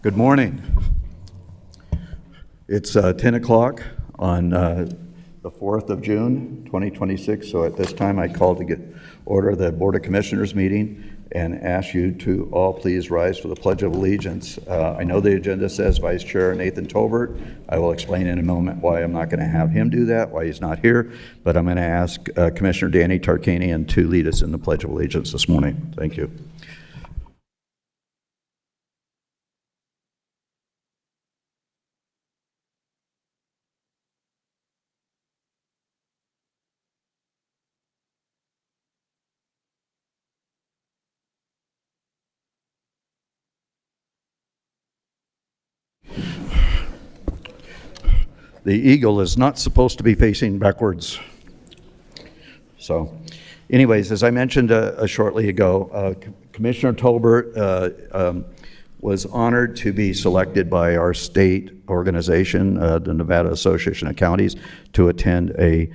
Good morning. It's 10 o'clock on the 4th of June, 2026. So at this time, I call to order the Board of Commissioners meeting and ask you to all please rise for the Pledge of Allegiance. I know the agenda says Vice Chair Nathan Tolbert. I will explain in a moment why I'm not going to have him do that, why he's not here, but I'm going to ask Commissioner Danny Tarkanian to lead us in the Pledge of Allegiance this morning. Thank you. The eagle is not supposed to be facing backwards. So, anyways, as I mentioned shortly ago, Commissioner Tolbert was honored to be selected by our state organization, the Nevada Association of Counties, to attend a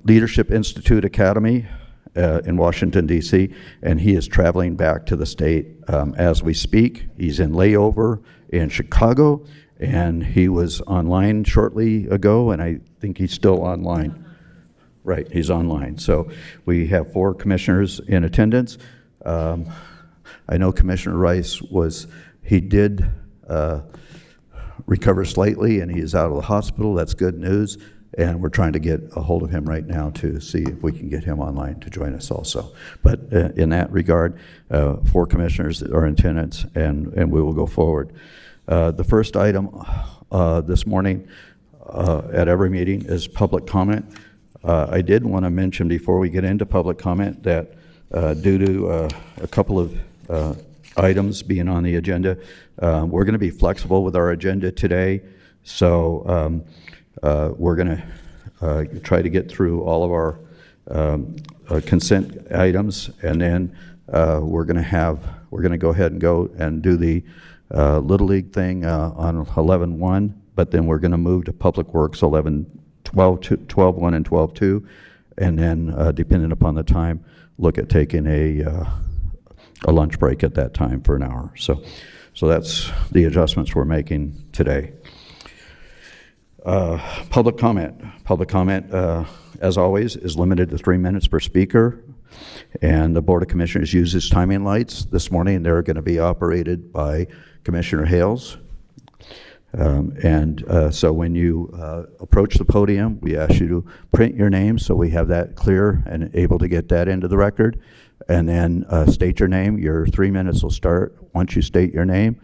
Leadership Institute Academy in Washington, D.C., and he is traveling back to the state as we speak. He's in layover in Chicago, and he was online shortly ago, and I think he's still online. Right, he's online. So we have 4 commissioners in attendance. I know Commissioner Rice did recover slightly, and he is out of the hospital. That's good news. And we're trying to get a hold of him right now to see if we can get him online to join us also. But in that regard, 4 commissioners are in attendance, and we will go forward. The first item this morning at every meeting is public comment. I did want to mention before we get into public comment that due to a couple of items being on the agenda, we're going to be flexible with our agenda today. So we're going to try to get through all of our consent items, and then we're going to go ahead and go and do the Little League thing on 11-1, but then we're going to move to Public Works 12-1 and 12-2, and then depending upon the time, look at taking a lunch break at that time for an hour. So that's the adjustments we're making today. Public comment. Public comment, as always, is limited to 3 minutes per speaker. And the Board of Commissioners uses timing lights. This morning, they're going to be operated by Commissioner Hales. So when you approach the podium, we ask you to print your name so we have that clear and able to get that into the record. And then state your name. Your 3 minutes will start once you state your name.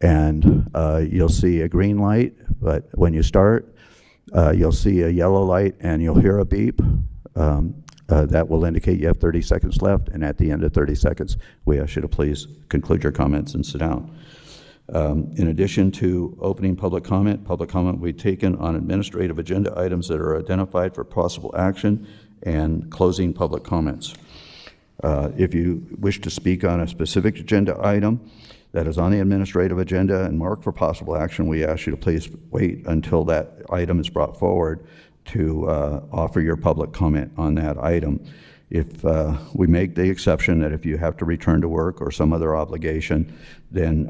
And you'll see a green light, but when you start, you'll see a yellow light and you'll hear a beep. That will indicate you have 30 seconds left, and at the end of 30 seconds, we ask you to please conclude your comments and sit down. In addition to opening public comment will be taken on administrative agenda items that are identified for possible action and closing public comments. If you wish to speak on a specific agenda item that is on the administrative agenda and marked for possible action, we ask you to please wait until that item is brought forward to offer your public comment on that item. If we make the exception that if you have to return to work or some other obligation, then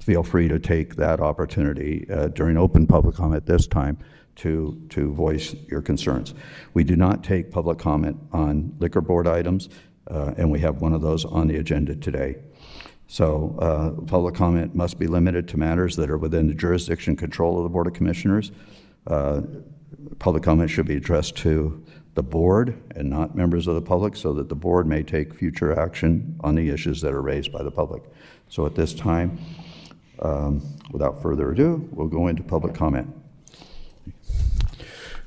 feel free to take that opportunity during open public comment this time to voice your concerns. We do not take public comment on liquor board items, and we have one of those on the agenda today. So public comment must be limited to matters that are within the jurisdiction control of the Board of Commissioners. Public comment should be addressed to the board and not members of the public, so that the board may take future action on the issues that are raised by the public. So at this time, without further ado, we'll go into public comment.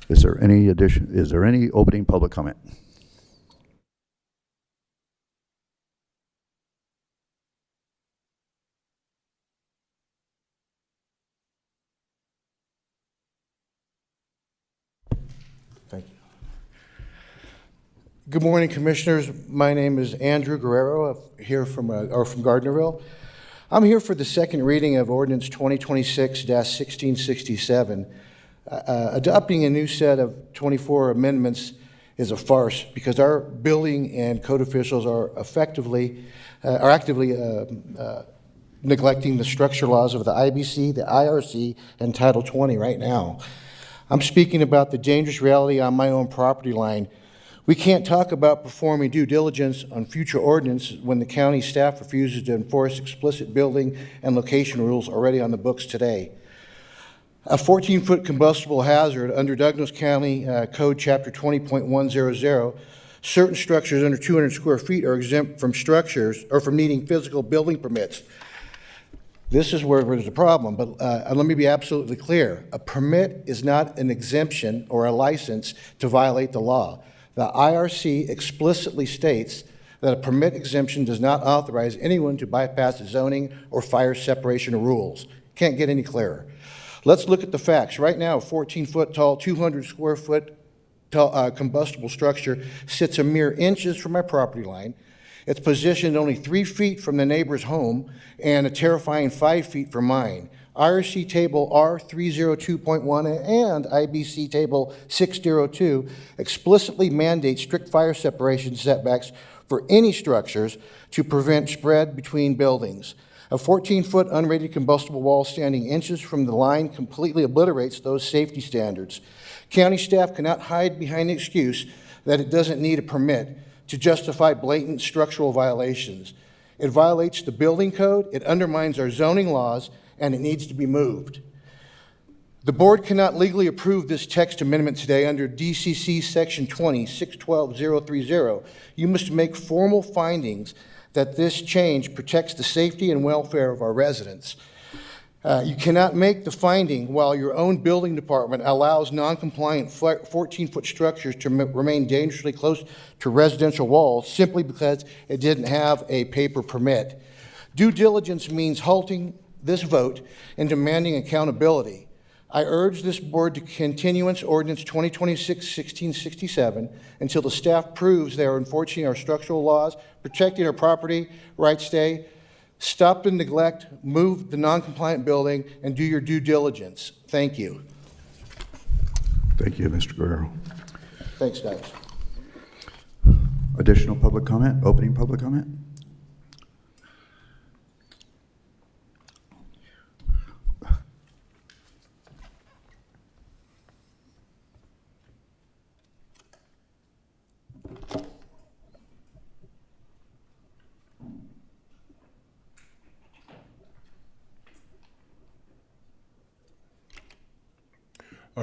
Is there any opening public comment? Thank you. Good morning, Commissioners. My name is Andrew Guerrero, here from Gardnerville. I'm here for the second reading of Ordinance 2026-1667. Adopting a new set of 24 amendments is a farce because our building and code officials are actively neglecting the structure laws of the IBC, the IRC, and Title 20 right now. I'm speaking about the dangerous reality on my own property line. We can't talk about performing due diligence on future ordinance when the county staff refuses to enforce explicit building and location rules already on the books today. A 14-foot combustible hazard under Douglas County Code Chapter 20.100, certain structures under 200 square feet are exempt from structures or from needing physical building permits. This is where there's a problem, but let me be absolutely clear. A permit is not an exemption or a license to violate the law. The IRC explicitly states that a permit exemption does not authorize anyone to bypass the zoning or fire separation rules. Can't get any clearer. Let's look at the facts. Right now, a 14-foot tall, 200 square foot tall, combustible structure sits a mere inches from my property line. It's positioned only 3 feet from the neighbor's home and a terrifying 5 feet from mine. IRC Table R302.1 and IBC Table 602 explicitly mandate strict fire separation setbacks for any structures to prevent spread between buildings. A 14-foot unrated combustible wall standing inches from the line completely obliterates those safety standards. County staff cannot hide behind the excuse that it doesn't need a permit to justify blatant structural violations. It violates the building code, it undermines our zoning laws, and it needs to be moved. The board cannot legally approve this text amendment today under DCC Section 20, 612.030. You must make formal findings that this change protects the safety and welfare of our residents. You cannot make the finding while your own building department allows non-compliant 14-foot structures to remain dangerously close to residential walls simply because it didn't have a paper permit. Due diligence means halting this vote and demanding accountability. I urge this board to continuance ordinance 2026-1667 until the staff proves they are enforcing our structural laws, protecting our property rights stay. Stop the neglect, move the non-compliant building, and do your due diligence. Thank you. Thank you, Mr. Guerrero. Thanks, guys. Additional public comment, opening public comment?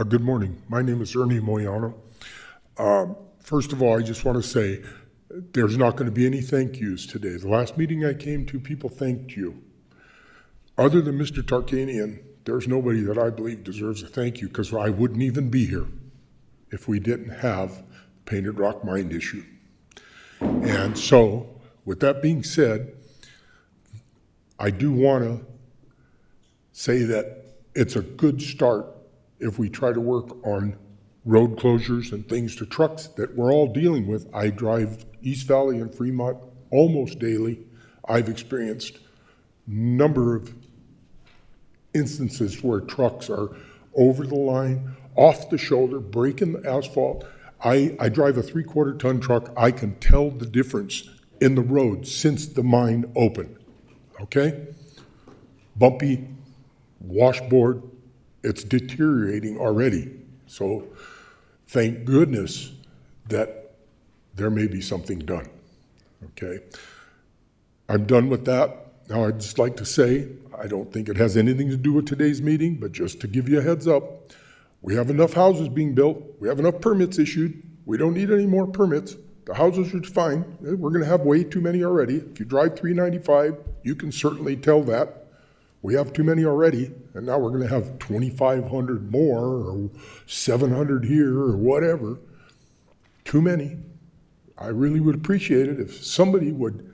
Good morning. My name is Ernie Moyano. First of all, I just want to say there's not going to be any thank yous today. The last meeting I came to, people thanked you. Other than Mr. Tarkanian, there's nobody that I believe deserves a thank you because I wouldn't even be here if we didn't have the Painted Rock Mine issue. And so, with that being said, I do want to say that it's a good start if we try to work on road closures and things to trucks that we're all dealing with. I drive East Valley and Fremont almost daily. I've experienced a number of instances where trucks are over the line, off the shoulder, breaking the asphalt. I drive a 3/4 ton truck. I can tell the difference in the road since the mine opened, okay? Bumpy, washboard, it's deteriorating already. So thank goodness that there may be something done, okay? I'm done with that. Now I'd just like to say, I don't think it has anything to do with today's meeting, but just to give you a heads up, we have enough houses being built. We have enough permits issued. We don't need any more permits. The houses are fine. We're gonna have way too many already. If you drive 395, you can certainly tell that. We have too many already, and now we're going to have 2,500 more, or 700 here, or whatever. Too many. I really would appreciate it if somebody would,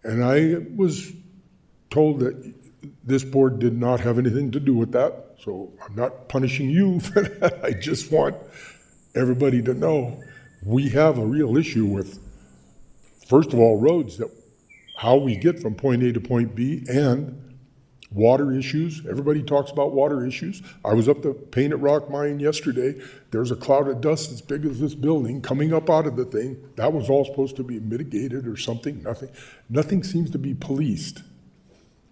and I was told that this board did not have anything to do with that, so I'm not punishing you for that. I just want everybody to know we have a real issue with, first of all, roads, that how we get from point A to point B, and water issues. Everybody talks about water issues. I was up the Painted Rock Mine yesterday. There's a cloud of dust as big as this building coming up out of the thing. That was all supposed to be mitigated or something. Nothing seems to be policed.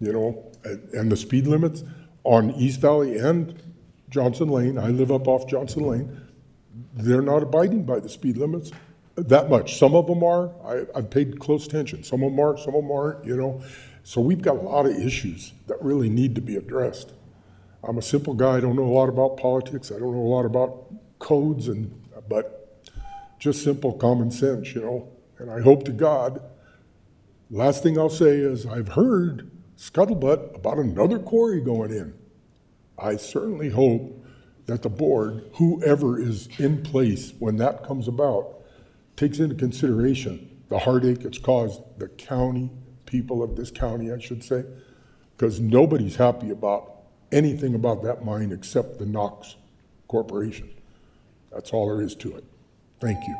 you know, and the speed limits on East Valley and Johnson Lane, I live up off Johnson Lane, they're not abiding by the speed limits that much. Some of them are, I've paid close attention, some of them are, some of them aren't, you know. So we've got a lot of issues that really need to be addressed. I'm a simple guy, I don't know a lot about politics, I don't know a lot about codes, but just simple common sense, you know. And I hope to God, last thing I'll say is I've heard scuttlebutt about another quarry going in. I certainly hope that the board, whoever is in place when that comes about, takes into consideration the heartache it's caused the county, people of this county, I should say, because nobody's happy about anything about that mine except the Knox Corporation. That's all there is to it. Thank you.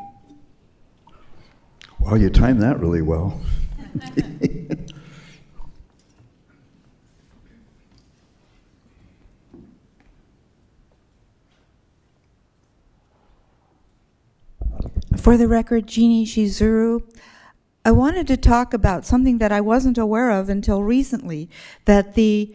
Well, you timed that really well. For the record, Jeannie Shizuru. I wanted to talk about something that I wasn't aware of until recently, that the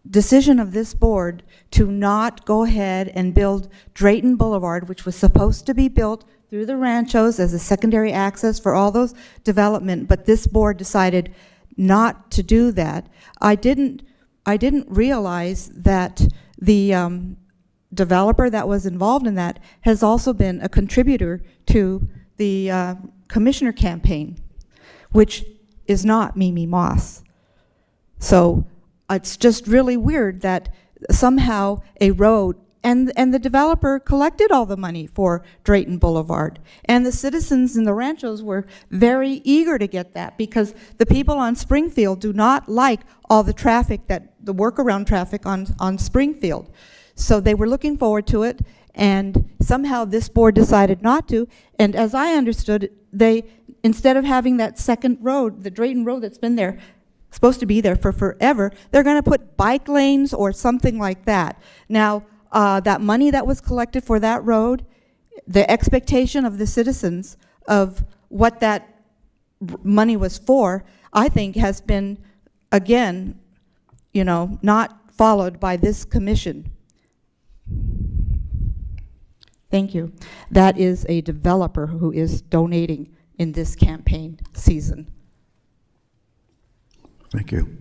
decision of this board to not go ahead and build Drayton Boulevard, which was supposed to be built through the ranchos as a secondary access for all those development, but this board decided not to do that. I didn't realize that the developer that was involved in that has also been a contributor to the commissioner campaign, which is not Mimi Moss. So it's just really weird that somehow a road, and the developer collected all the money for Drayton Boulevard. And the citizens in the ranchos were very eager to get that because the people on Springfield do not like all the traffic, the workaround traffic on Springfield. So they were looking forward to it, and somehow this board decided not to. And as I understood it, they, instead of having that second road, the Drayton Road that's been there, supposed to be there for forever, they're going to put bike lanes or something like that. Now, that money that was collected for that road, the expectation of the citizens of what that money was for, I think has been, again, you know, not followed by this commission. Thank you. That is a developer who is donating in this campaign season. Thank you.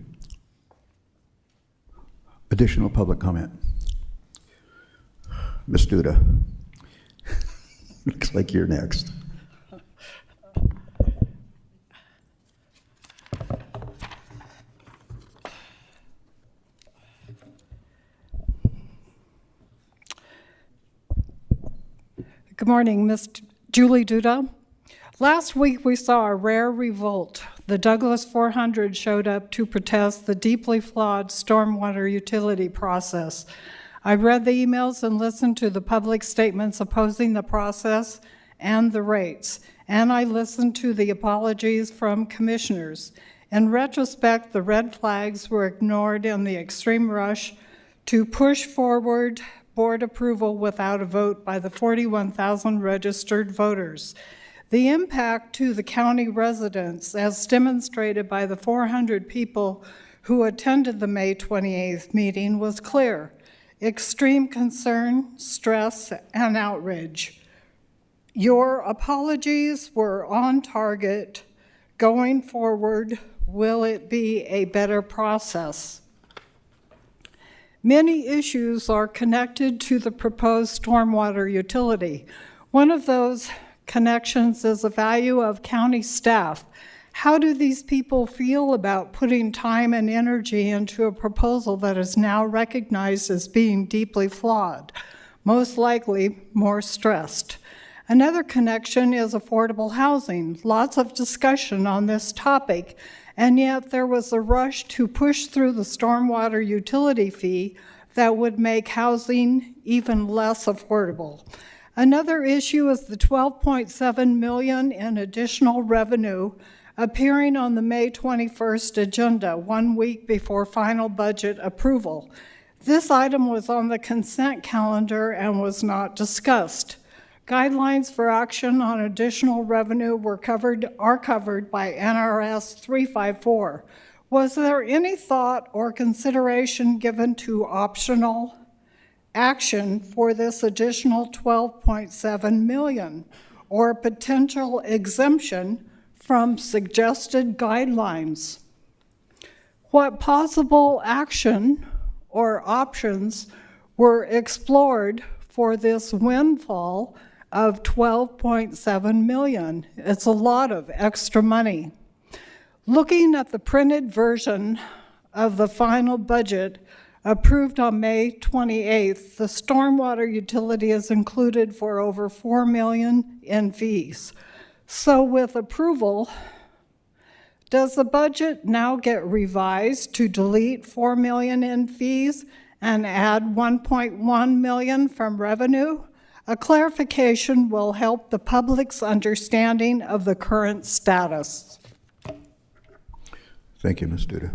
Additional public comment. Ms. Duda. Looks like you're next. Good morning, Ms. Julie Duda. Last week we saw a rare revolt. The Douglas 400 showed up to protest the deeply flawed stormwater utility process. I read the emails and listened to the public statements opposing the process and the rates, and I listened to the apologies from commissioners. In retrospect, the red flags were ignored in the extreme rush to push forward board approval without a vote by the 41,000 registered voters. The impact to the county residents, as demonstrated by the 400 people who attended the May 28th meeting, was clear. Extreme concern, stress, and outrage. Your apologies were on target. Going forward, will it be a better process? Many issues are connected to the proposed stormwater utility. One of those connections is the value of county staff. How do these people feel about putting time and energy into a proposal that is now recognized as being deeply flawed? Most likely more stressed. Another connection is affordable housing. Lots of discussion on this topic, and yet there was a rush to push through the stormwater utility fee that would make housing even less affordable. Another issue is the $12.7 million in additional revenue appearing on the May 21st agenda, 1 week before final budget approval. This item was on the consent calendar and was not discussed. Guidelines for action on additional revenue are covered by NRS 354. Was there any thought or consideration given to optional action for this additional 12.7 million or potential exemption from suggested guidelines? What possible action or options were explored for this windfall of 12.7 million? It's a lot of extra money. Looking at the printed version of the final budget approved on May 28th, the stormwater utility is included for over 4 million in fees. So with approval, does the budget now get revised to delete 4 million in fees and add 1.1 million from revenue? A clarification will help the public's understanding of the current status. Thank you, Ms. Duda.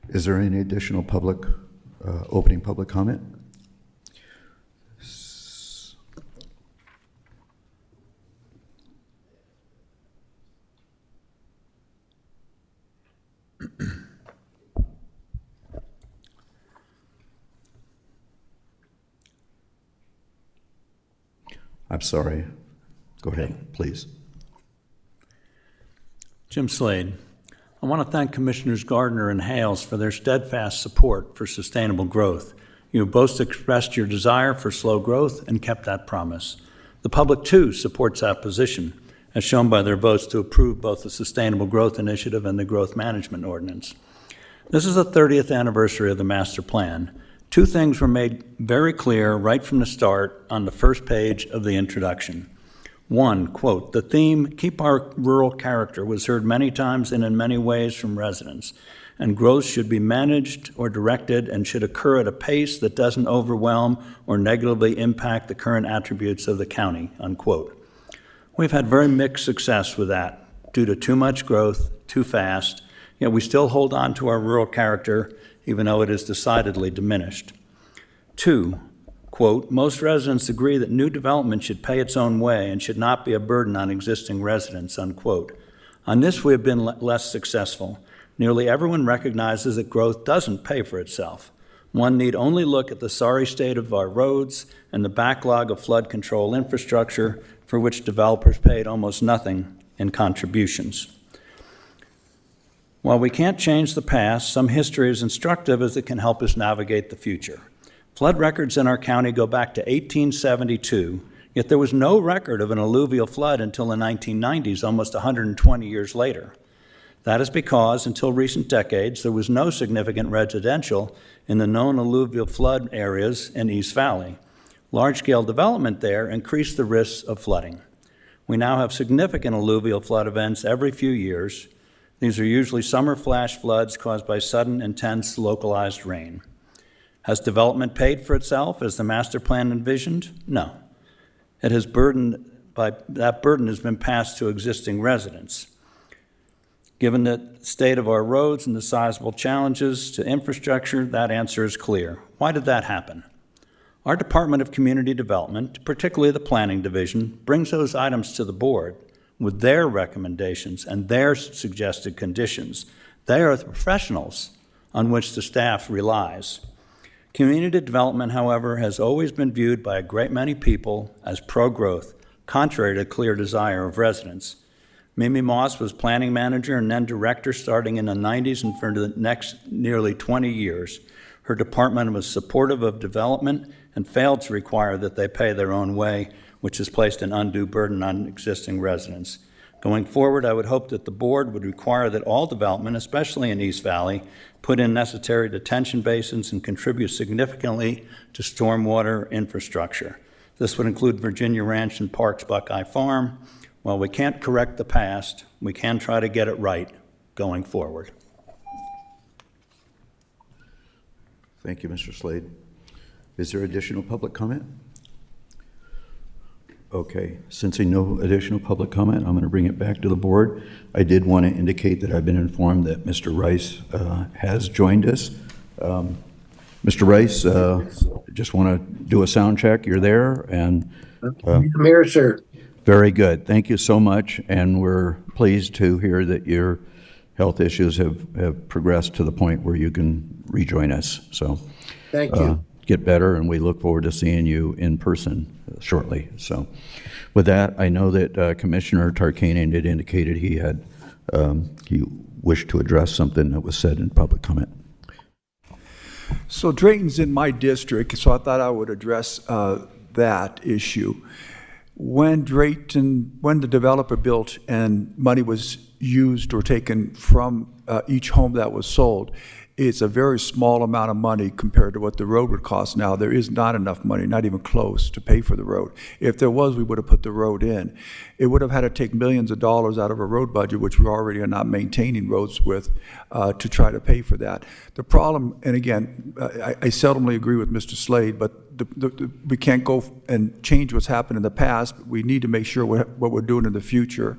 Is there any additional public, opening public comment? I'm sorry. Go ahead, please. Jim Slade. I want to thank Commissioners Gardner and Hales for their steadfast support for sustainable growth. You have both expressed your desire for slow growth and kept that promise. The public, too, supports that position, as shown by their votes to approve both the Sustainable Growth Initiative and the Growth Management Ordinance. This is the 30th anniversary of the master plan. Two things were made very clear right from the start on the first page of the introduction. One, quote, the theme, keep our rural character, was heard many times and in many ways from residents, and growth should be managed or directed and should occur at a pace that doesn't overwhelm or negatively impact the current attributes of the county, unquote. We've had very mixed success with that due to too much growth, too fast, yet we still hold on to our rural character even though it is decidedly diminished. Two, quote, most residents agree that new development should pay its own way and should not be a burden on existing residents, unquote. On this, we have been less successful. Nearly everyone recognizes that growth doesn't pay for itself. One need only look at the sorry state of our roads and the backlog of flood control infrastructure for which developers paid almost nothing in contributions. While we can't change the past, some history is instructive as it can help us navigate the future. Flood records in our county go back to 1872, yet there was no record of an alluvial flood until the 1990s, almost 120 years later. That is because, until recent decades, there was no significant residential in the known alluvial flood areas in East Valley. Large-scale development there increased the risks of flooding. We now have significant alluvial flood events every few years. These are usually summer flash floods caused by sudden, intense, localized rain. Has development paid for itself as the master plan envisioned? No. That burden has been passed to existing residents. Given the state of our roads and the sizable challenges to infrastructure, that answer is clear. Why did that happen? Our Department of Community Development, particularly the Planning Division, brings those items to the board with their recommendations and their suggested conditions. They are the professionals on which the staff relies. Community development, however, has always been viewed by a great many people as pro-growth, contrary to clear desire of residents. Mimi Moss was planning manager and then director starting in the 90s, and for the next nearly 20 years. Her department was supportive of development and failed to require that they pay their own way, which has placed an undue burden on existing residents. Going forward, I would hope that the board would require that all development, especially in East Valley, put in necessary detention basins and contribute significantly to stormwater infrastructure. This would include Virginia Ranch and Parks Buckeye Farm. While we can't correct the past, we can try to get it right going forward. Thank you, Mr. Slade. Is there additional public comment? Okay, sensing no additional public comment, I'm going to bring it back to the board. I did want to indicate that I've been informed that Mr. Rice has joined us. Mr. Rice, just want to do a sound check. You're there, and I'm here, sir. Very good. Thank you so much, and we're pleased to hear that your health issues have progressed to the point where you can rejoin us. So Thank you. get better, and we look forward to seeing you in person shortly. So with that, I know that Commissioner Tarkanian had indicated he wished to address something that was said in public comment. So Drayton's in my district, so I thought I would address that issue. When the developer built and money was used or taken from each home that was sold, it's a very small amount of money compared to what the road would cost now. There is not enough money, not even close, to pay for the road. If there was, we would have put the road in. It would have had to take millions of dollars out of a road budget, which we already are not maintaining roads with, to try to pay for that. The problem, and again, I seldomly agree with Mr. Slade, but we can't go and change what's happened in the past. We need to make sure what we're doing in the future.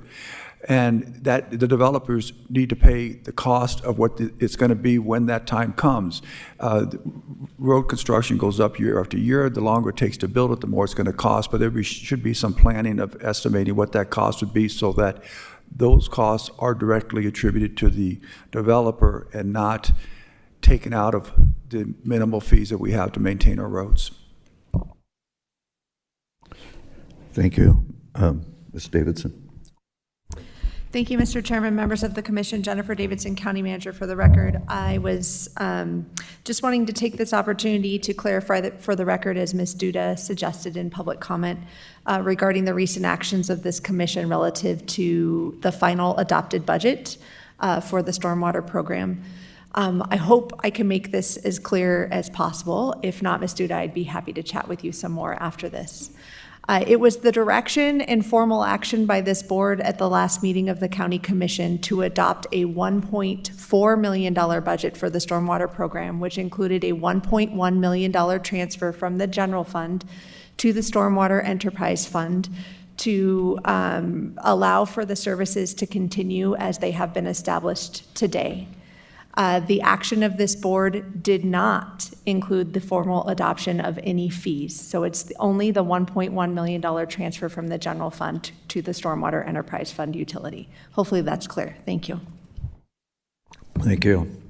And that the developers need to pay the cost of what it's going to be when that time comes. Road construction goes up year after year. The longer it takes to build it, the more it's going to cost. But should be some planning of estimating what that cost would be so that those costs are directly attributed to the developer and not taken out of the minimal fees that we have to maintain our roads. Thank you. Ms. Davidson. Thank you, Mr. Chairman, members of the commission. Jennifer Davidson, County Manager. For the record, I was just wanting to take this opportunity to clarify that for the record, as Ms. Duda suggested in public comment, regarding the recent actions of this commission relative to the final adopted budget for the stormwater program. I hope I can make this as clear as possible. If not, Ms. Duda, I'd be happy to chat with you some more after this. It was the direction and formal action by this board at the last meeting of the County Commission to adopt a $1.4 million budget for the stormwater program, which included a $1.1 million transfer from the general fund to the Stormwater Enterprise Fund to allow for the services to continue as they have been established today. The action of this board did not include the formal adoption of any fees. So it's only the $1.1 million transfer from the general fund to the Stormwater Enterprise Fund utility. Hopefully that's clear. Thank you. Thank you.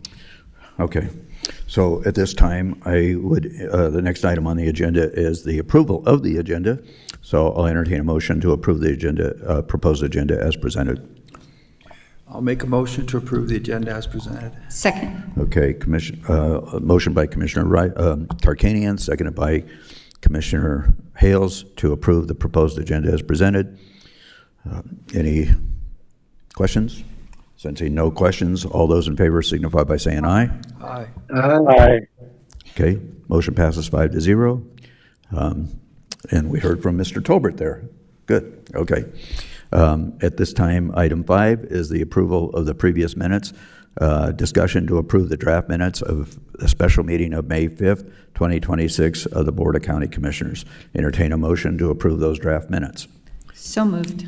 Okay. So at this time, the next item on the agenda is the approval of the agenda. So I'll entertain a motion to approve the agenda, proposed agenda as presented. I'll make a motion to approve the agenda as presented. Second. Okay, motion by Commissioner Tarkanian, seconded by Commissioner Hales to approve the proposed agenda as presented. Any questions? Sensing no questions, all those in favor signify by saying aye. Aye. Aye. Okay, motion passes 5-0. And we heard from Mr. Tolbert there. Good, okay. At this time, item 5 is the approval of the previous minutes. Discussion to approve the draft minutes of the special meeting of May 5th, 2026 of the Board of County Commissioners. Entertain a motion to approve those draft minutes. So moved.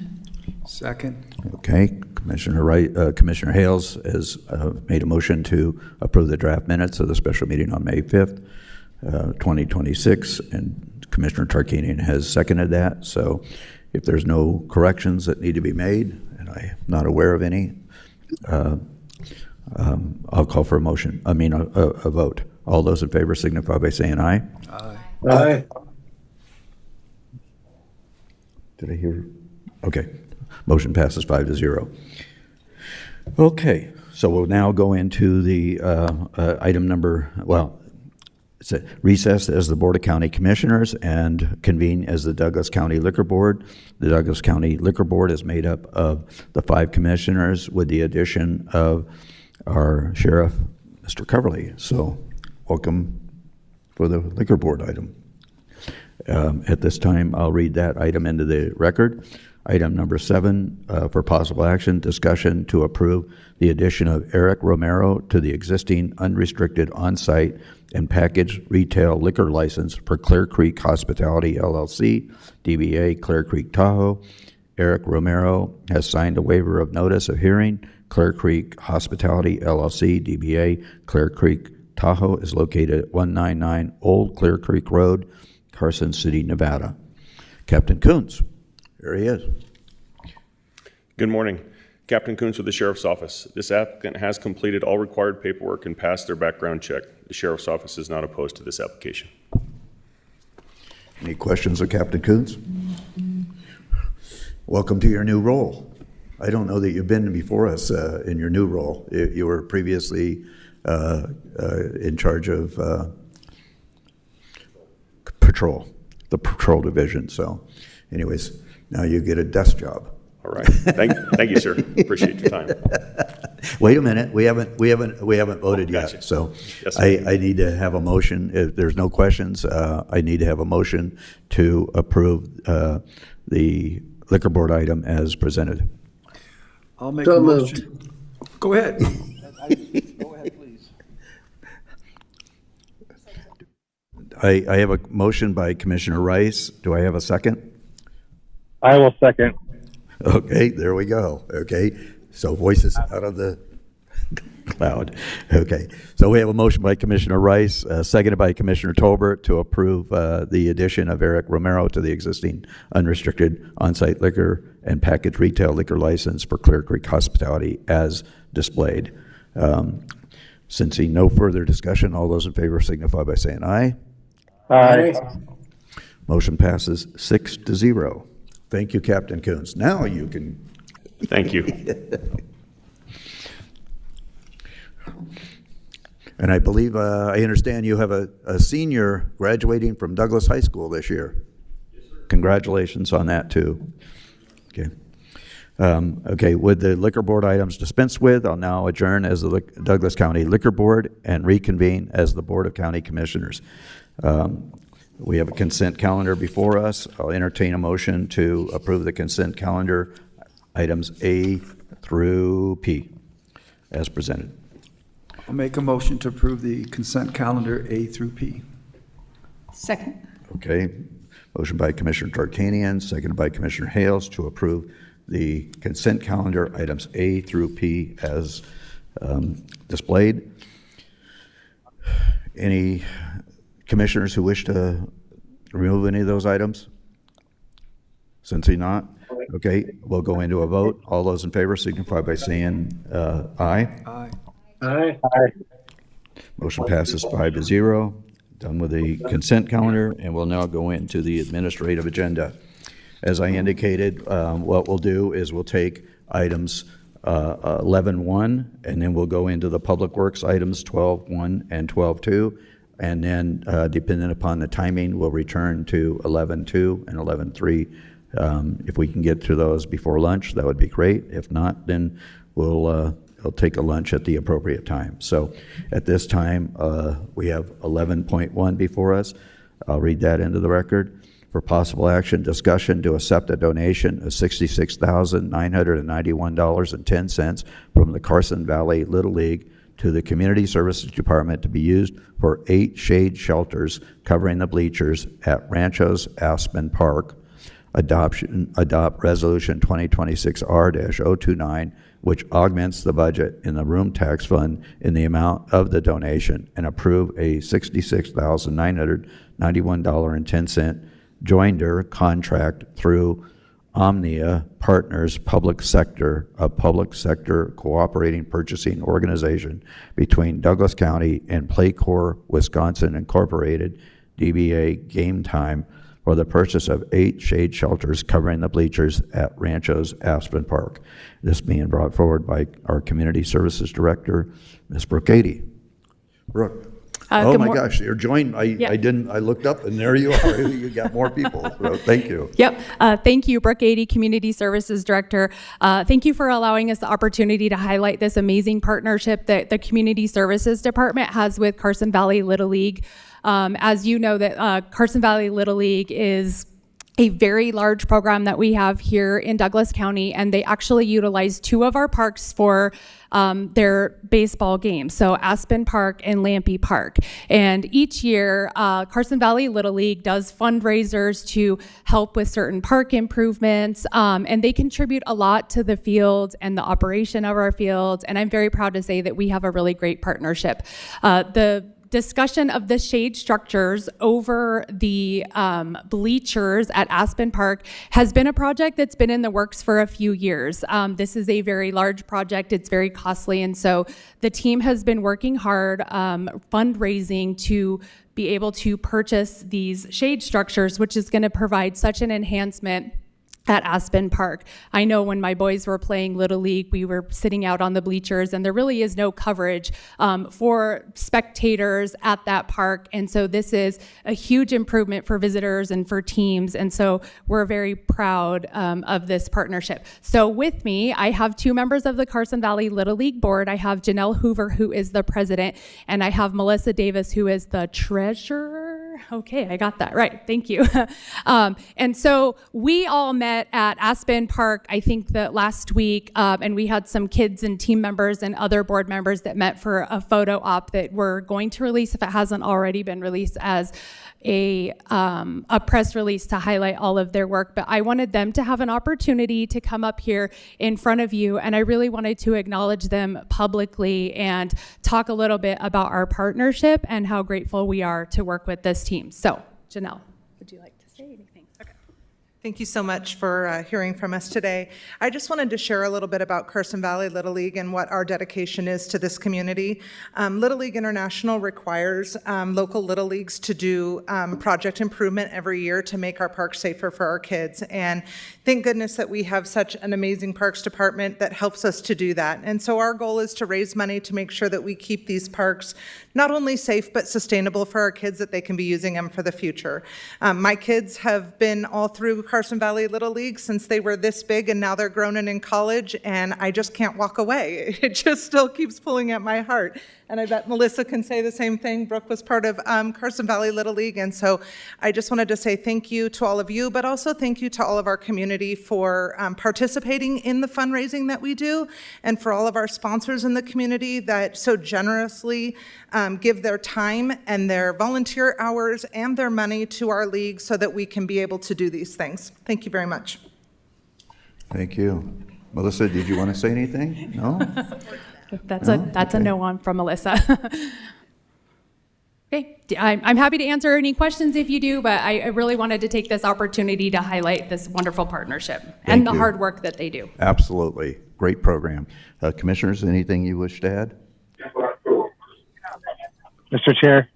Second. Okay, Commissioner Hales has made a motion to approve the draft minutes of the special meeting on May 5th, 2026, and Commissioner Tarkanian has seconded that. So if there's no corrections that need to be made, and I'm not aware of any, I'll call for a vote. All those in favor signify by saying aye. Aye. Aye. Did I hear? Okay. Motion passes 5-0. Okay, so we'll now go into the item number, it's a recess as the Board of County Commissioners and convene as the Douglas County Liquor Board. The Douglas County Liquor Board is made up of the 5 commissioners with the addition of our Sheriff, Mr. Coverly. So welcome for the Liquor Board item. At this time, I'll read that item into the record. Item number 7, for possible action, discussion to approve the addition of Eric Romero to the existing unrestricted on-site and packaged retail liquor license for Clear Creek Hospitality LLC, DBA Clear Creek Tahoe. Eric Romero has signed a waiver of notice of hearing. Clear Creek Hospitality LLC, DBA Clear Creek Tahoe is located at 199 Old Clear Creek Road, Carson City, Nevada. Captain Coons, There he is. Good morning. Captain Coons with the Sheriff's Office. This applicant has completed all required paperwork and passed their background check. The Sheriff's Office is not opposed to this application. Any questions of Captain Coons? Welcome to your new role. I don't know that you've been before us in your new role. You were previously in charge of patrol, the patrol division. So anyways, now you get a desk job. All right. Thank you, sir. Appreciate your time. Wait a minute, we haven't voted Gotcha. yet, so Yes, sir. I need to have a motion. If there's no questions, I need to have a motion to approve the liquor board item as presented. I'll make So a moved. motion. Go ahead. Go ahead, please. I have a motion by Commissioner Rice. Do I have a second? I will second. Okay, there we go. Okay, so voices out of the cloud. Okay, so we have a motion by Commissioner Rice, seconded by Commissioner Tolbert to approve the addition of Eric Romero to the existing unrestricted on-site liquor and packaged retail liquor license for Clear Creek Hospitality as displayed. Sensing no further discussion, all those in favor signify by saying aye. Aye. Motion passes 6-0. Thank you, Captain Coons. Now you can. Thank you. And I believe, I understand you have a senior graduating from Douglas High School this year. Yes, sir. Congratulations on that, too. Okay. Okay, with the liquor board items dispensed with, I'll now adjourn as the Douglas County Liquor Board and reconvene as the Board of County Commissioners. We have a consent calendar before us. I'll entertain a motion to approve the consent calendar, items A through P, as presented. I'll make a motion to approve the consent calendar A through P. Second. Okay, motion by Commissioner Tarkanian, seconded by Commissioner Hales to approve the consent calendar, items A through P as displayed. Any commissioners who wish to remove any of those items? Sensing not, okay, we'll go into a vote. All those in favor signify by saying aye. Aye. Aye. Motion passes 5-0. Done with the consent calendar, and we'll now go into the administrative agenda. As I indicated, what we'll do is we'll take items 11-1, and then we'll go into the Public Works items 12-1 and 12-2, and then depending upon the timing, we'll return to 11-2 and 11-3. If we can get through those before lunch, that would be great. If not, then we'll take a lunch at the appropriate time. So at this time, we have 11.1 before us. I'll read that into the record. For possible action, discussion to accept a donation of $66,991.10 from the Carson Valley Little League to the Community Services Department to be used for 8 shade shelters covering the bleachers at Ranchos Aspen Park. Adopt Resolution 2026R-029, which augments the budget in the room tax fund in the amount of the donation, and approve a $66,991.10 joinder contract through Omnia Partners Public Sector, a public sector cooperating purchasing organization between Douglas County and Playcore Wisconsin Incorporated, DBA Game Time, for the purchase of 8 shade shelters covering the bleachers at Ranchos Aspen Park. This being brought forward by our Community Services Director, Ms. Brooke Ady. Brooke. Oh my gosh, you're joined. I looked up and there you are. You got more people. So thank you. Yep. Thank you, Brooke Ady, Community Services Director. Thank you for allowing us the opportunity to highlight this amazing partnership that the Community Services Department has with Carson Valley Little League. As you know, that Carson Valley Little League is a very large program that we have here in Douglas County, and they actually utilize 2 of our parks for their baseball games, so Aspen Park and Lampe Park. And each year, Carson Valley Little League does fundraisers to help with certain park improvements, and they contribute a lot to the fields and the operation of our fields, and I'm very proud to say that we have a really great partnership. The discussion of the shade structures over the bleachers at Aspen Park has been a project that's been in the works for a few years. This is a very large project. It's very costly. And so the team has been working hard fundraising to be able to purchase these shade structures, which is going to provide such an enhancement at Aspen Park. I know when my boys were playing Little League, we were sitting out on the bleachers, and there really is no coverage for spectators at that park. And so this is a huge improvement for visitors and for teams. And so we're very proud of this partnership. So with me, I have two members of the Carson Valley Little League Board. I have Janelle Hoover, who is the president, and I have Melissa Davis, who is the treasurer. Okay, I got that right. Thank you. And so we all met at Aspen Park, I think that last week, and we had some kids and team members and other board members that met for a photo op that we're going to release, if it hasn't already been released, as a press release to highlight all of their work. But I wanted them to have an opportunity to come up here in front of you, and I really wanted to acknowledge them publicly and talk a little bit about our partnership and how grateful we are to work with this team. So, Janelle, would you like to say anything? Okay. Thank you so much for hearing from us today. I just wanted to share a little bit about Carson Valley Little League and what our dedication is to this community. Little League International requires local Little Leagues to do project improvement every year to make our parks safer for our kids. And thank goodness that we have such an amazing parks department that helps us to do that. And so our goal is to raise money to make sure that we keep these parks not only safe but sustainable for our kids, that they can be using them for the future. My kids have been all through Carson Valley Little League since they were this big, and now they're grown and in college, and I just can't walk away. It just still keeps pulling at my heart. And I bet Melissa can say the same thing. Brooke was part of Carson Valley Little League, and so I just wanted to say thank you to all of you, but also thank you to all of our community for participating in the fundraising that we do, and for all of our sponsors in the community that so generously give their time and their volunteer hours and their money to our league so that we can be able to do these things. Thank you very much. Thank you. Melissa, did you want to say anything? No? That's No? a no on from Melissa. Okay, I'm happy to answer any questions if you do, but I really wanted to take this opportunity to highlight this wonderful partnership and the you. hard work that they do. Absolutely. Great program. Commissioners, anything you wish to add? Mr. Chair,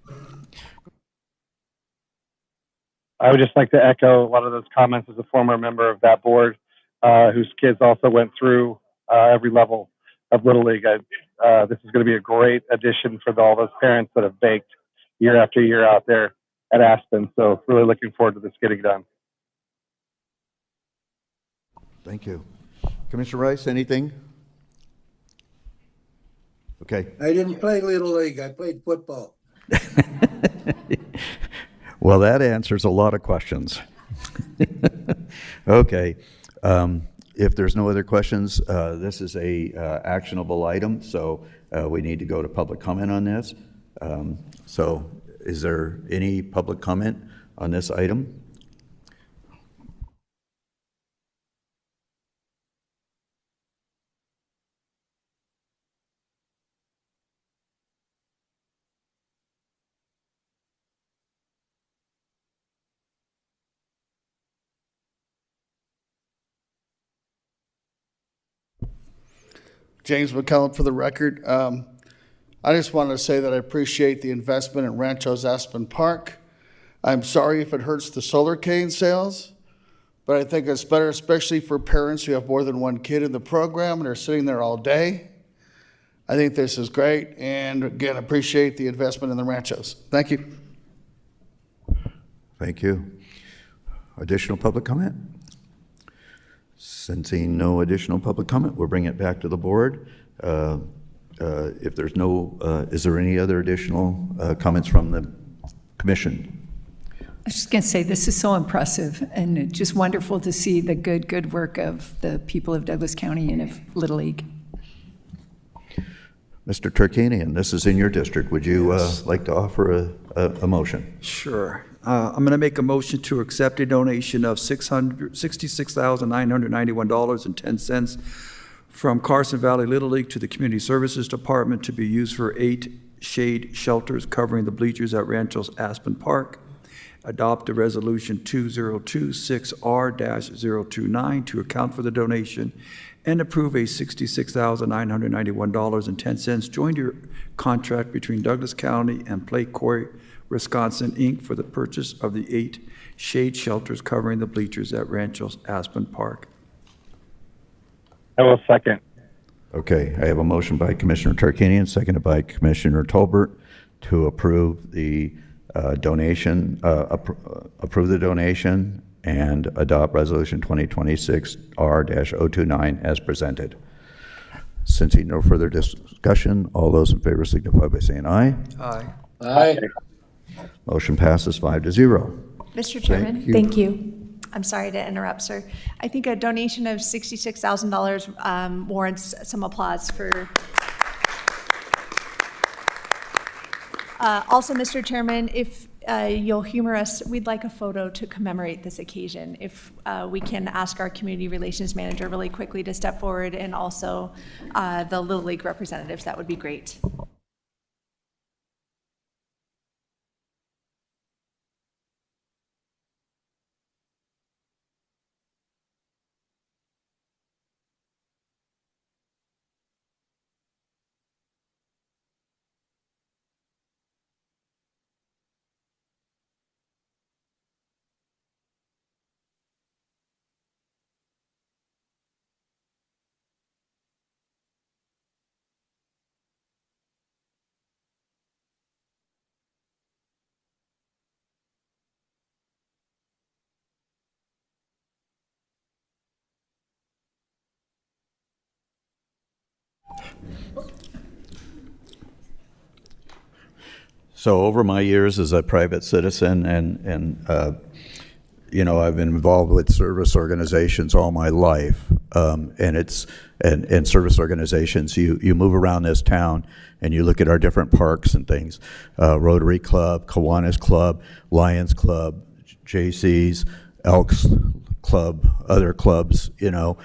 I would just like to echo a lot of those comments as a former member of that board, whose kids also went through every level of Little League. This is going to be a great addition for all those parents that have baked year after year out there at Aspen. So really looking forward to this getting done. Thank you. Commissioner Rice, anything? Okay. I didn't play Little League. I played football. Well, that answers a lot of questions. Okay. If there's no other questions, this is a actionable item, so we need to go to public comment on this. So is there any public comment on this item? James McCullum for the record. I just wanted to say that I appreciate the investment in Ranchos Aspen Park. I'm sorry if it hurts the solar cane sales, but I think it's better, especially for parents who have more than one kid in the program and are sitting there all day. I think this is great, and again, appreciate the investment in the Ranchos. Thank you. Thank you. Additional public comment? Sensing no additional public comment, we'll bring it back to the board. If there's no, is there any other additional comments from the commission? I was just going to say, this is so impressive, and it's just wonderful to see the good work of the people of Douglas County and of Little League. Mr. Turkanian, this is in your district. Would you like to offer a motion? Sure. I'm going to make a motion to accept a donation of $66,991.10 from Carson Valley Little League to the Community Services Department to be used for 8 shade shelters covering the bleachers at Ranchos Aspen Park. Adopt a resolution 2026R-029 to account for the donation and approve a $66,991.10 joint contract between Douglas County and Play Quarry, Wisconsin, Inc. for the purchase of the 8 shade shelters covering the bleachers at Ranchos Aspen Park. I will second. Okay, I have a motion by Commissioner Tarkanian, seconded by Commissioner Tolbert to approve the donation, approve the donation and adopt Resolution 2026R-029 as presented. Since no further discussion, all those in favor signify by saying aye. Aye. Aye. Motion passes 5-0. Mr. Chairman? Thank you. I'm sorry to interrupt, sir. I think a donation of $66,000 warrants some applause for. Also, Mr. Chairman, if you'll humor us, we'd like a photo to commemorate this occasion. If we can ask our community relations manager really quickly to step forward, and also the Little League representatives, that would be great. So over my years as a private citizen and you know, I've been involved with service organizations all my life, and service organizations, you move around this town and you look at our different parks and things, Rotary Club, Kiwanis Club, Lions Club, JC's, Elks Club, other clubs, you know,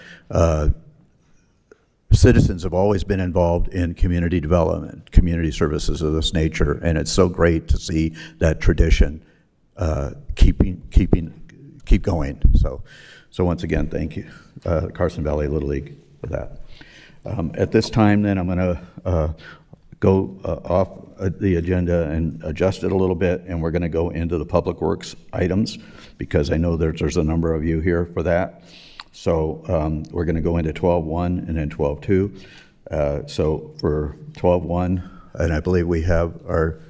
citizens have always been involved in community development, community services of this nature, and it's so great to see that tradition keep going. So once again, thank you, Carson Valley Little League, for that. At this time, then, I'm going to go off the agenda and adjust it a little bit, and we're going to go into the Public Works items because I know there's a number of you here for that. So we're going to go into 12.1 and then 12.2. So for 12.1, and I believe we have our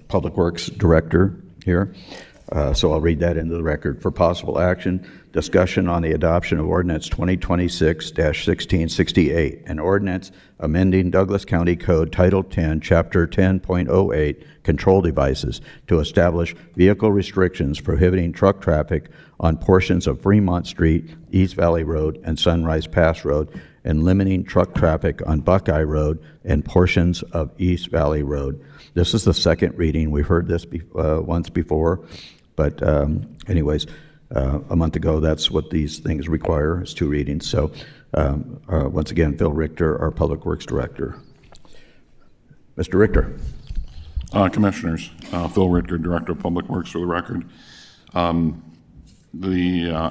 Public Works Director here. So I'll read that into the record. For possible action, discussion on the adoption of Ordinance 2026-1668, an ordinance amending Douglas County Code Title 10, Chapter 10.08, Control Devices, to establish vehicle restrictions prohibiting truck traffic on portions of Fremont Street, East Valley Road, and Sunrise Pass Road, and limiting truck traffic on Buckeye Road and portions of East Valley Road. This is the second reading. We've heard this once before, but anyways, a month ago, that's what these things require, is 2 readings. So once again, Phil Richter, our Public Works Director. Mr. Richter. Commissioners, Phil Richter, Director of Public Works, for the record. I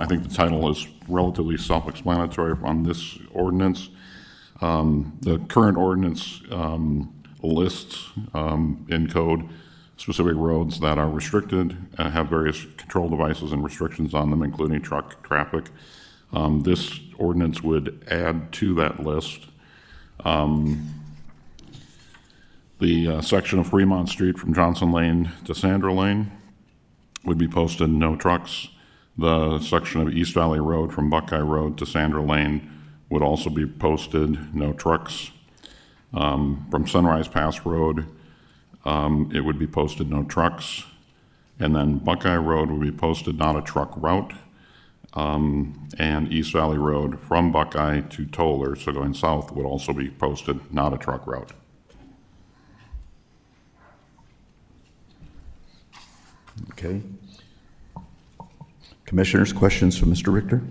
think the title is relatively self-explanatory on this ordinance. The current ordinance lists in code specific roads that are restricted and have various control devices and restrictions on them, including truck traffic. This ordinance would add to that list the section of Fremont Street from Johnson Lane to Sandra Lane would be posted no trucks. The section of East Valley Road from Buckeye Road to Sandra Lane would also be posted no trucks. From Sunrise Pass Road, it would be posted no trucks. And then Buckeye Road would be posted not a truck route. And East Valley Road from Buckeye to Toller, so going south, would also be posted not a truck route. Okay. Commissioners, questions for Mr. Richter?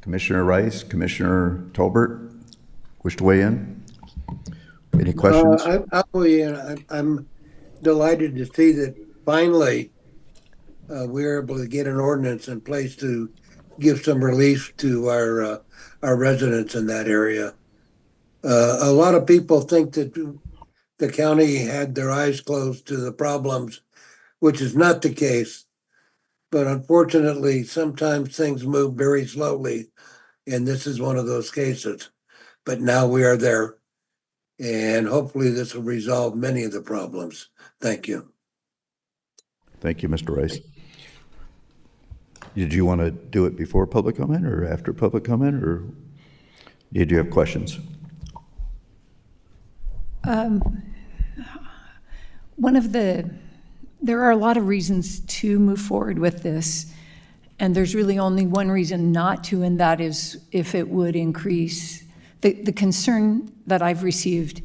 Commissioner Rice, Commissioner Tolbert, wish to weigh in? Any questions? I'll weigh in. I'm delighted to see that finally we're able to get an ordinance in place to give some relief to our residents in that area. A lot of people think that the county had their eyes closed to the problems, which is not the case. But unfortunately, sometimes things move very slowly, and this is one of those cases. But now we are there, and hopefully this will resolve many of the problems. Thank you. Thank you, Mr. Rice. Did you want to do it before public comment or after public comment, or did you have questions? There are a lot of reasons to move forward with this, and there's really only one reason not to, and that is if it would increase the concern that I've received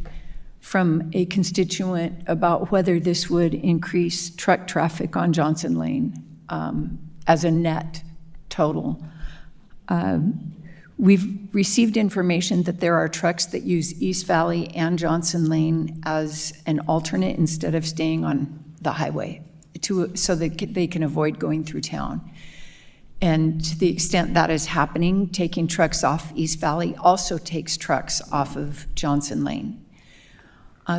from a constituent about whether this would increase truck traffic on Johnson Lane as a net total. We've received information that there are trucks that use East Valley and Johnson Lane as an alternate instead of staying on the highway so that they can avoid going through town. And to the extent that is happening, taking trucks off East Valley also takes trucks off of Johnson Lane.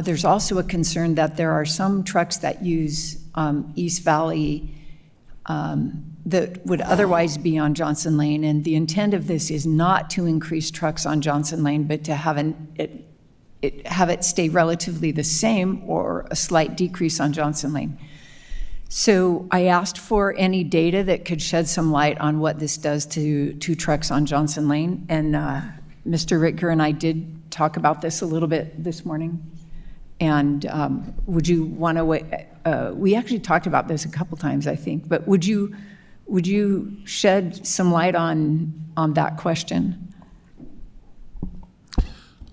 There's also a concern that there are some trucks that use East Valley that would otherwise be on Johnson Lane, and the intent of this is not to increase trucks on Johnson Lane, but to have it stay relatively the same or a slight decrease on Johnson Lane. So I asked for any data that could shed some light on what this does to trucks on Johnson Lane, and Mr. Ritker and I did talk about this a little bit this morning. And would you want to? We actually talked about this a couple times, I think. But would you shed some light on that question?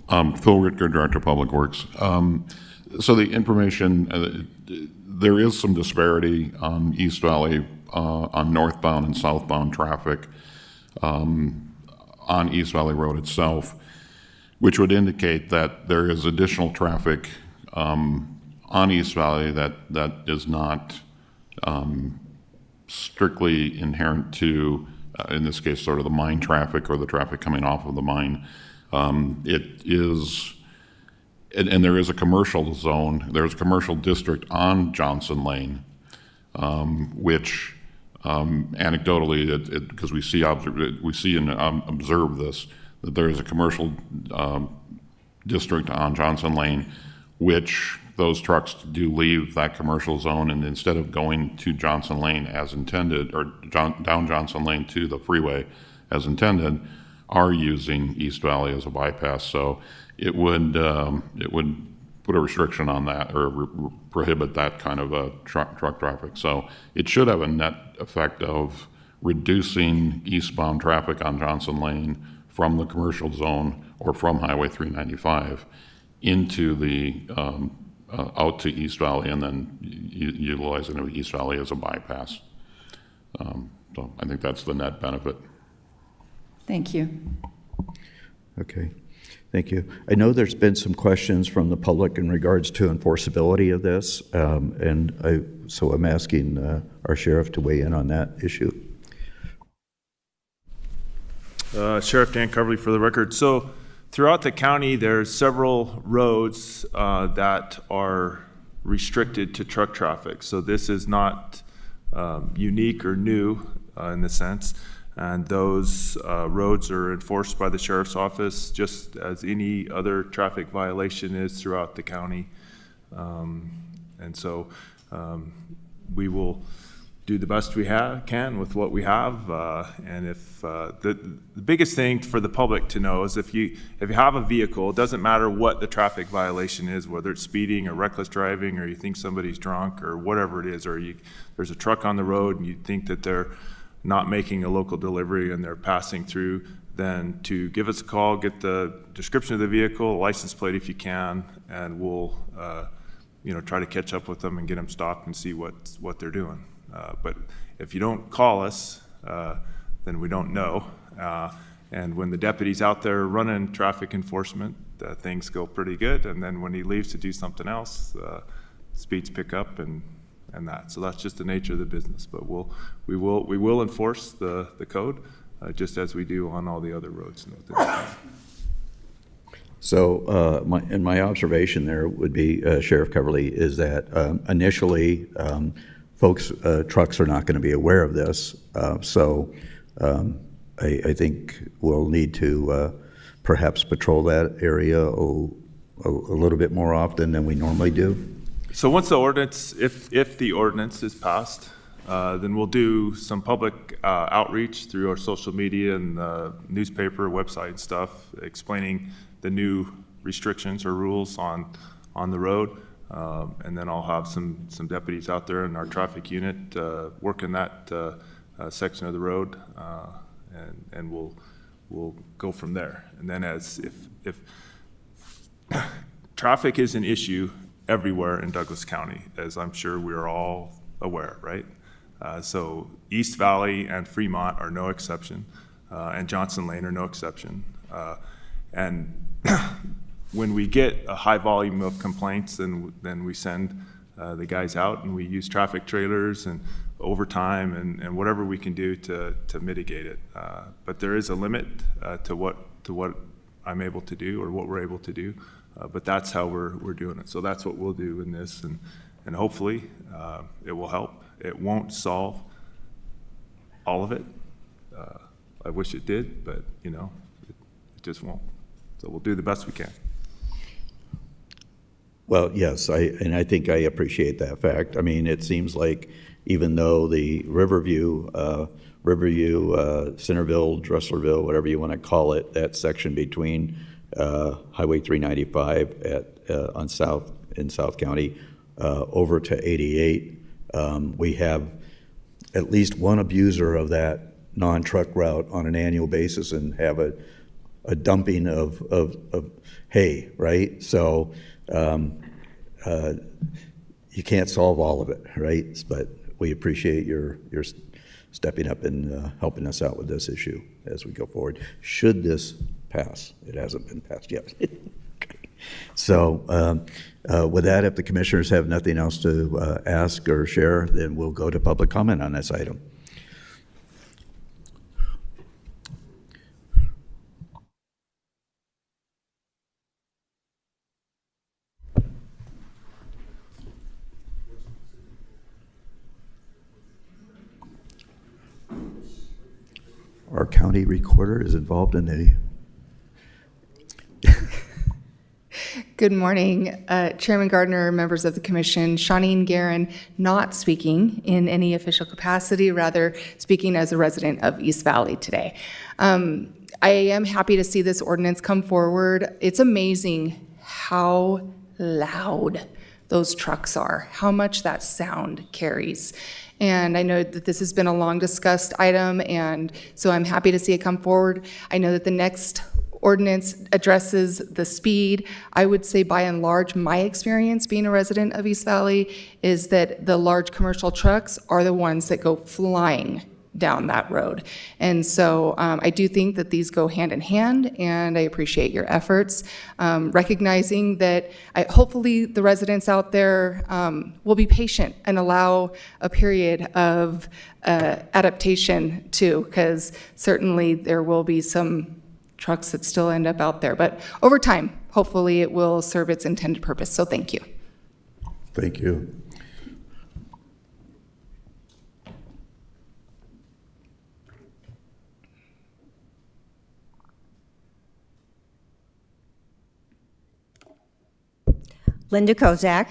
Phil Ritker, Director of Public Works. So the information, there is some disparity on East Valley on northbound and southbound traffic on East Valley Road itself, which would indicate that there is additional traffic on East Valley that is not strictly inherent to, in this case, sort of the mine traffic or the traffic coming off of the mine. It is, and there is a commercial zone, there's a commercial district on Johnson Lane, which anecdotally, because we see and observe this, that there is a commercial district on Johnson Lane, which those trucks do leave that commercial zone, and instead of going to Johnson Lane as intended, or down Johnson Lane to the freeway as intended, are using East Valley as a bypass. So it would put a restriction on that, or prohibit that kind of a truck traffic. So it should have a net effect of reducing eastbound traffic on Johnson Lane from the commercial zone or from Highway 395 into the out to East Valley, and then utilizing East Valley as a bypass. So I think that's the net benefit. Thank you. Okay, thank you. I know there's been some questions from the public in regards to enforceability of this, so I'm asking our sheriff to weigh in on that issue. Sheriff Dan Coverly for the record. So throughout the county, there's several roads that are restricted to truck traffic. So this is not unique or new in the sense. And those roads are enforced by the sheriff's office just as any other traffic violation is throughout the county. And so we will do the best we can with what we have. And if the biggest thing for the public to know is if you have a vehicle, it doesn't matter what the traffic violation is, whether it's speeding or reckless driving, or you think somebody's drunk or whatever it is, or there's a truck on the road and you think that they're not making a local delivery and they're passing through, then to give us a call, get the description of the vehicle, license plate if you can, and we'll try to catch up with them and get them stopped and see what they're doing. But if you don't call us, then we don't know. And when the deputy's out there running traffic enforcement, things go pretty good. And then when he leaves to do something else, speeds pick up and that. So that's just the nature of the business. But we will enforce the code just as we do on all the other roads. So my observation there would be, Sheriff Coverly, is that initially, trucks are not going to be aware of this. I think we'll need to perhaps patrol that area a little bit more often than we normally do. So once the ordinance, if the ordinance is passed, then we'll do some public outreach through our social media and newspaper, website and stuff, explaining the new restrictions or rules on the road. And then I'll have some deputies out there in our traffic unit working that section of the road, and we'll go from there. And then if traffic is an issue everywhere in Douglas County, as I'm sure we are all aware, right? So East Valley and Fremont are no exception, and Johnson Lane are no exception. And when we get a high volume of complaints, then we send the guys out and we use traffic trailers and overtime and whatever we can do to mitigate it. But there is a limit to what I'm able to do or what we're able to do. But that's how we're doing it. So that's what we'll do in this, and hopefully it will help. It won't solve all of it. I wish it did, but it just won't. So we'll do the best we can. Well, yes, I think I appreciate that fact. I mean, it seems like even though the Riverview, Centerville, Dresslerville, whatever you want to call it, that section between Highway 395 in South County over to 88, we have at least one abuser of that non-truck route on an annual basis and have a dumping of hay, right? So you can't solve all of it, right? But we appreciate your stepping up and helping us out with this issue as we go forward. Should this pass? It hasn't been passed yet. Okay. So with that, if the commissioners have nothing else to ask or share, then we'll go to public comment on this item. Our county recorder is involved in the... Good morning, Chairman Gardner, members of the commission. Shawneen Guerin, not speaking in any official capacity, rather speaking as a resident of East Valley today. I am happy to see this ordinance come forward. It's amazing how loud those trucks are, how much that sound carries. And I know that this has been a long discussed item, and so I'm happy to see it come forward. I know that the next ordinance addresses the speed. I would say by and large, my experience being a resident of East Valley is that the large commercial trucks are the ones that go flying down that road. And so I do think that these go hand in hand, and I appreciate your efforts, recognizing that hopefully the residents out there will be patient and allow a period of adaptation too, because certainly there will be some trucks that still end up out there. But over time, hopefully it will serve its intended purpose. So thank you. Thank you. Linda Kozak.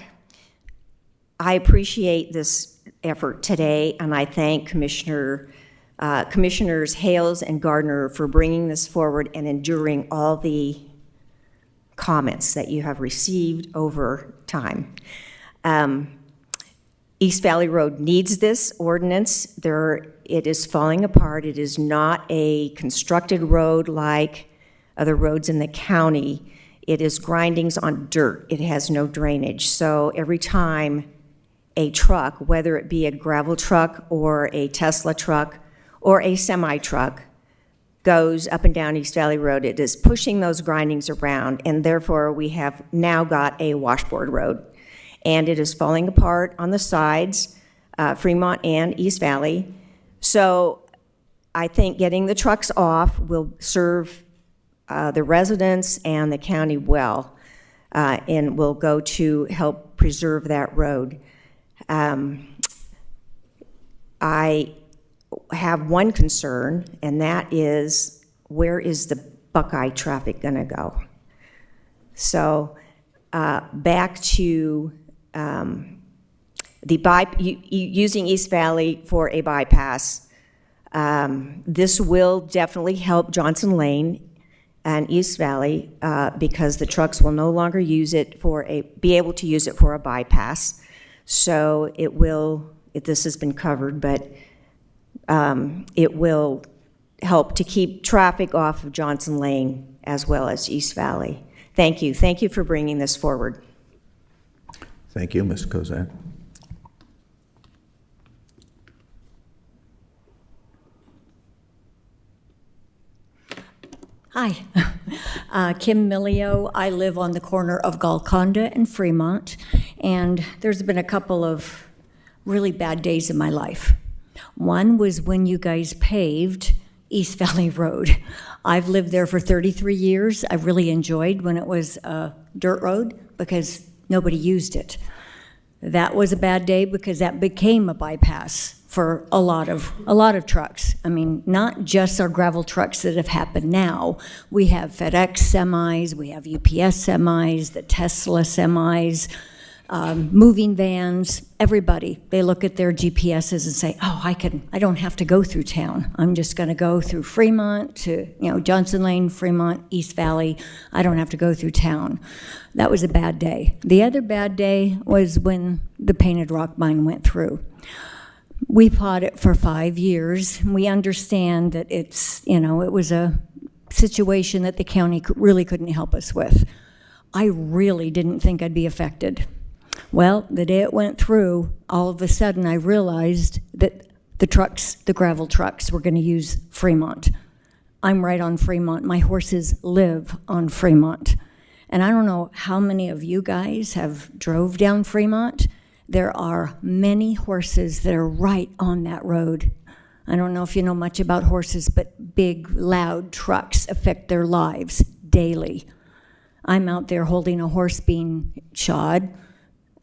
I appreciate this effort today, and I thank Commissioners Hales and Gardner for bringing this forward and enduring all the comments that you have received over time. East Valley Road needs this ordinance. It is falling apart. It is not a constructed road like other roads in the county. It is grindings on dirt. It has no drainage. So every time a truck, whether it be a gravel truck or a Tesla truck or a semi truck, goes up and down East Valley Road. It is pushing those grindings around, and therefore we have now got a washboard road. And it is falling apart on the sides, Fremont and East Valley. So I think getting the trucks off will serve the residents and the county well, and will go to help preserve that road. I have one concern, and that is, where is the Buckeye traffic going to go? So back to using East Valley for a bypass. This will definitely help Johnson Lane and East Valley because the trucks will no longer be able to use it for a bypass. So this has been covered, but it will help to keep traffic off of Johnson Lane as well as East Valley. Thank you. Thank you for bringing this forward. Thank you, Ms. Kozak. Hi, Kim Millio. I live on the corner of Golconda and Fremont, and there's been a couple of really bad days in my life. One was when you guys paved East Valley Road. I've lived there for 33 years. I really enjoyed when it was a dirt road because nobody used it. That was a bad day because that became a bypass for a lot of trucks. I mean, not just our gravel trucks that have happened now. We have FedEx semis, we have UPS semis, the Tesla semis, moving vans, everybody. They look at their GPSs and say, oh, I don't have to go through town. I'm just gonna go through Fremont to, Johnson Lane, Fremont, East Valley. I don't have to go through town. That was a bad day. The other bad day was when the Painted Rock Mine went through. We fought it for 5 years. We understand that it was a situation that the county really couldn't help us with. I really didn't think I'd be affected. Well, the day it went through, all of a sudden I realized that the gravel trucks were going to use Fremont. I'm right on Fremont. My horses live on Fremont. And I don't know how many of you guys have drove down Fremont. There are many horses that are right on that road. I don't know if you know much about horses, but big, loud trucks affect their lives daily. I'm out there holding a horse being shod,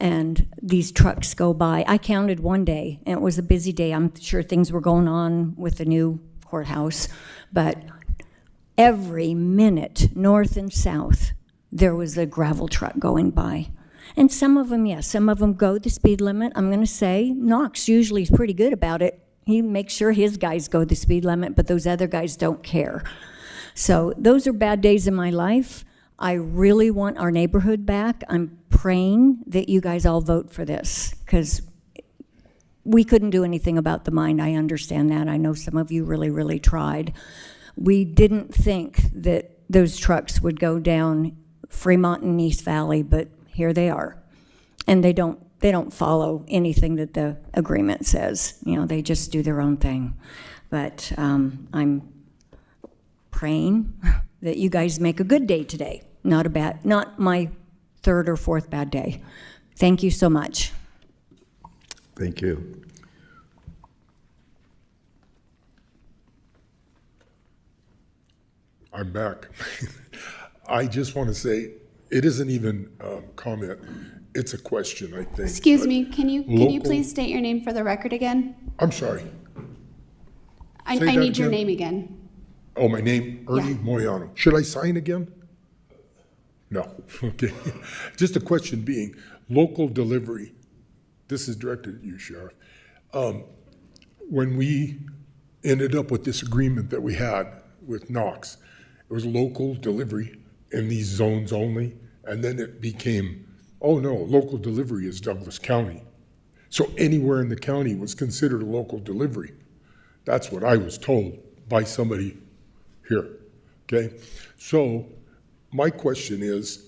and these trucks go by. I counted one day, and it was a busy day. I'm sure things were going on with the new courthouse, but every minute, north and south, there was a gravel truck going by. And some of them, yes, some of them go the speed limit. I'm going to say Knox usually is pretty good about it. He makes sure his guys go the speed limit, but those other guys don't care. So those are bad days in my life. I really want our neighborhood back. I'm praying that you guys all vote for this because we couldn't do anything about the mine. I understand that. I know some of you really, really tried. We didn't think that those trucks would go down Fremont and East Valley, but here they are. And they don't follow anything that the agreement says. They just do their own thing. But I'm praying that you guys make a good day today. Not my third or fourth bad day. Thank you so much. Thank you. I'm back. I just want to say, it isn't even a comment, it's a question, I think. Excuse me, can you please state your name for the record again? I'm sorry. I Say that need your again. name again. Oh, my name, Ernie Moyano. Should I sign again? No, okay. Just a question being, local delivery, this is directed at you, Sheriff. When we ended up with this agreement that we had with Knox, it was local delivery in these zones only, and then it became, oh no, local delivery is Douglas County. So anywhere in the county was considered a local delivery. That's what I was told by somebody here, okay? So my question is,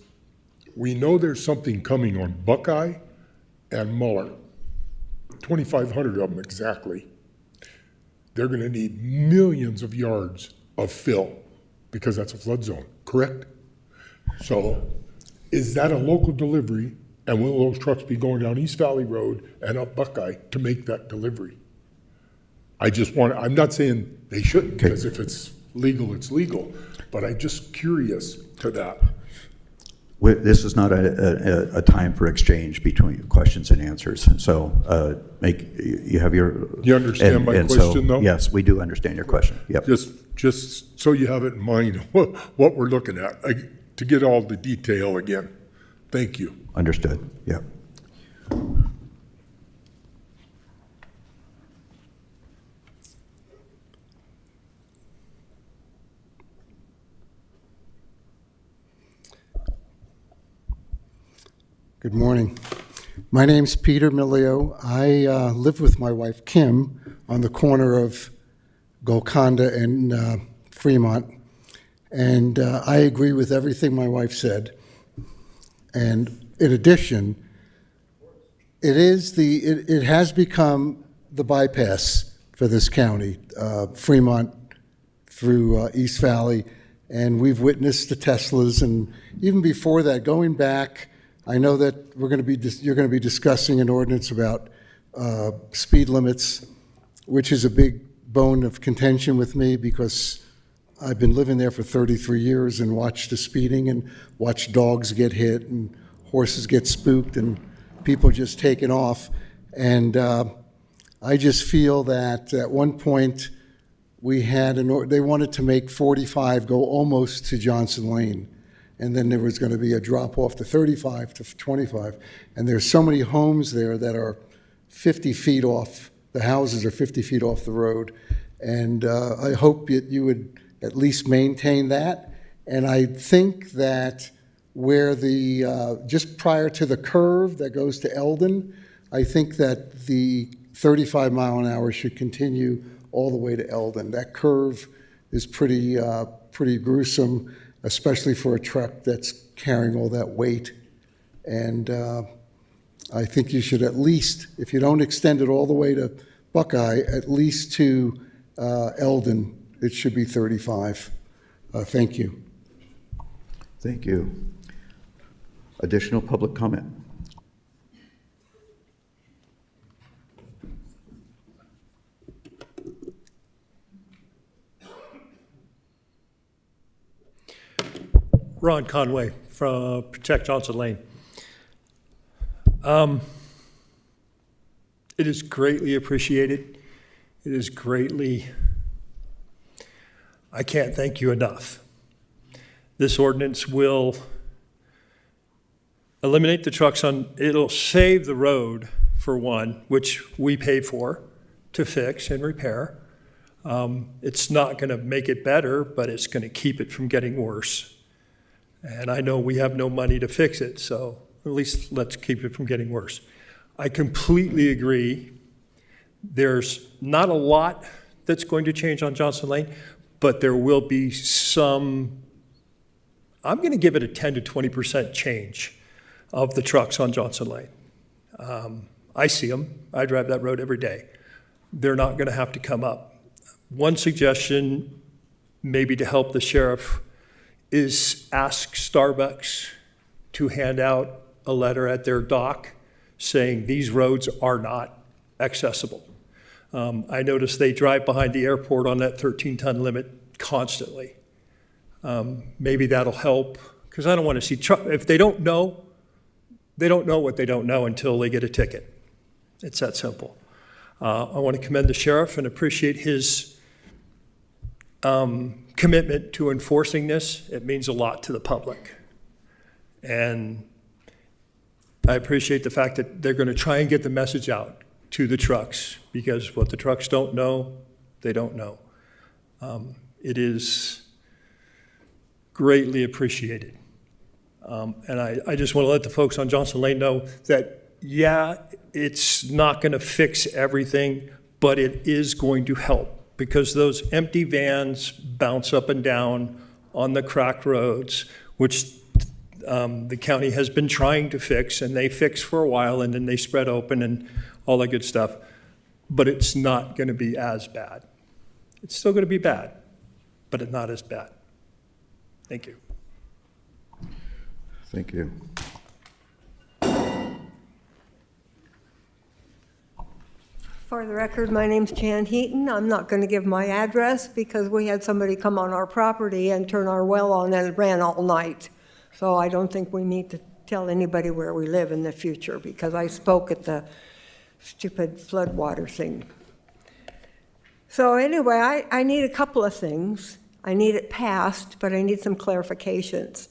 we know there's something coming on Buckeye and Muller, 2,500 of them exactly. They're gonna need millions of yards of fill, because that's a flood zone, correct? So is that a local delivery, and will those trucks be going down East Valley Road and up Buckeye to make that delivery? I'm not saying they shouldn't, because if it's legal, it's legal, but I'm just curious to that. This is not a time for exchange between questions and answers. So you have your. You understand my question, though? Yes, we do understand your question. Yep. Just so you have it in mind, what we're looking at, to get all the detail again. Thank you. Understood. Yep. Good morning. My name's Peter Milio. I live with my wife, Kim, on the corner of Golconda and Fremont. And I agree with everything my wife said. And in addition, it has become the bypass for this county, Fremont through East Valley. And we've witnessed the Teslas. And even before that, going back, I know that you're going to be discussing an ordinance about speed limits, which is a big bone of contention with me because I've been living there for 33 years and watched the speeding and watched dogs get hit and horses get spooked and people just taking off. And I just feel that at one point we had they wanted to make 45 go almost to Johnson Lane. And then there was going to be a drop off to 35 to 25. And there's so many homes there that are 50 feet off, the houses are 50 feet off the road. And I hope that you would at least maintain that. And I think that where just prior to the curve that goes to Eldon, I think that the 35 mile an hour should continue all the way to Eldon. That curve is pretty gruesome, especially for a truck that's carrying all that weight. And I think you should at least, if you don't extend it all the way to Buckeye, at least to Eldon, it should be 35. Thank you. Thank you. Additional public comment? Ron Conway from Protect Johnson Lane. It is greatly appreciated. It is greatly, I can't thank you enough. This ordinance will eliminate the trucks it'll save the road for one, which we pay for to fix and repair. It's not going to make it better, but it's going to keep it from getting worse. And I know we have no money to fix it, so at least let's keep it from getting worse. I completely agree. There's not a lot that's going to change on Johnson Lane, but there will be some, I'm going to give it a 10 to 20% change of the trucks on Johnson Lane. I see them. I drive that road every day. They're not going to have to come up. One suggestion, maybe to help the sheriff, is ask Starbucks to hand out a letter at their dock saying these roads are not accessible. I notice they drive behind the airport on that 13-ton limit constantly. Maybe that'll help, because I don't want to see if they don't know what they don't know until they get a ticket. It's that simple. I want to commend the sheriff and appreciate his commitment to enforcing this. It means a lot to the public. And I appreciate the fact that they're going to try and get the message out to the trucks, because what the trucks don't know, they don't know. It is greatly appreciated. And I just want to let the folks on Johnson Lane know that, yeah, it's not going to fix everything, but it is going to help, because those empty vans bounce up and down on the cracked roads, which the county has been trying to fix, and they fix for a while, and then they spread open and all that good stuff. But it's not going to be as bad. It's still going to be bad, but not as bad. Thank you. Thank you. For the record, my name's Jan Heaton. I'm not going to give my address because we had somebody come on our property and turn our well on and it ran all night. So I don't think we need to tell anybody where we live in the future because I spoke at the stupid floodwater thing. So anyway, I need a couple of things. I need it passed, but I need some clarifications.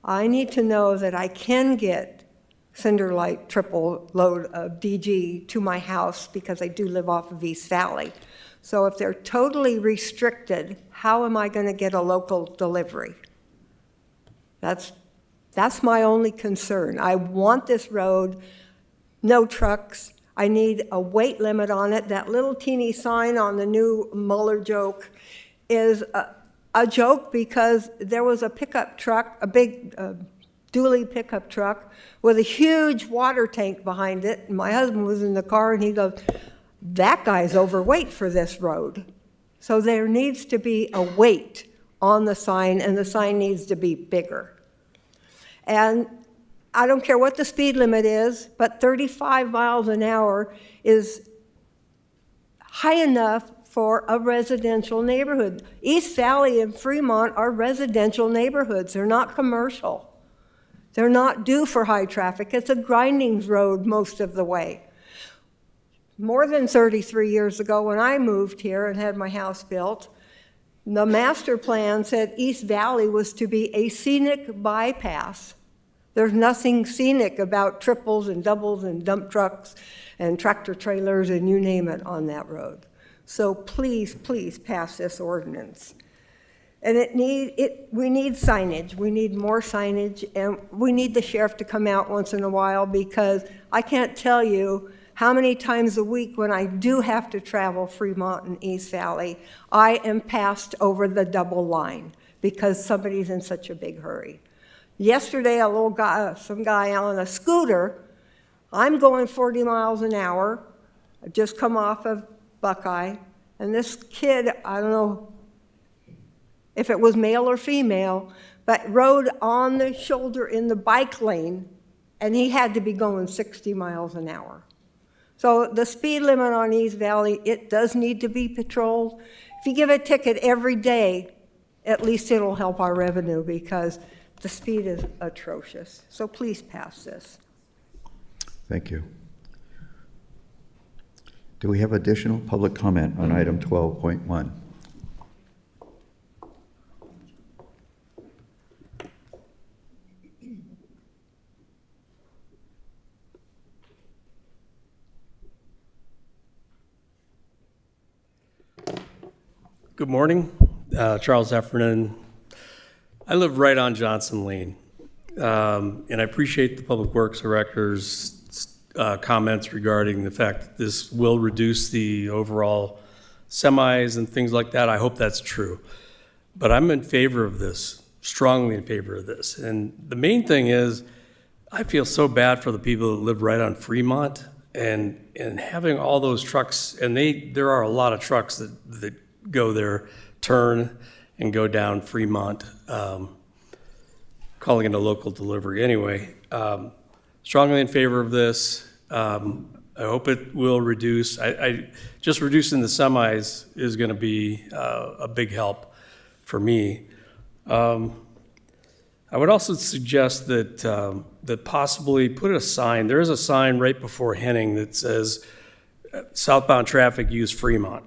I need to know that I can get Cinder Light triple load of DG to my house because I do live off of East Valley. So if they're totally restricted, how am I going to get a local delivery? That's my only concern. I want this road, no trucks. I need a weight limit on it. That little teeny sign on the new Mueller joke is a joke because there was a pickup truck, a big dually pickup truck with a huge water tank behind it. And my husband was in the car and he goes, that guy's overweight for this road. So there needs to be a weight on the sign and the sign needs to be bigger. And I don't care what the speed limit is, but 35 miles an hour is high enough for a residential neighborhood. East Valley and Fremont are residential neighborhoods. They're not commercial. They're not due for high traffic. It's a grinding road most of the way. More than 33 years ago when I moved here and had my house built, the master plan said East Valley was to be a scenic bypass. There's nothing scenic about triples and doubles and dump trucks and tractor trailers and you name it on that road. So please, please pass this ordinance. And we need signage. We need more signage, and we need the sheriff to come out once in a while because I can't tell you how many times a week when I do have to travel Fremont and East Valley, I am passed over the double line because somebody's in such a big hurry. Yesterday, some guy on a scooter, I'm going 40 miles an hour, I just come off of Buckeye, and this kid, I don't know if it was male or female, but rode on the shoulder in the bike lane, and he had to be going 60 miles an hour. So the speed limit on East Valley, it does need to be patrolled. If you give a ticket every day, at least it'll help our revenue because the speed is atrocious. So please pass this. Thank you. Do we have additional public comment on item 12.1? Good morning, Charles Heffernan. I live right on Johnson Lane, and I appreciate the Public Works Director's comments regarding the fact that this will reduce the overall semis and things like that. I hope that's true. But I'm in favor of this, strongly in favor of this. And the main thing is, I feel so bad for the people that live right on Fremont and having all those trucks, and there are a lot of trucks that go there, turn, and go down Fremont, calling it a local delivery. Anyway, strongly in favor of this. I hope it will reduce. Just reducing the semis is going to be a big help for me. I would also suggest that possibly put a sign. There is a sign right before Henning that says southbound traffic use Fremont.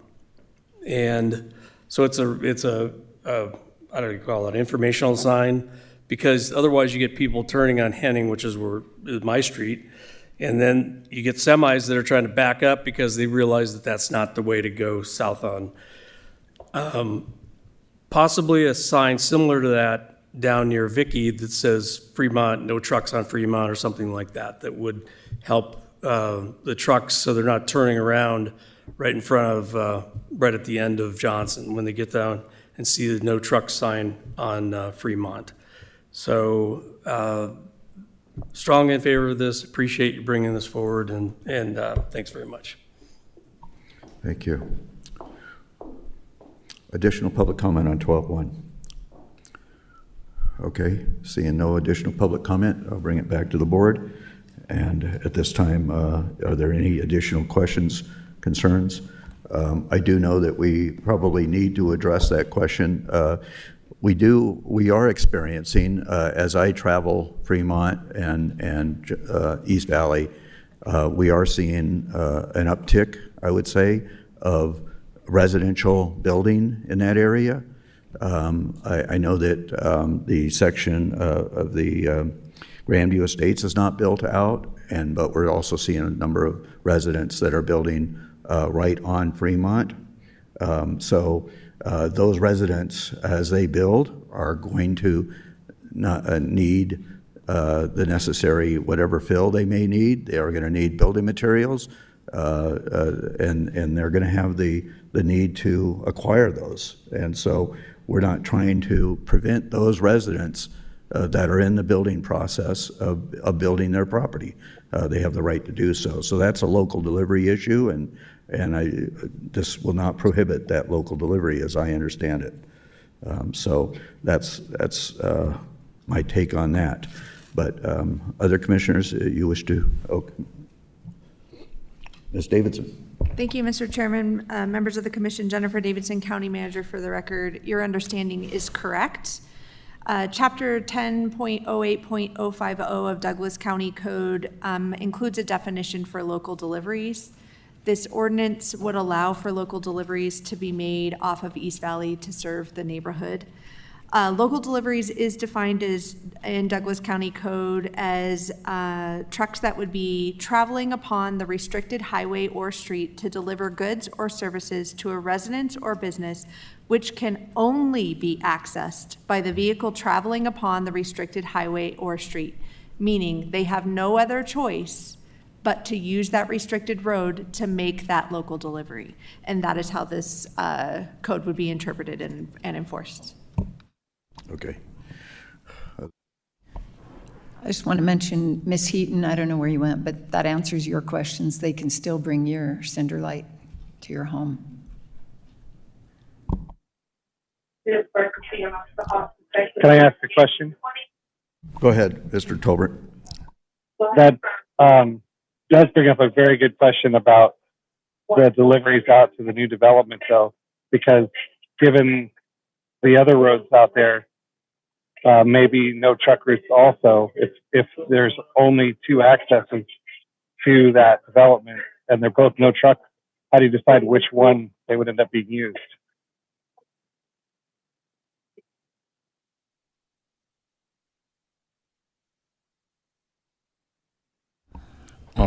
And so it's a I don't know, you call it, informational sign, because otherwise you get people turning on Henning, which is my street, and then you get semis that are trying to back up because they realize that that's not the way to go south on. Possibly a sign similar to that down near Vicky that says Fremont, no trucks on Fremont, or something like that, that would help the trucks so they're not turning around right in front of, right at the end of Johnson when they get down and see the no truck sign on Fremont. So strong in favor of this. Appreciate you bringing this forward, and thanks very much. Thank you. Additional public comment on 12.1. Okay, seeing no additional public comment, I'll bring it back to the board. And at this time, are there any additional questions, concerns? I do know that we probably need to address that question. We are experiencing, as I travel Fremont and East Valley, we are seeing an uptick, I would say, of residential building in that area. I know that the section of the Grandview Estates is not built out, but we're also seeing a number of residents that are building right on Fremont. So those residents, as they build, are going to need the necessary whatever fill they may need. They are going to need building materials, and they're going to have the need to acquire those. And so we're not trying to prevent those residents that are in the building process of building their property. They have the right to do so. So that's a local delivery issue, and this will not prohibit that local delivery as I understand it. So that's my take on that. But other commissioners, you wish to? Okay. Ms. Davidson. Thank you, Mr. Chairman. Members of the commission, Jennifer Davidson, County Manager. For the record, your understanding is correct. Chapter 10.08.050 of Douglas County Code includes a definition for local deliveries. This ordinance would allow for local deliveries to be made off of East Valley to serve the neighborhood. Local deliveries is defined as in Douglas County Code as trucks that would be traveling upon the restricted highway or street to deliver goods or services to a residence or business, which can only be accessed by the vehicle traveling upon the restricted highway or street, meaning they have no other choice but to use that restricted road to make that local delivery. And that is how this code would be interpreted and enforced. Okay. I just want to mention, Ms. Heaton, I don't know where you went, but that answers your questions. They can still bring your Cinder Light to your home. Can I ask a question? Go ahead, Mr. Tolbert. That does bring up a very good question about the deliveries out to the new development, though, because given the other roads out there, maybe no truck routes also, if there's only two accesses to that development and they're both no truck, how do you decide which one they would end up being used?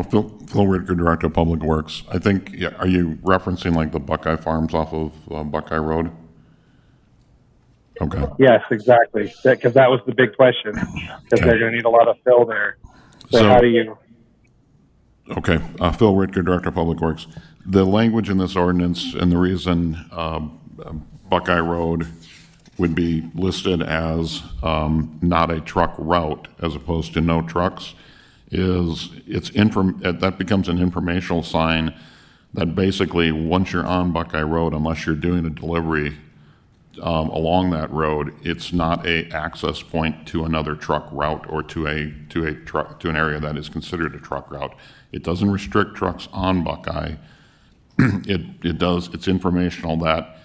Phil Whitaker, Director of Public Works. I think, yeah, are you referencing like the Buckeye Farms off of Buckeye Road? Okay. Yes, exactly. Because that was the big question, because they're going to need a lot of fill there. So how do you? Okay. Phil Whitaker, Director of Public Works. The language in this ordinance and the reason Buckeye Road would be listed as not a truck route as opposed to no trucks is that becomes an informational sign that basically once you're on Buckeye Road, unless you're doing a delivery along that road, it's not a access point to another truck route or to an area that is considered a truck route. It doesn't restrict trucks on Buckeye. It's informational that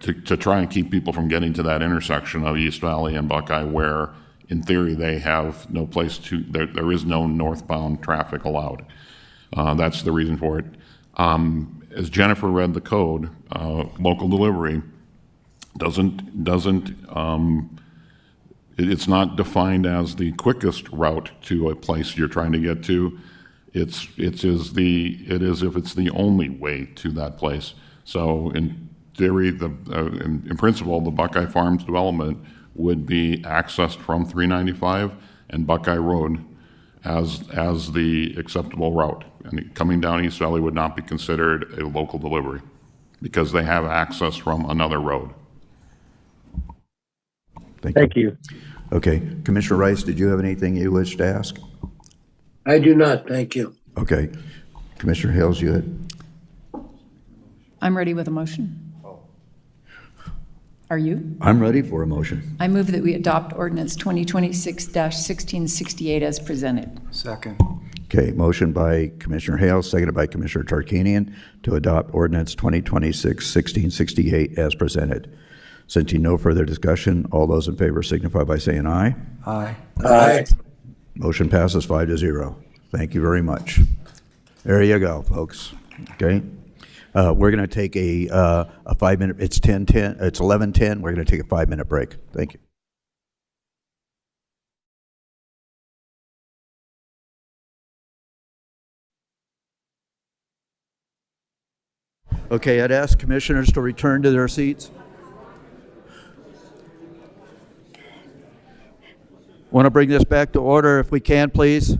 to try and keep people from getting to that intersection of East Valley and Buckeye where in theory they have no place to, there is no northbound traffic allowed. That's the reason for it. As Jennifer read the code, local delivery it's not defined as the quickest route to a place you're trying to get to. It is if it's the only way to that place. So in theory, in principle, the Buckeye Farms development would be accessed from 395 and Buckeye Road as the acceptable route. And coming down East Valley would not be considered a local delivery because they have access from another road. Thank you. Okay. Commissioner Rice, did you have anything you wish to ask? I do not, thank you. Okay. Commissioner Hales, you had? I'm ready with a motion. Are you? I'm ready for a motion. I move that we adopt ordinance 2026-1668 as presented. Second. Okay, motion by Commissioner Hales, seconded by Commissioner Tarkanian to adopt ordinance 2026-1668 as presented. Since no further discussion, all those in favor signify by saying aye. Aye. Aye. Motion passes 5-0. Thank you very much. There you go, folks. Okay? We're going to take a 5-minute, it's 11:10. We're going to take a 5-minute break. Thank you. Okay, I'd ask commissioners to return to their seats. Want to bring this back to order if we can, please?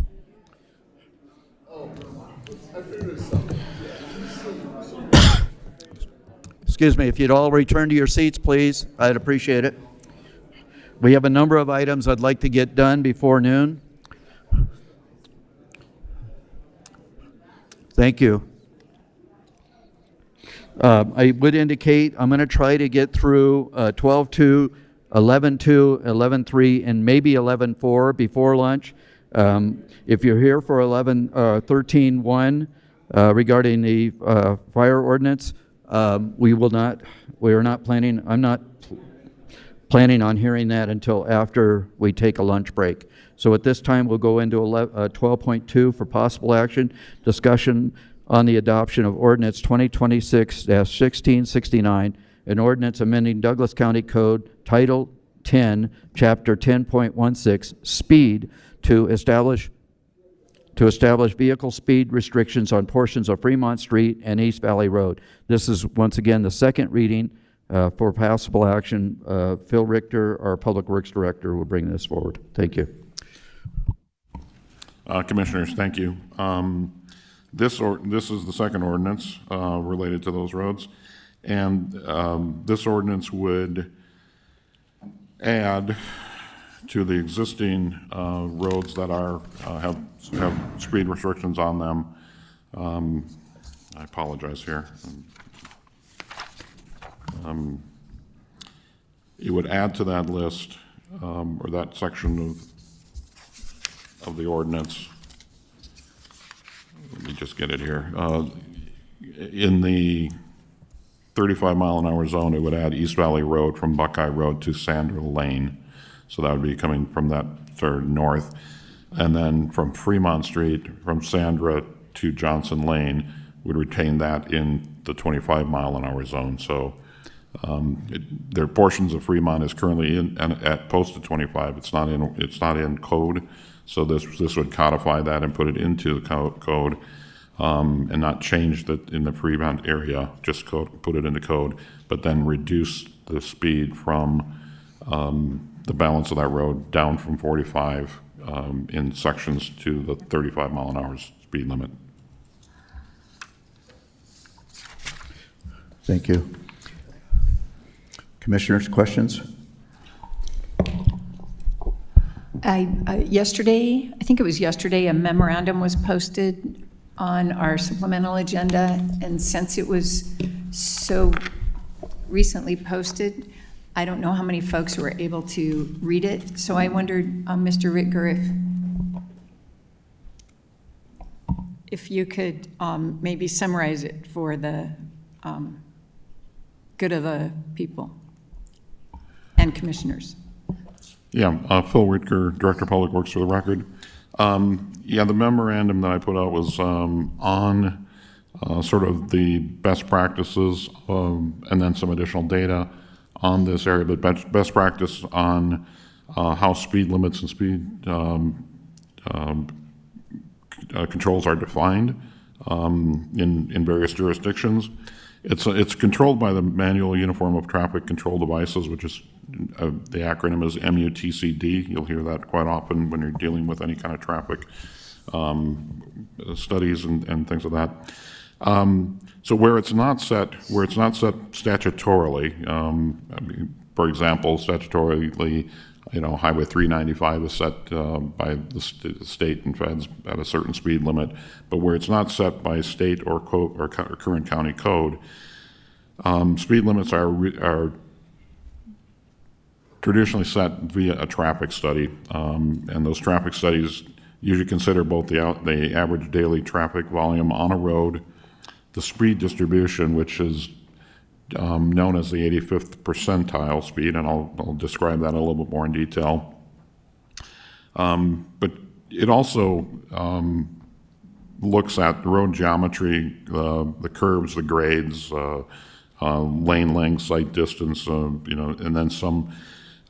Excuse me, if you'd all return to your seats, please, I'd appreciate it. We have a number of items I'd like to get done before noon. Thank you. I would indicate I'm going to try to get through 12-2, 11-2, 11-3, and maybe 11-4 before lunch. If you're here for 13-1 regarding the fire ordinance, I'm not planning on hearing that until after we take a lunch break. So at this time, we'll go into 12.2 for possible action, discussion on the adoption of ordinance 2026-1669, an ordinance amending Douglas County Code Title 10, Chapter 10.16, speed to establish vehicle speed restrictions on portions of Fremont Street and East Valley Road. This is once again the second reading for possible action. Phil Richter, our Public Works Director, will bring this forward. Thank you. Commissioners, thank you. This is the second ordinance related to those roads, and this ordinance would add to the existing roads that have speed restrictions on them. I apologize here. It would add to that list or that section of the ordinance. Let me just get it here. In the 35-mile-an-hour zone, it would add East Valley Road from Buckeye Road to Sandra Lane. So that would be coming from that third north. And then from Fremont Street, from Sandra to Johnson Lane, would retain that in the 25-mile-an-hour zone. So there are portions of Fremont is currently at posted 25. It's not in code. So this would codify that and put it into the code, and not change that in the Fremont area. Just put it into code, but then reduce the speed from the balance of that road down from 45 in sections to the 35-mile-an-hour speed limit. Thank you. Commissioners, questions? Yesterday, I think it was yesterday, a memorandum was posted on our supplemental agenda, and since it was so recently posted, I don't know how many folks were able to read it. So I wondered, Mr. Ritger, if you could maybe summarize it for the good of the people and commissioners. Yeah, Phil Ritger, Director of Public Works, for the record. Yeah, the memorandum that I put out was on sort of the best practices and then some additional data on this area, but best practice on how speed limits and speed controls are defined in various jurisdictions. It's controlled by the Manual Uniform of Traffic Control Devices, which is the acronym is MUTCD. You'll hear that quite often when you're dealing with any kind of traffic studies and things like that. So where it's not set statutorily, for example, statutorily, Highway 395 is set by the state and feds at a certain speed limit, but where it's not set by state or current county code, speed limits are traditionally set via a traffic study, and those traffic studies usually consider both the average daily traffic volume on a road, the speed distribution, which is known as the 85th percentile speed, and I'll describe that a little bit more in detail. But it also looks at road geometry, the curves, the grades, lane length, sight distance, and then some.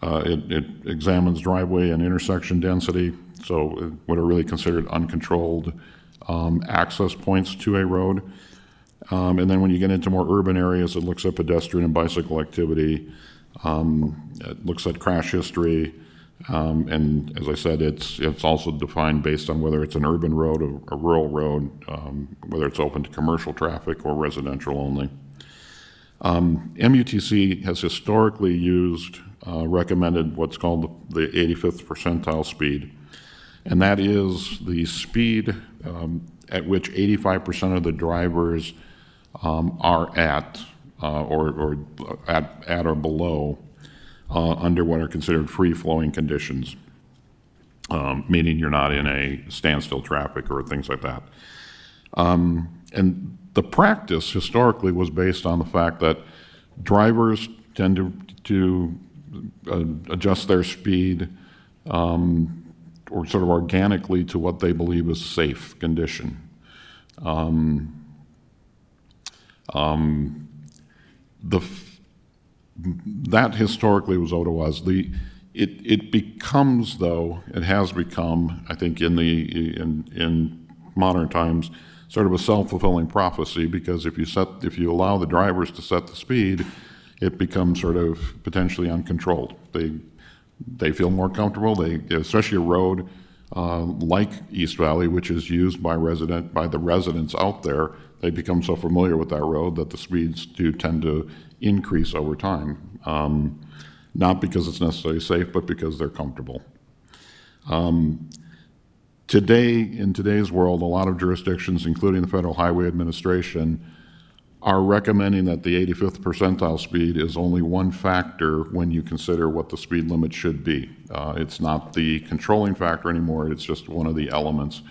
It examines driveway and intersection density, so what are really considered uncontrolled access points to a road. And then when you get into more urban areas, it looks at pedestrian and bicycle activity. It looks at crash history. And as I said, it's also defined based on whether it's an urban road or a rural road, whether it's open to commercial traffic or residential only. MUTC has historically recommended what's called the 85th percentile speed, and that is the speed at which 85% of the drivers are at or below under what are considered free-flowing conditions, meaning you're not in a standstill traffic or things like that. And the practice historically was based on the fact that drivers tend to adjust their speed or sort of organically to what they believe is safe condition. That historically was what it was. It becomes, though, it has become, I think, in modern times, sort of a self-fulfilling prophecy, because if you allow the drivers to set the speed, it becomes sort of potentially uncontrolled. They feel more comfortable. Especially a road like East Valley, which is used by the residents out there, they become so familiar with that road that the speeds do tend to increase over time. Not because it's necessarily safe, but because they're comfortable. In today's world, a lot of jurisdictions, including the Federal Highway Administration, are recommending that the 85th percentile speed is only one factor when you consider what the speed limit should be. It's not the controlling factor anymore, it's just one of the elements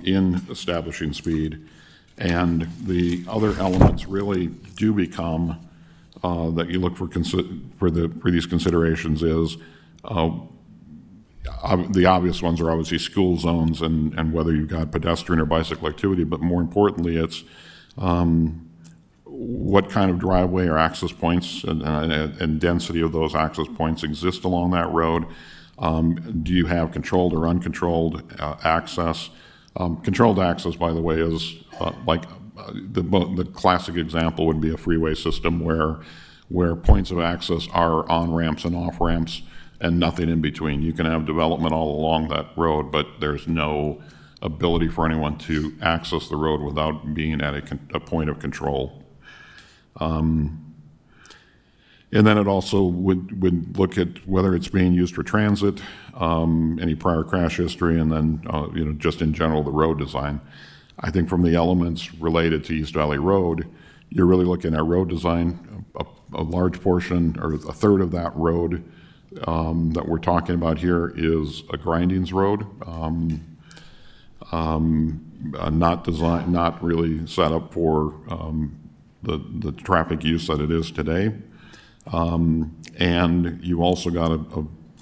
in establishing speed. And the other elements really do become, that you look for these considerations is, the obvious ones are obviously school zones and whether you've got pedestrian or bicycle activity, but more importantly, it's what kind of driveway or access points and density of those access points exist along that road. Do you have controlled or uncontrolled access? Controlled access, by the way, is the classic example would be a freeway system where points of access are on-ramps and off-ramps and nothing in between. You can have development all along that road, but there's no ability for anyone to access the road without being at a point of control. And then it also would look at whether it's being used for transit, any prior crash history, and then just in general the road design. I think from the elements related to East Valley Road, you're really looking at road design. A large portion, or a third of that road that we're talking about here is a grindings road, not really set up for the traffic use that it is today. And you also got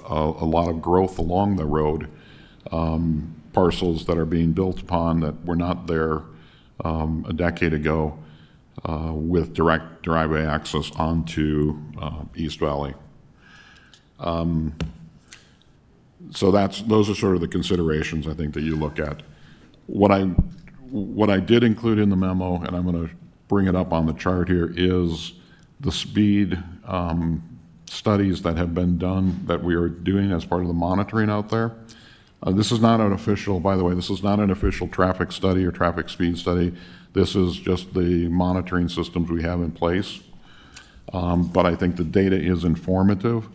a lot of growth along the road, parcels that are being built upon that were not there a decade ago, with direct driveway access onto East Valley. So those are sort of the considerations I think that you look at. What I did include in the memo, and I'm going to bring it up on the chart here, is the speed studies that have been done that we are doing as part of the monitoring out there. This is not an official, by the way, this is not an official traffic study or traffic speed study. This is just the monitoring systems we have in place. But I think the data is informative.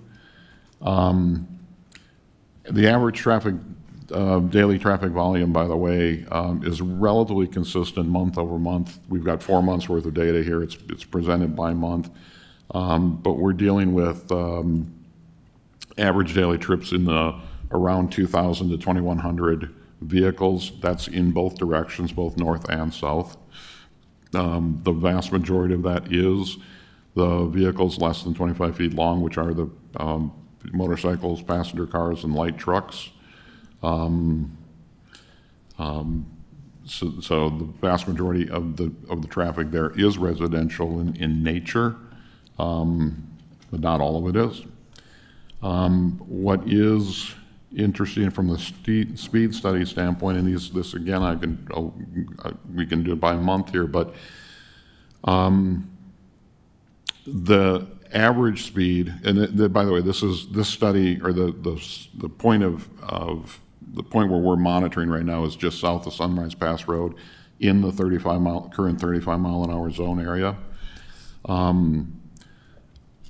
The average daily traffic volume, by the way, is relatively consistent month over month. We've got 4 months worth of data here. It's presented by month. But we're dealing with average daily trips in the around 2,000 to 2,100 vehicles. That's in both directions, both north and south. The vast majority of that is the vehicles less than 25 feet long, which are the motorcycles, passenger cars, and light trucks. So the vast majority of the traffic there is residential in nature, but not all of it is. What is interesting from the speed study standpoint, and this again, we can do it by month here, but the average speed, and by the way, this study, or the point of the point where we're monitoring right now is just south of Sunrise Pass Road in the current 35 mile an hour zone area.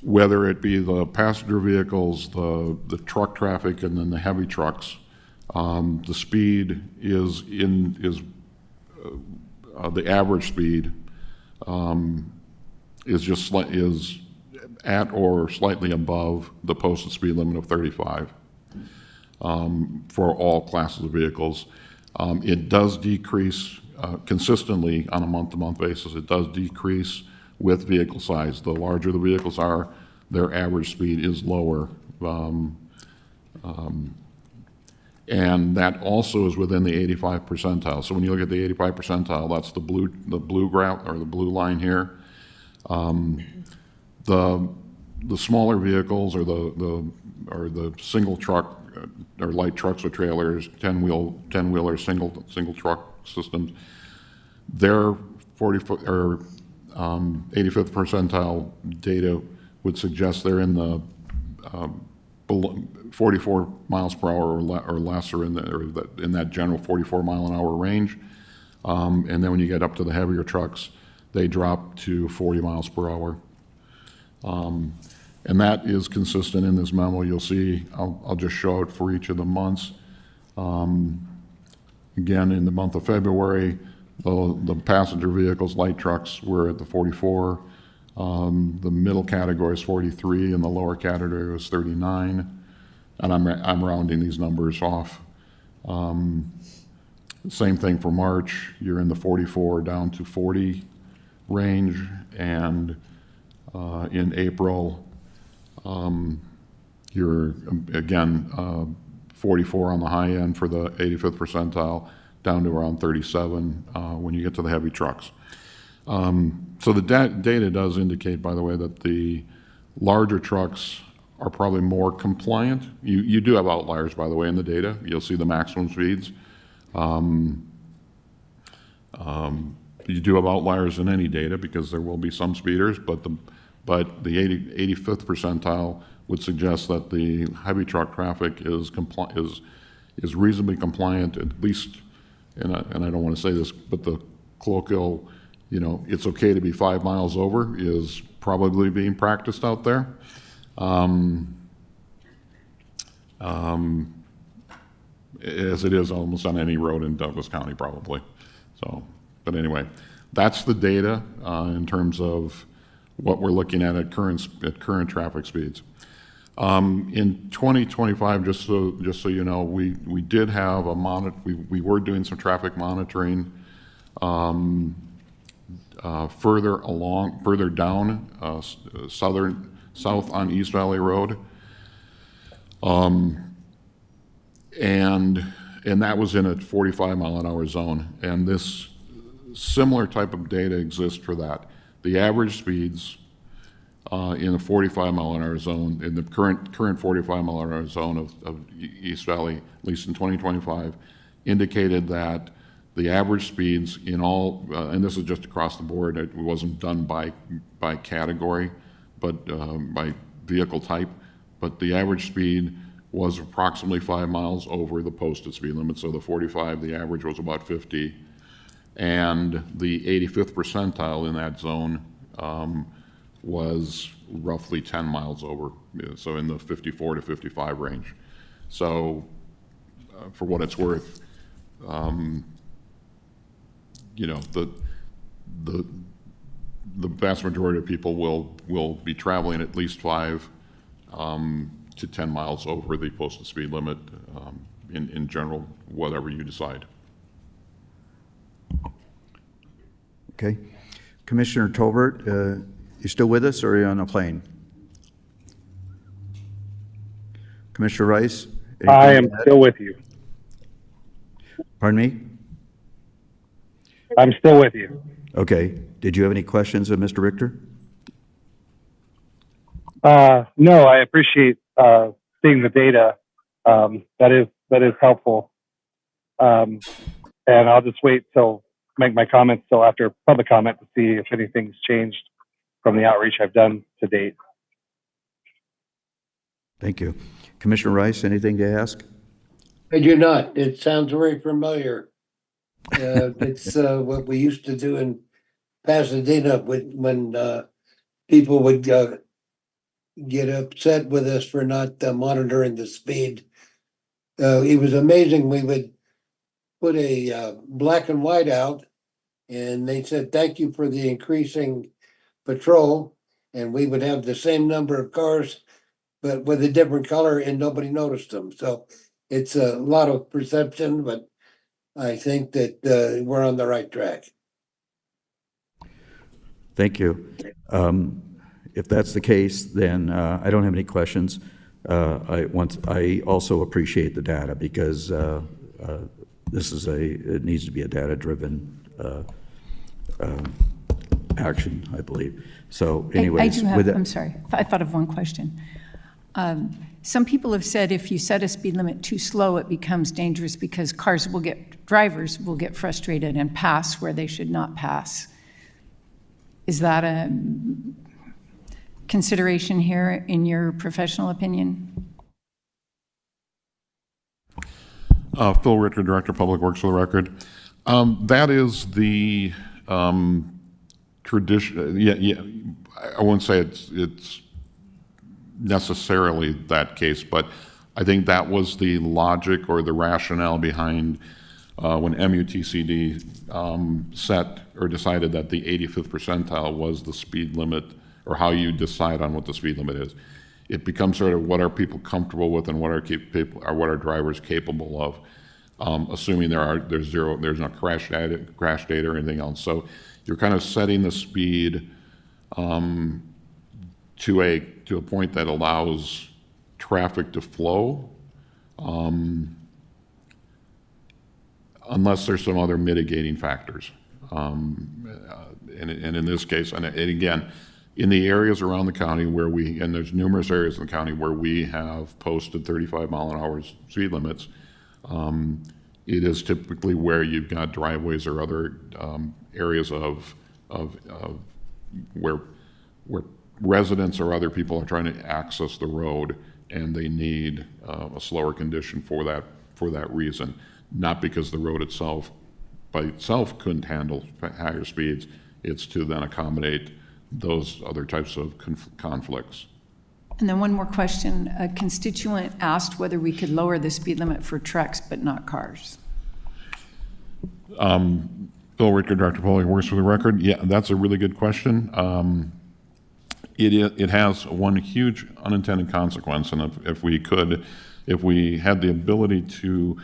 Whether it be the passenger vehicles, the truck traffic, and then the heavy trucks, the speed is the average speed is at or slightly above the posted speed limit of 35 for all classes of vehicles. It does decrease consistently on a month-to-month basis. It does decrease with vehicle size. The larger the vehicles are, their average speed is lower. And that also is within the 85 percentile. So when you look at the 85 percentile, that's the blue graph, or the blue line here. The smaller vehicles, or the single truck or light trucks with trailers, 10-wheeler single truck systems, their 85th percentile data would suggest they're in the 44 miles per hour or less, or in that general 44 mile an hour range. And then when you get up to the heavier trucks, they drop to 40 miles per hour. And that is consistent in this memo. You'll see, I'll just show it for each of the months. Again, in the month of February, the passenger vehicles, light trucks, were at the 44. The middle category is 43, and the lower category was 39. And I'm rounding these numbers off. Same thing for March. You're in the 44 down to 40 range, and in April, you're again 44 on the high end for the 85th percentile, down to around 37 when you get to the heavy trucks. So the data does indicate, by the way, that the larger trucks are probably more compliant. You do have outliers, by the way, in the data. You'll see the maximum speeds. You do have outliers in any data, because there will be some speeders, but the 85th percentile would suggest that the heavy truck traffic is reasonably compliant, at least, and I don't want to say this, but the colloquial, it's okay to be 5 miles over is probably being practiced out there. As it is almost on any road in Douglas County, probably. So, but anyway, that's the data in terms of what we're looking at current traffic speeds. In 2025, just so you know, we did have we were doing some traffic monitoring further down south on East Valley Road, and that was in a 45 mile an hour zone, and this similar type of data exists for that. The average speeds in the 45 mile an hour zone, in the current 45 mile an hour zone of East Valley, at least in 2025, indicated that the average speeds in all, and this is just across the board, it wasn't done by category, but by vehicle type, but the average speed was approximately 5 miles over the posted speed limit. So the 45, the average was about 50, and the 85th percentile in that zone was roughly 10 miles over, so in the 54 to 55 range. So for what it's worth, the vast majority of people will be traveling at least 5 to 10 miles over the posted speed limit in general, whatever you decide. Okay. Commissioner Tolbert, you still with us, or are you on a plane? Commissioner Rice? I am still with you. Pardon me? I'm still with you. Okay. Did you have any questions of Mr. Richter? No, I appreciate seeing the data. That is helpful. And I'll just make my comments till after public comment to see if anything's changed from the outreach I've done to date. Thank you. Commissioner Rice, anything to ask? I do not. It sounds very familiar. It's what we used to do in Pasadena when people would get upset with us for not monitoring the speed. It was amazing. We would put a black and white out, and they said, "Thank you for the increasing patrol," and we would have the same number of cars, but with a different color, and nobody noticed them. So it's a lot of perception, but I think that we're on the right track. Thank you. If that's the case, then I don't have any questions. I also appreciate the data because it needs to be a data-driven action, I believe. So anyways. I do have, with that- I'm sorry, I thought of one question. Some people have said if you set a speed limit too slow, it becomes dangerous because drivers will get frustrated and pass where they should not pass. Is that a consideration here in your professional opinion? Phil Richter, Director of Public Works, for the record. That is the tradition. Yeah, I wouldn't say it's necessarily that case, but I think that was the logic or the rationale behind when MUTCD set or decided that the 85th percentile was the speed limit, or how you decide on what the speed limit is. It becomes sort of what are people comfortable with and what are drivers capable of, assuming there's no crash data or anything else. So you're kind of setting the speed to a point that allows traffic to flow, unless there's some other mitigating factors. And in this case, and again, in the areas around the county where and there's numerous areas in the county where we have posted 35 mile an hour speed limits, it is typically where you've got driveways or other areas of where residents or other people are trying to access the road, and they need a slower condition for that reason, not because the road itself by itself couldn't handle higher speeds. It's to then accommodate those other types of conflicts. And then one more question. A constituent asked whether we could lower the speed limit for trucks but not cars. Bill Richter, Director of Public Works, for the record. Yeah, that's a really good question. It has one huge unintended consequence, and if we had the ability to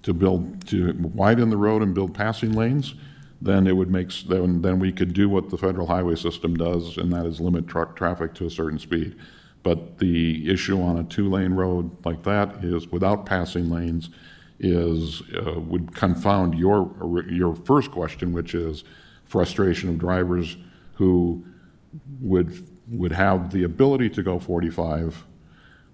widen the road and build passing lanes, then then we could do what the federal highway system does, and that is limit truck traffic to a certain speed. But the issue on a 2-lane road like that is, without passing lanes, would confound your first question, which is frustration of drivers who would have the ability to go 45,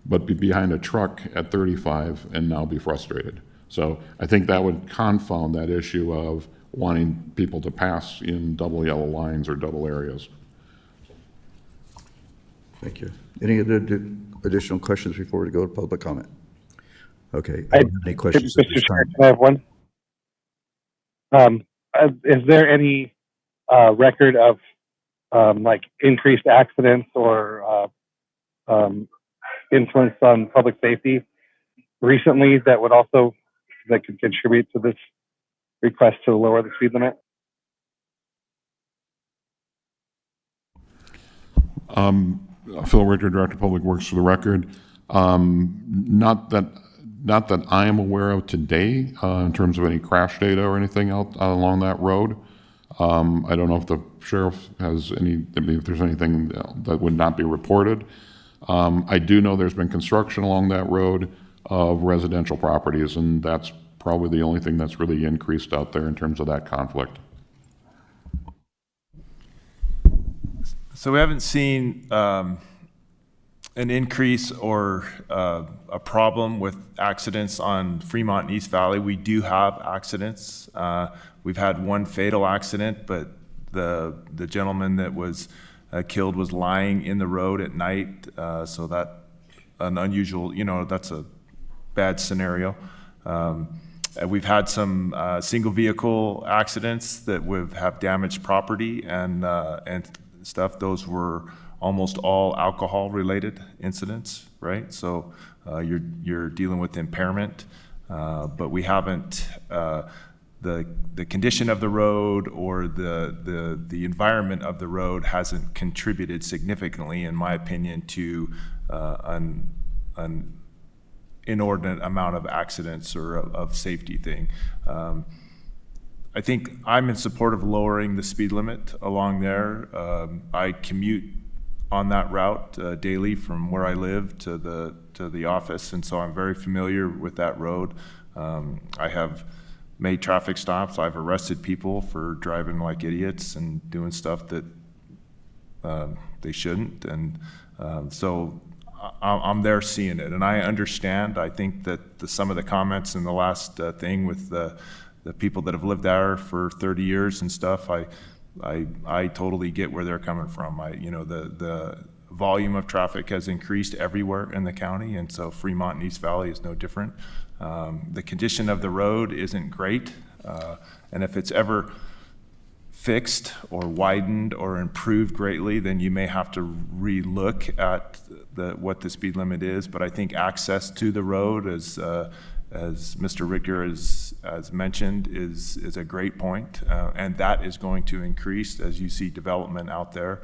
but be behind a truck at 35 and now be frustrated. So I think that would confound that issue of wanting people to pass in double yellow lines or double areas. Thank you. Any other additional questions before we go to public comment? Okay, I don't have any questions at this time. Can I have one? Is there any record of like increased accidents or influence on public safety recently that could contribute to this request to lower the speed limit? Phil Richter, Director of Public Works, for the record. Not that I am aware of today in terms of any crash data or anything out along that road. I don't know if the sheriff has if there's anything that would not be reported. I do know there's been construction along that road of residential properties, and that's probably the only thing that's really increased out there in terms of that conflict. So we haven't seen an increase or a problem with accidents on Fremont and East Valley. We do have accidents. We've had one fatal accident, but the gentleman that was killed was lying in the road at night. So that an unusual, that's a bad scenario. We've had some single vehicle accidents that have damaged property and stuff. Those were almost all alcohol-related incidents, right? So you're dealing with impairment, but we haven't. The condition of the road or the environment of the road hasn't contributed significantly, in my opinion, to an inordinate amount of accidents or of safety thing. I think I'm in support of lowering the speed limit along there. I commute on that route daily from where I live to the office, and so I'm very familiar with that road. I have made traffic stops. I've arrested people for driving like idiots and doing stuff that they shouldn't, and so I'm there seeing it, and I understand. I think that some of the comments in the last thing with the people that have lived there for 30 years and stuff, I totally get where they're coming from. The volume of traffic has increased everywhere in the county, and so Fremont and East Valley is no different. The condition of the road isn't great, and if it's ever fixed or widened or improved greatly, then you may have to relook at what the speed limit is. But I think access to the road, as Mr. Richter has mentioned, is a great point, and that is going to increase as you see development out there.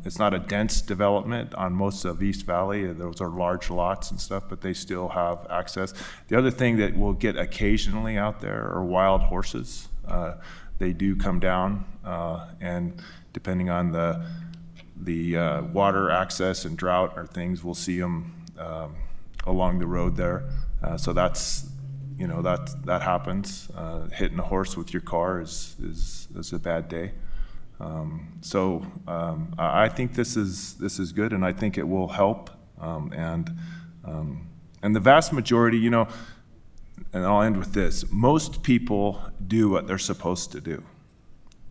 It's not a dense development on most of East Valley. Those are large lots and stuff, but they still have access. The other thing that we'll get occasionally out there are wild horses. They do come down, and depending on the water access and drought or things, we'll see them along the road there. So that's, that happens. Hitting a horse with your car is a bad day. I think this is good, and I think it will help. And the vast majority, and I'll end with this: most people do what they're supposed to do.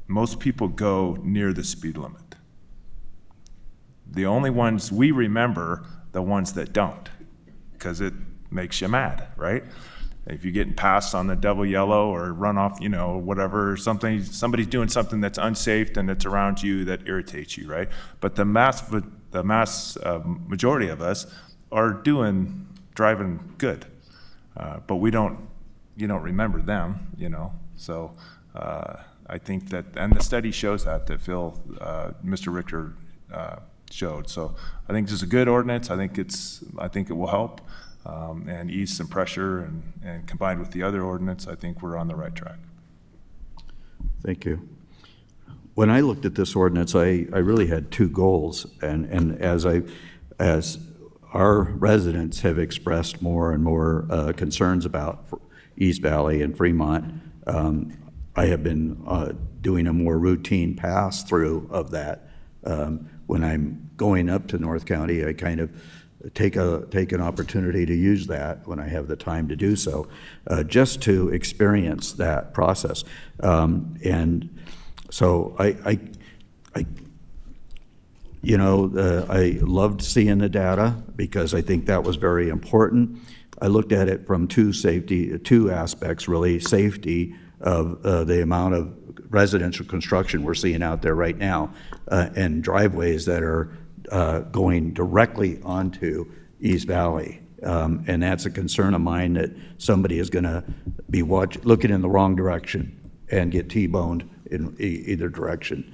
Most people go near the speed limit. The only ones we remember, the ones that don't, because it makes you mad, right? If you're getting passed on the double yellow or run off, whatever, somebody's doing something that's unsafe and it's around you that irritates you, right? But the mass majority of us are driving good, but you don't remember them, So I think that, and the study shows that Mr. Richter showed. So I think this is a good ordinance. I think it will help. And ease some pressure, and combined with the other ordinance, I think we're on the right track. Thank you. When I looked at this ordinance, I really had two goals, and as our residents have expressed more and more concerns about East Valley and Fremont, I have been doing a more routine pass-through of that. When I'm going up to North County, I kind of take an opportunity to use that when I have the time to do so, just to experience that process. And so I loved seeing the data because I think that was very important. I looked at it from two aspects, really: safety of the amount of residential construction we're seeing out there right now, and driveways that are going directly onto East Valley. And that's a concern of mine, that somebody is going to be looking in the wrong direction and get T-boned in either direction.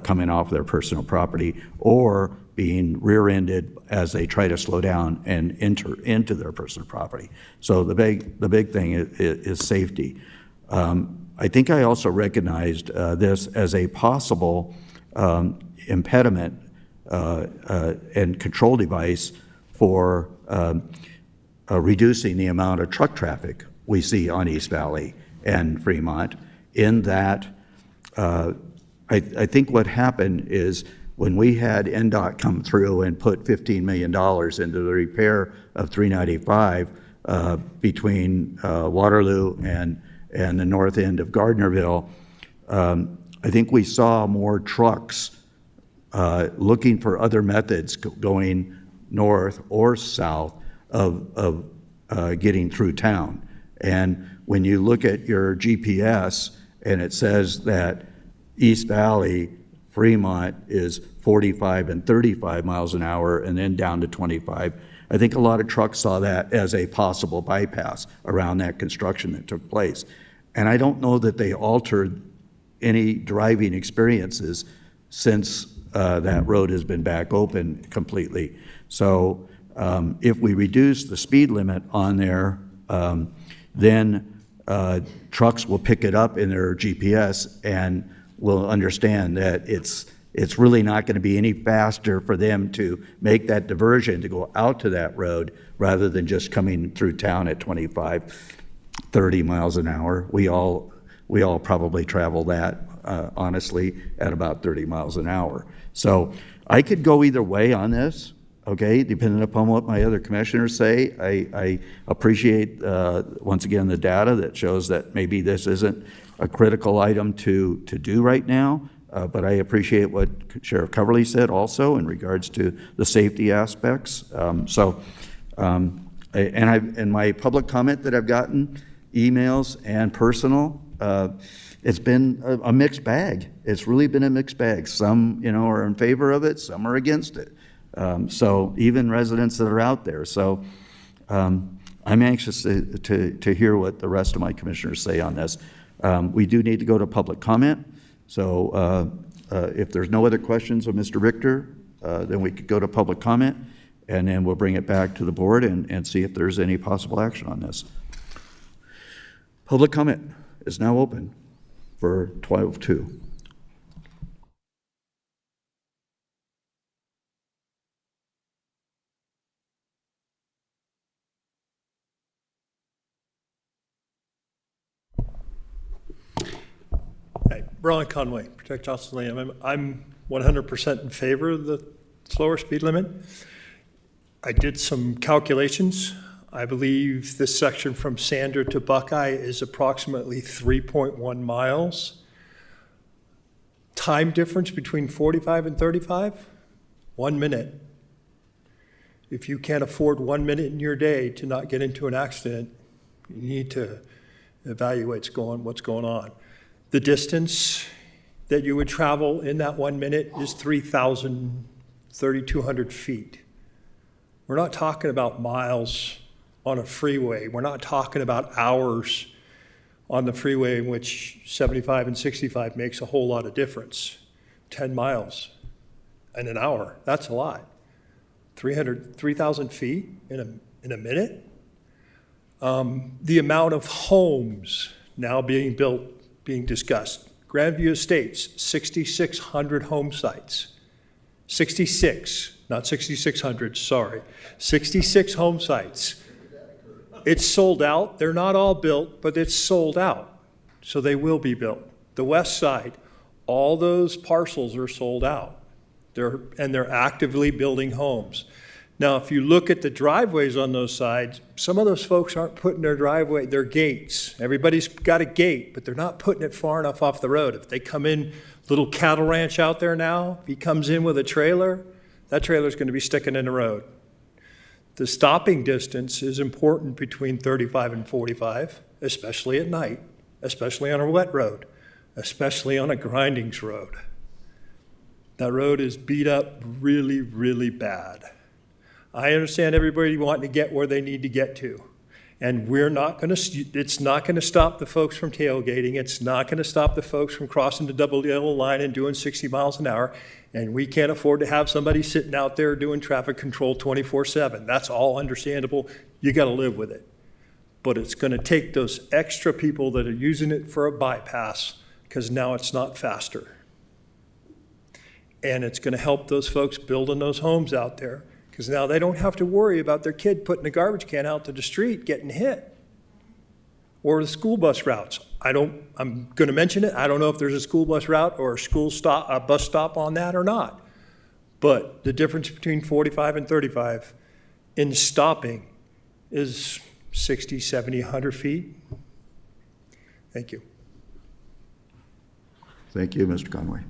coming off their personal property or being rear-ended as they try to slow down and enter into their personal property. So the big thing is safety. I think I also recognized this as a possible impediment and control device for reducing the amount of truck traffic we see on East Valley and Fremont, in that I think what happened is when we had NDOT come through and put $15 million into the repair of 395 between Waterloo and the north end of Gardnerville, I think we saw more trucks looking for other methods going north or south of getting through town. And when you look at your GPS and it says that East Valley, Fremont is 45 and 35 miles an hour and then down to 25, I think a lot of trucks saw that as a possible bypass around that construction that took place. And I don't know that they altered any driving experiences since that road has been back open completely. So if we reduce the speed limit on there, then trucks will pick it up in their GPS and will understand that it's really not going to be any faster for them to make that diversion to go out to that road rather than just coming through town at 25, 30 miles an hour. We all probably travel that, honestly, at about 30 miles an hour. So I could go either way on this, okay, depending upon what my other commissioners say. I appreciate, once again, the data that shows that maybe this isn't a critical item to do right now, but I appreciate what Sheriff Coverly said also in regards to the safety aspects. In my public comment that I've gotten, emails and personal, it's been a mixed bag. It's really been a mixed bag. Some, are in favor of it, some are against it. So even residents that are out there. So I'm anxious to hear what the rest of my commissioners say on this. We do need to go to public comment. So if there's no other questions of Mr. Richter, then we could go to public comment, and then we'll bring it back to the board and see if there's any possible action on this. Public comment is now open for 12:02. Hey, Brian Conway, Protect Johnson Lane. I'm 100% in favor of the slower speed limit. I did some calculations. I believe this section from Sander to Buckeye is approximately 3.1 miles. Time difference between 45 and 35? 1 minute. If you can't afford 1 minute in your day to not get into an accident, you need to evaluate what's going on. The distance that you would travel in that 1 minute is 3,200 feet. We're not talking about miles on a freeway. We're not talking about hours on the freeway in which 75 and 65 makes a whole lot of difference. 10 miles in an hour, that's a lot. 3,000 feet in a minute. The amount of homes now being built, being discussed. Grandview Estates, 6,600 home sites. 66, not 6,600, sorry. 66 home sites. It's sold out. They're not all built, but it's sold out. So they will be built. The west side, all those parcels are sold out. They're actively building homes. Now, if you look at the driveways on those sides, some of those folks aren't putting their gates. Everybody's got a gate, but they're not putting it far enough off the road. If they come in, little cattle ranch out there now, if he comes in with a trailer, that trailer's going to be sticking in the road. The stopping distance is important between 35 and 45, especially at night, especially on a wet road, especially on a grindings road. That road is beat up really, really bad. I understand everybody wanting to get where they need to get to. And we're not going to, it's not going to stop the folks from tailgating. It's not going to stop the folks from crossing the double yellow line and doing 60 miles an hour. And we can't afford to have somebody sitting out there doing traffic control 24/7. That's all understandable. You got to live with it. But it's going to take those extra people that are using it for a bypass, because now it's not faster. And it's going to help those folks building those homes out there, because now they don't have to worry about their kid putting a garbage can out to the street getting hit. Or the school bus routes. I'm going to mention it. I don't know if there's a school bus route or a bus stop on that or not. But the difference between 45 and 35 in stopping is 60, 70, 100 feet. Thank you. Thank you, Mr. Conway.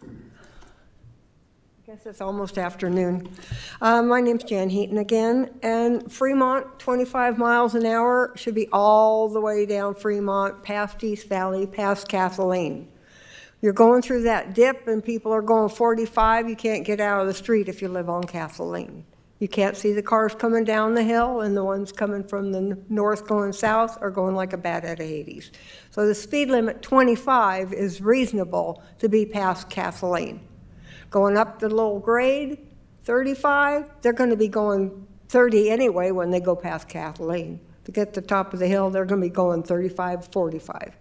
I guess it's almost afternoon. My name's Jan Heaton again, and Fremont, 25 miles an hour should be all the way down Fremont, past East Valley, past Kathleen. You're going through that dip and people are going 45, you can't get out of the street if you live on Kathleen. You can't see the cars coming down the hill, and the ones coming from the north going south are going like a bat out of Hades. So the speed limit 25 is reasonable to be past Kathleen. Going up the little grade, 35, they're going to be going 30 anyway when they go past Kathleen. To get to the top of the hill, they're going to be going 35, 45.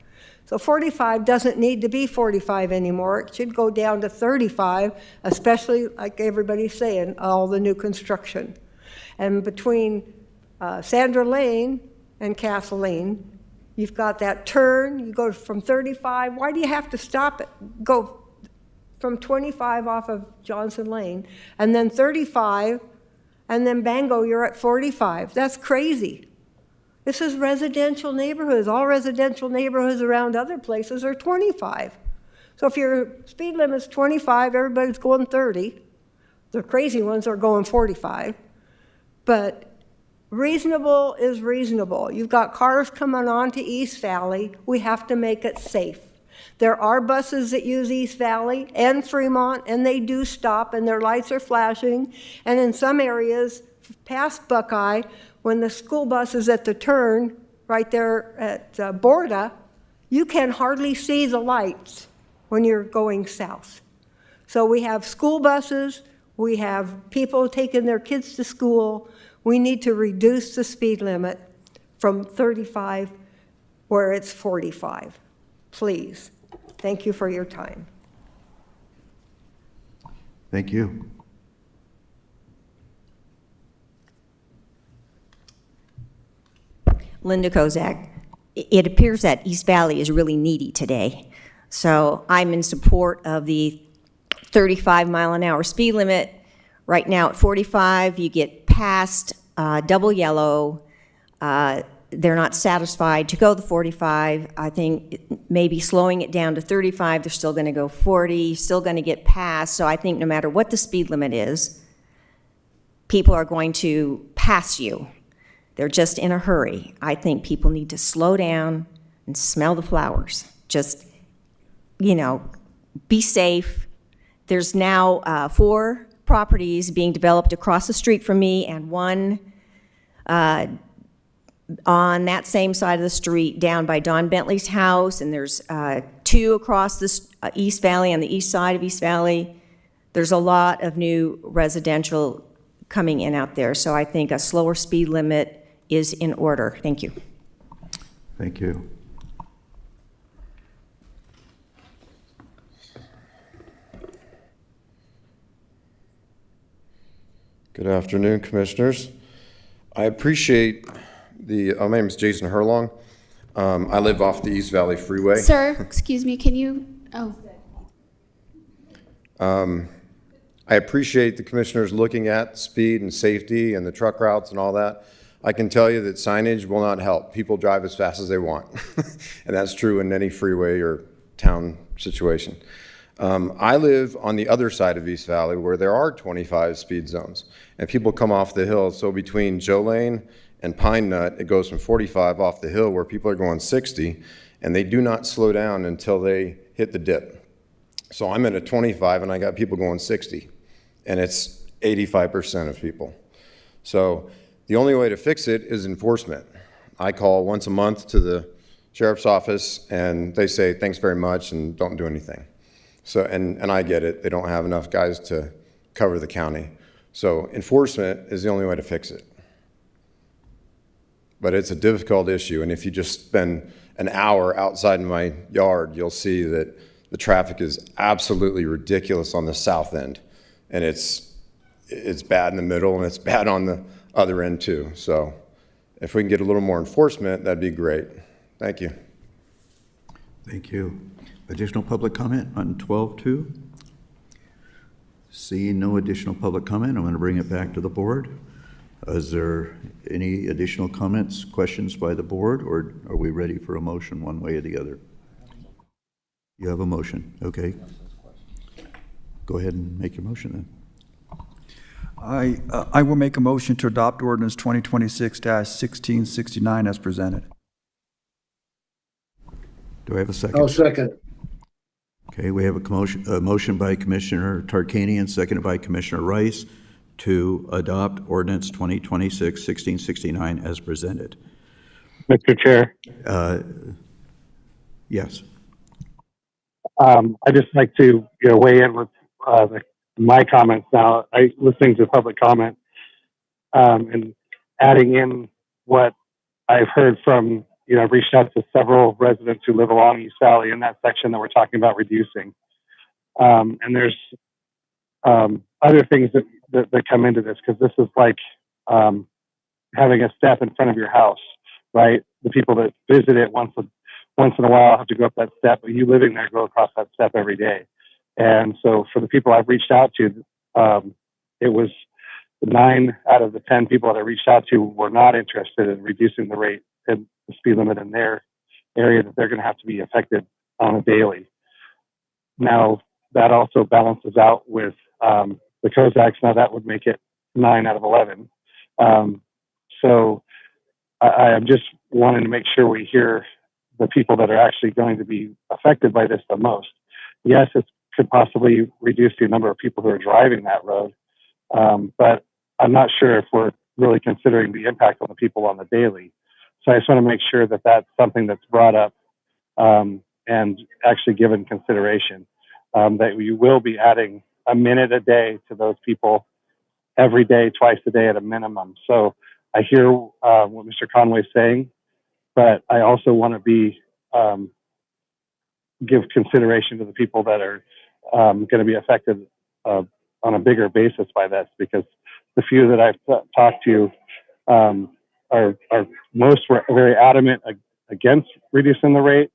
So 45 doesn't need to be 45 anymore. It should go down to 35, especially like everybody's saying, all the new construction. And between Sandra Lane and Kathleen, you've got that turn, you go from 35. Why do you have to stop it? Go from 25 off of Johnson Lane, and then 35, and then bango, you're at 45. That's crazy. This is residential neighborhoods. All residential neighborhoods around other places are 25. So if your speed limit's 25, everybody's going 30. The crazy ones are going 45. But reasonable is reasonable. You've got cars coming onto East Valley. We have to make it safe. There are buses that use East Valley and Fremont, and they do stop, and their lights are flashing. And in some areas, past Buckeye, when the school bus is at the turn right there at Borda, you can hardly see the lights when you're going south. So we have school buses, we have people taking their kids to school. We need to reduce the speed limit from 35 where it's 45. Please. Thank you for your time. Thank you. Linda Kozak. It appears that East Valley is really needy today. So I'm in support of the 35 mile an hour speed limit. Right now at 45, you get past double yellow. They're not satisfied to go the 45. I think maybe slowing it down to 35, they're still going to go 40, still going to get past. So I think no matter what the speed limit is, people are going to pass you. They're just in a hurry. I think people need to slow down and smell the flowers. Just, be safe. There's now 4 properties being developed across the street from me, and one on that same side of the street down by Don Bentley's house, and there's 2 across the East Valley, on the east side of East Valley. There's a lot of new residential coming in out there, so I think a slower speed limit is in order. Thank you. Thank you. Good afternoon, Commissioners. I appreciate my name is Jason Herlong. I live off the East Valley Freeway. Sir, excuse me, can you, I appreciate the Commissioners looking at speed and safety and the truck routes and all that. I can tell you that signage will not help. People drive as fast as they want. And that's true in any freeway or town situation. I live on the other side of East Valley where there are 25 speed zones, and people come off the hill. So between Joe Lane and Pine Nut, it goes from 45 off the hill where people are going 60, and they do not slow down until they hit the dip. So I'm at a 25 and I got people going 60, and it's 85% of people. So the only way to fix it is enforcement. I call once a month to the sheriff's office and they say, thanks very much, and don't do anything. So, and I get it. They don't have enough guys to cover the county. So enforcement is the only way to fix it. But it's a difficult issue. And if you just spend an hour outside in my yard, you'll see that the traffic is absolutely ridiculous on the south end. And it's bad in the middle and it's bad on the other end too. So if we can get a little more enforcement, that'd be great. Thank you. Thank you. Additional public comment on 12.2? Seeing no additional public comment, I'm going to bring it back to the board. Is there any additional comments, questions by the board, or are we ready for a motion one way or the other? You have a motion, okay. Go ahead and make your motion then. I will make a motion to adopt ordinance 2026-1669 as presented. Do I have a second? I'll second. Okay, we have a motion by Commissioner Tarkanian, seconded by Commissioner Rice, to adopt ordinance 2026-1669 as presented. Mr. Chair, Yes. I'd just like to weigh in with my comments now. Listening to public comment and adding in what I've heard from, I've reached out to several residents who live along East Valley in that section that we're talking about reducing. And there's other things that come into this, because this is like having a step in front of your house, right? The people that visit it once in a while have to go up that step, but you living there go across that step every day. And so for the people I've reached out to, it was 9 out of the 10 people that I reached out to were not interested in reducing the rate and the speed limit in their area, that they're going to have to be affected on a daily. Now, that also balances out with the Kozaks. Now that would make it 9 out of 11. So I am just wanting to make sure we hear the people that are actually going to be affected by this the most. Yes, it could possibly reduce the number of people who are driving that road, but I'm not sure if we're really considering the impact on the people on the daily. So I just want to make sure that that's something that's brought up and actually given consideration, that you will be adding a minute a day to those people every day, twice a day at a minimum. So I hear what Mr. Conway's saying, but I also want to be give consideration to the people that are going to be affected on a bigger basis by this, because the few that I've talked to most were very adamant against reducing the rate,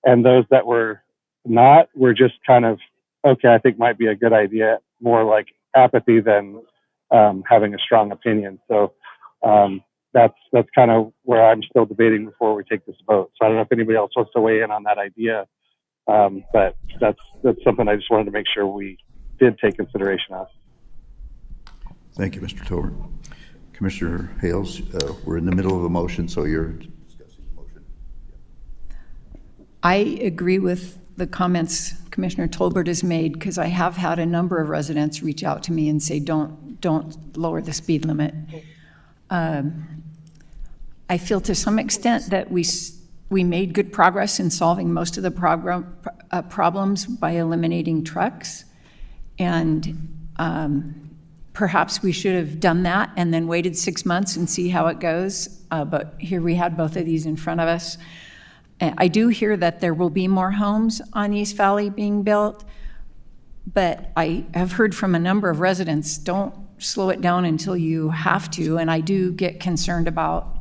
and those that were not were just kind of, okay, I think might be a good idea, more like apathy than having a strong opinion. So that's kind of where I'm still debating before we take this vote. So I don't know if anybody else wants to weigh in on that idea, but that's something I just wanted to make sure we did take consideration of. Thank you, Mr. Tover. Commissioner Hales, we're in the middle of a motion, so you're discussing the motion. I agree with the comments Commissioner Tolbert has made, because I have had a number of residents reach out to me and say, don't lower the speed limit. I feel to some extent that we made good progress in solving most of the problems by eliminating trucks, and perhaps we should have done that and then waited 6 months and see how it goes. But here we had both of these in front of us. I do hear that there will be more homes on East Valley being built, but I have heard from a number of residents, don't slow it down until you have to, and I do get concerned about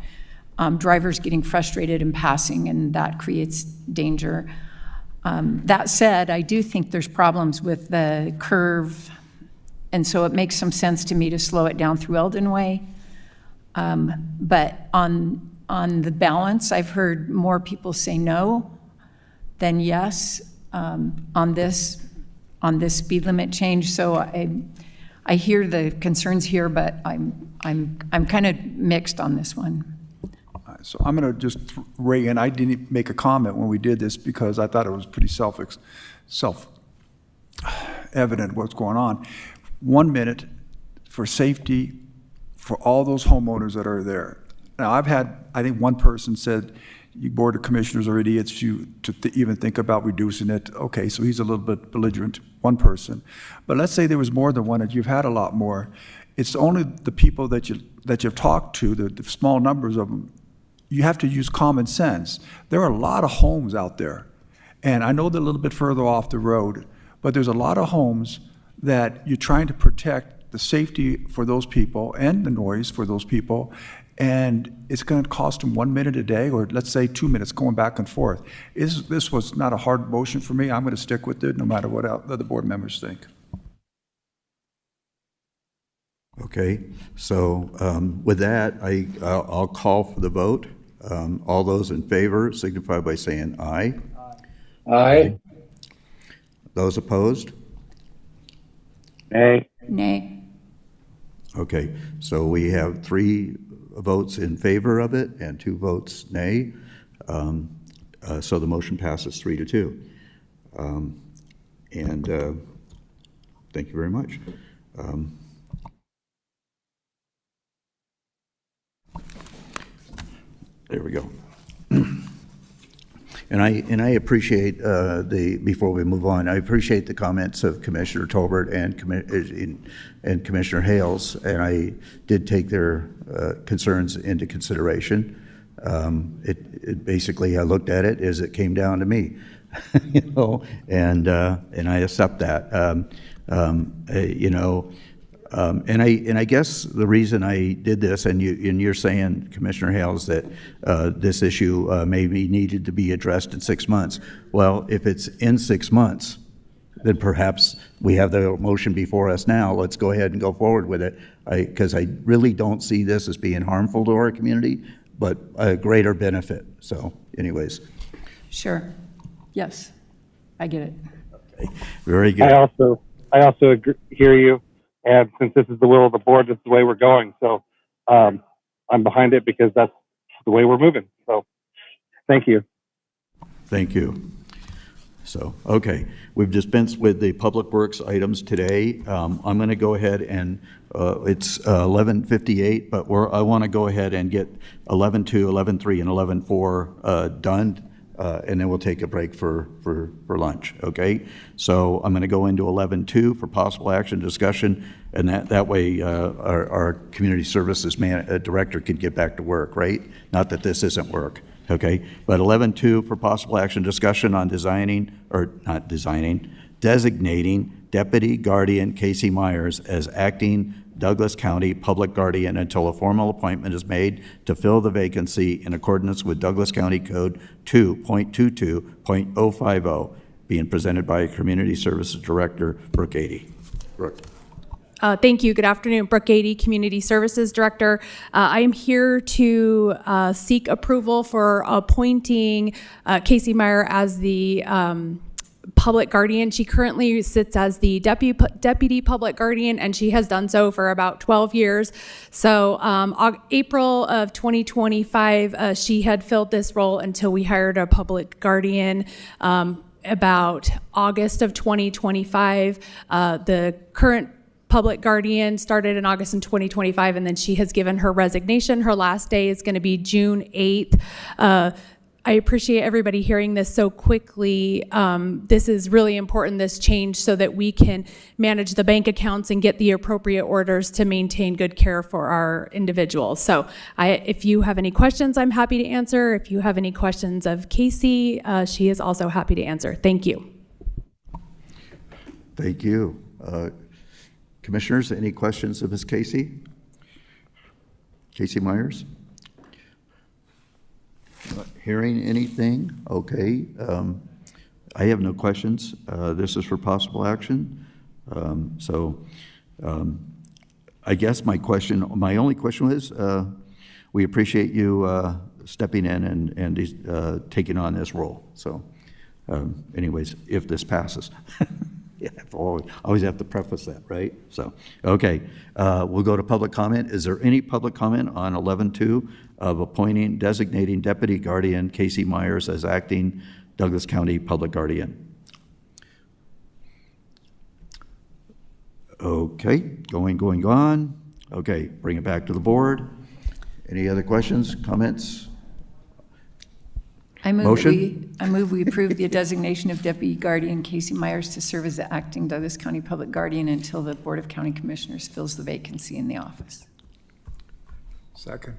drivers getting frustrated and passing, and that creates danger. That said, I do think there's problems with the curve, and so it makes some sense to me to slow it down through Eldon Way. But on the balance, I've heard more people say no than yes on this speed limit change. So I hear the concerns here, but I'm kind of mixed on this one. So I'm going to just weigh in. I didn't make a comment when we did this because I thought it was pretty self-evident what's going on. 1 minute for safety for all those homeowners that are there. Now, I think one person said, you Board of Commissioners are idiots to even think about reducing it. Okay, so he's a little bit belligerent, one person. But let's say there was more than one, and you've had a lot more. It's only the people that you've talked to, the small numbers of them. You have to use common sense. There are a lot of homes out there, and I know they're a little bit further off the road, but there's a lot of homes that you're trying to protect the safety for those people and the noise for those people, and it's going to cost them 1 minute a day, or let's say 2 minutes going back and forth. This was not a hard motion for me. I'm going to stick with it no matter what other board members think. Okay, so with that, I'll call for the vote. All those in favor signify by saying aye. Aye. Those opposed? Nay. Nay. Okay, so we have 3 votes in favor of it and 2 votes nay. So the motion passes 3-2. And thank you very much. There we go. And I appreciate before we move on, I appreciate the comments of Commissioner Tolbert and Commissioner Hales, and I did take their concerns into consideration. It basically, I looked at it as it came down to me, you know, and I accept that. And I guess the reason I did this, and you're saying, Commissioner Hales, that this issue maybe needed to be addressed in 6 months. Well, if it's in 6 months, then perhaps we have the motion before us now. Let's go ahead and go forward with it, because I really don't see this as being harmful to our community, but a greater benefit. So, anyways. Sure. Yes, I get it. Okay. Very good. I also hear you. And since this is the will of the board, this is the way we're going. So I'm behind it because that's the way we're moving. So thank you. Thank you. So, okay, we've dispensed with the Public Works items today. I'm going to go ahead and it's 11:58, but I want to go ahead and get 11:2, 11:3, and 11:4 done. And then we'll take a break for lunch, okay? So I'm going to go into 11:2 for possible action discussion, and that way our community services director can get back to work, right? Not that this isn't work, okay? But 11:2 for possible action discussion on designating Deputy Guardian Casey Myers as acting Douglas County Public Guardian until a formal appointment is made to fill the vacancy in accordance with Douglas County Code 2.22.050, being presented by Community Services Director Brooke Ady. Brooke. Thank you. Good afternoon. Brooke Ady, Community Services Director. I am here to seek approval for appointing Casey Meyer as the Public Guardian. She currently sits as the Deputy Public Guardian, and she has done so for about 12 years. So April of 2025, she had filled this role until we hired a Public Guardian. About August of 2025, the current Public Guardian started in August in 2025, and then she has given her resignation. Her last day is going to be June 8th. I appreciate everybody hearing this so quickly. This is really important, this change, so that we can manage the bank accounts and get the appropriate orders to maintain good care for our individuals. So if you have any questions, I'm happy to answer. If you have any questions of Casey, she is also happy to answer. Thank you. Thank you. Commissioners, any questions of Ms. Casey? Casey Myers? Not hearing anything? Okay. I have no questions. This is for possible action. I guess my only question was, we appreciate you stepping in and taking on this role. So anyways, if this passes. Yeah, always have to preface that, right? So, okay, we'll go to public comment. Is there any public comment on 11.2 of designating Deputy Guardian Casey Myers as acting Douglas County Public Guardian? Okay, going on. Okay, bring it back to the board. Any other questions, comments? I move Motion? I move we approve the designation of Deputy Guardian Casey Myers to serve as the acting Douglas County Public Guardian until the Board of County Commissioners fills the vacancy in the office. Second.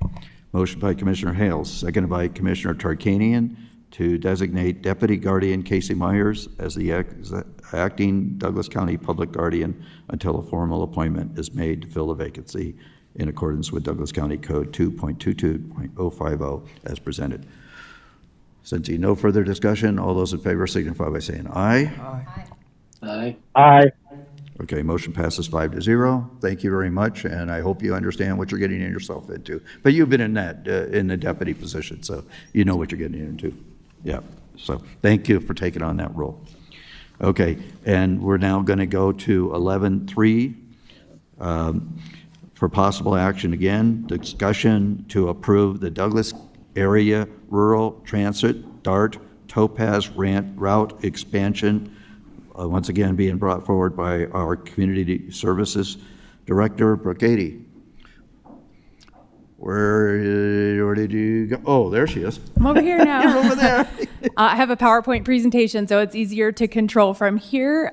Motion by Commissioner Hales, seconded by Commissioner Tarkanian to designate Deputy Guardian Casey Myers as the acting Douglas County Public Guardian until a formal appointment is made to fill the vacancy in accordance with Douglas County Code 2.22.050 as presented. Since no further discussion, all those in favor signify by saying aye. Aye. Aye. Okay, motion passes 5-0. Thank you very much, and I hope you understand what you're getting yourself into. But you've been in that, in the deputy position, so you know what you're getting into. Yeah, so thank you for taking on that role. Okay, and we're now going to go to 11.3 for possible action again, discussion to approve the Douglas Area Rural Transit DART Topaz Route Expansion, once again being brought forward by our Community Services Director, Brooke Ady. Where did you go? Oh, there she is. I'm over here now. You're over there. I have a PowerPoint presentation, so it's easier to control from here.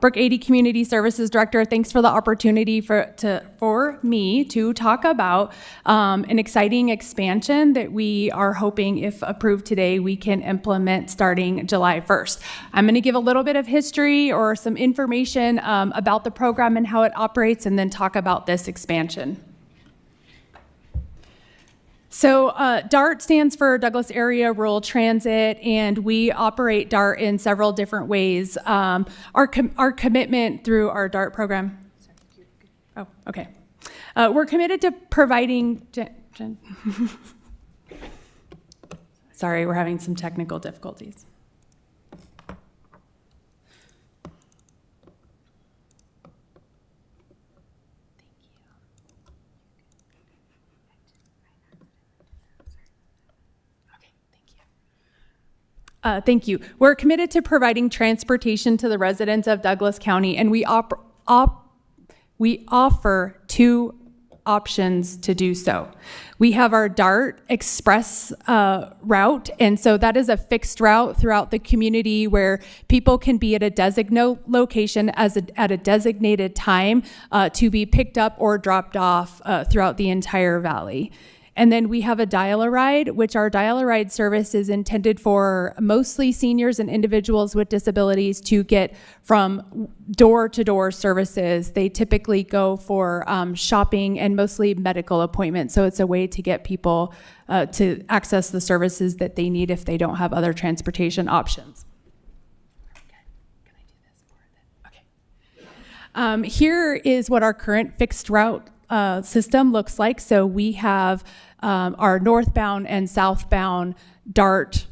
Brooke Ady, Community Services Director, thanks for the opportunity for me to talk about an exciting expansion that we are hoping, if approved today, we can implement starting July 1st. I'm going to give a little bit of history or some information about the program and how it operates, and then talk about this expansion. So DART stands for Douglas Area Rural Transit, and we operate DART in several different ways. Our commitment through our DART program. Oh, okay. We're committed to providing. Sorry, we're having some technical difficulties. Thank you. We're committed to providing transportation to the residents of Douglas County, and we offer two options to do so. We have our DART Express route, and so that is a fixed route throughout the community where people can be at a designated location at a designated time to be picked up or dropped off throughout the entire valley. And then we have a dial-a-ride, which our dial-a-ride service is intended for mostly seniors and individuals with disabilities to get from door-to-door services. They typically go for shopping and mostly medical appointments. So it's a way to get people to access the services that they need if they don't have other transportation options. Here is what our current fixed route system looks like. So we have our northbound and southbound DART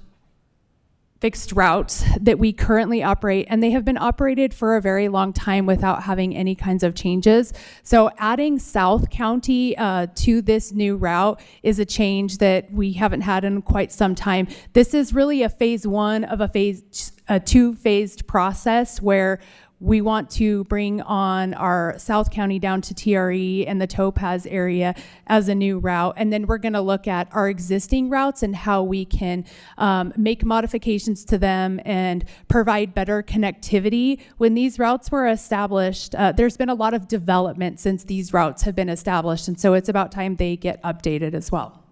fixed routes that we currently operate, and they have been operated for a very long time without having any kinds of changes. So adding South County to this new route is a change that we haven't had in quite some time. This is really a phase one of a two-phased process where we want to bring on our South County down to TRE and the Topaz area as a new route. And then we're going to look at our existing routes and how we can make modifications to them and provide better connectivity. When these routes were established, there's been a lot of development since these routes have been established. And so it's about time they get updated as well.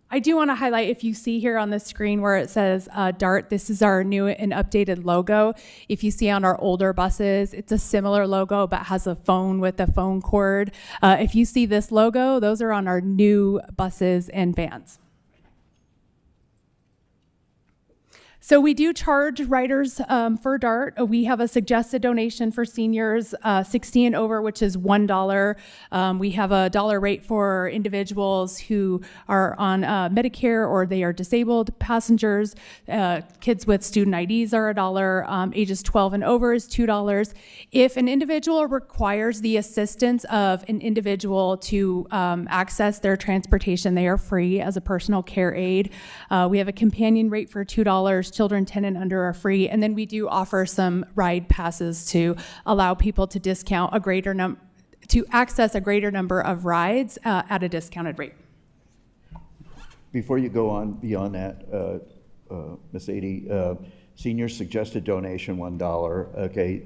I do want to highlight, if you see here on the screen where it says DART, this is our new and updated logo. If you see on our older buses, it's a similar logo but has a phone with a phone cord. If you see this logo, those are on our new buses and vans. So we do charge riders for DART. We have a suggested donation for seniors 60 and over, which is $1. We have a $1 rate for individuals who are on Medicare or they are disabled passengers. Kids with student IDs are $1. Ages 12 and over is $2. If an individual requires the assistance of an individual to access their transportation, they are free as a personal care aid. We have a companion rate for $2. Children 10 and under are free. And then we do offer some ride passes to allow people to discount a greater to access a greater number of rides at a discounted rate. Before you go on beyond that, Ms. Adie, senior suggested donation $1. Okay,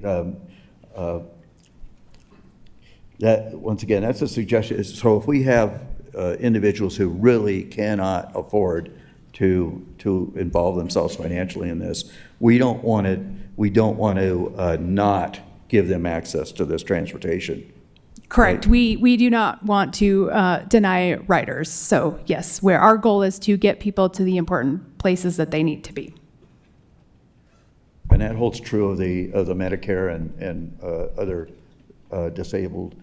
that once again, that's a suggestion. So if we have individuals who really cannot afford to involve themselves financially in this, we don't want to not give them access to this transportation. Correct. We do not want to deny riders. So yes, where our goal is to get people to the important places that they need to be. And that holds true of the Medicare and other disabled,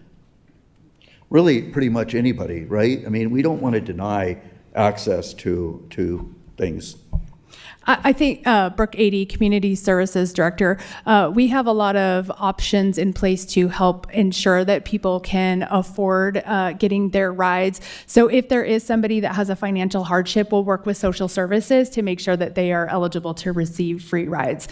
really pretty much anybody, right? I mean, we don't want to deny access to things. I think Brooke Adie, Community Services Director, we have a lot of options in place to help ensure that people can afford getting their rides. So if there is somebody that has a financial hardship, we'll work with social services to make sure that they are eligible to receive free rides.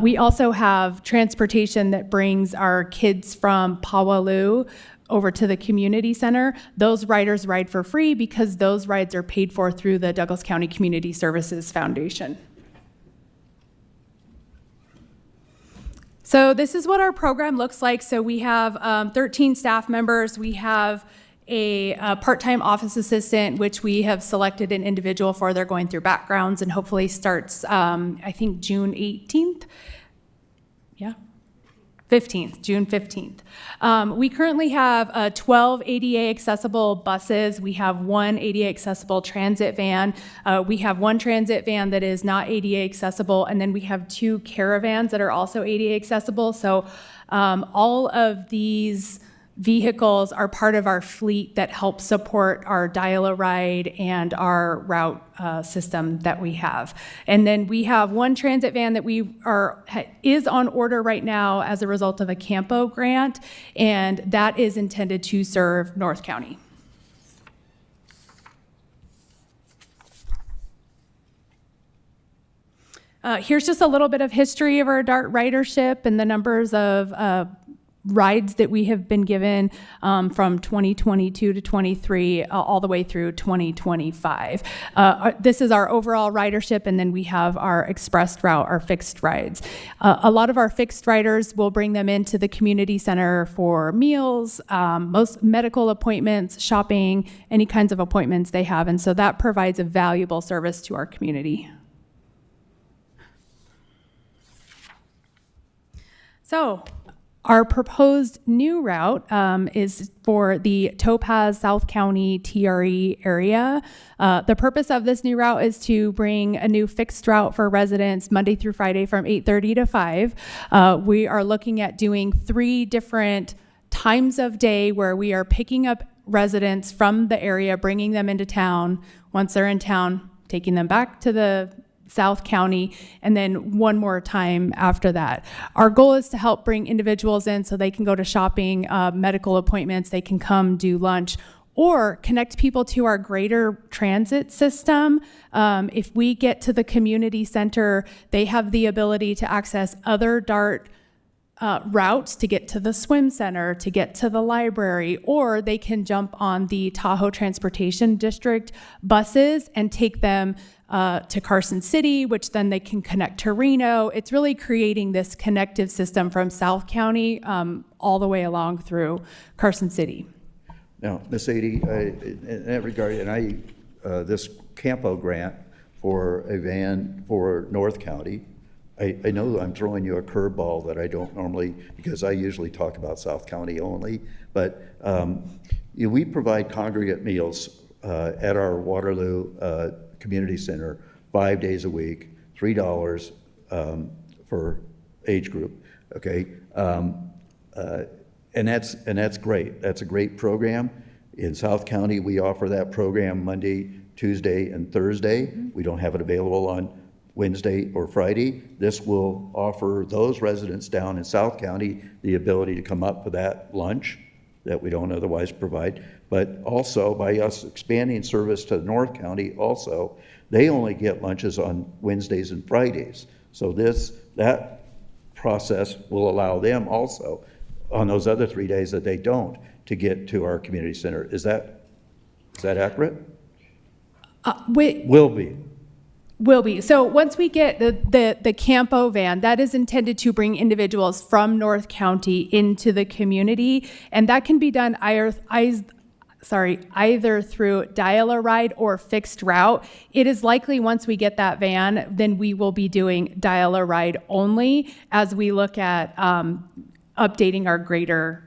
We also have transportation that brings our kids from Powaloo over to the community center. Those riders ride for free because those rides are paid for through the Douglas County Community Services Foundation. So this is what our program looks like. So we have 13 staff members. We have a part-time office assistant, which we have selected an individual for. They're going through backgrounds and hopefully starts, I think, June 18th. Yeah. 15th, June 15th. We currently have 12 ADA accessible buses. We have one ADA accessible transit van. We have one transit van that is not ADA accessible, and then we have 2 caravans that are also ADA accessible. So all of these vehicles are part of our fleet that helps support our Dial-A-Ride and our route system that we have. And then we have one transit van that is on order right now as a result of a Campo grant, and that is intended to serve North County. Here's just a little bit of history of our DART ridership and the numbers of rides that we have been given from 2022 to 23 all the way through 2025. This is our overall ridership, and then we have our express route, our fixed rides. A lot of our fixed riders will bring them into the community center for meals, most medical appointments, shopping, any kinds of appointments they have, and so that provides a valuable service to our community. So, our proposed new route is for the Topaz South County TRE area. The purpose of this new route is to bring a new fixed route for residents Monday through Friday from 8:30 to 5. We are looking at doing 3 different times of day where we are picking up residents from the area, bringing them into town. Once they're in town, taking them back to the South County, and then one more time after that. Our goal is to help bring individuals in so they can go to shopping, medical appointments, they can come do lunch, or connect people to our greater transit system. If we get to the community center, they have the ability to access other DART routes to get to the swim center, to get to the library, or they can jump on the Tahoe Transportation District buses and take them to Carson City, which then they can connect to Reno. It's really creating this connective system from South County all the way along through Carson City. Now, Ms. Adie, in that regard, and this Campo grant for a van for North County, I know I'm throwing you a curveball that I don't normally, because I usually talk about South County only, but we provide congregate meals at our Waterloo Community Center 5 days a week, $3 for age group, okay? And that's great. That's a great program. In South County, we offer that program Monday, Tuesday, and Thursday. We don't have it available on Wednesday or Friday. This will offer those residents down in South County the ability to come up with that lunch that we don't otherwise provide. But also, by us expanding service to North County also, they only get lunches on Wednesdays and Fridays. So that process will allow them also on those other 3 days that they don't to get to our community center. Is that accurate? Will be. Will be. So once we get the Campo van, that is intended to bring individuals from North County into the community, and that can be done either through dial-a-ride or fixed route. It is likely once we get that van, then we will be doing dial-a-ride only as we look at updating our greater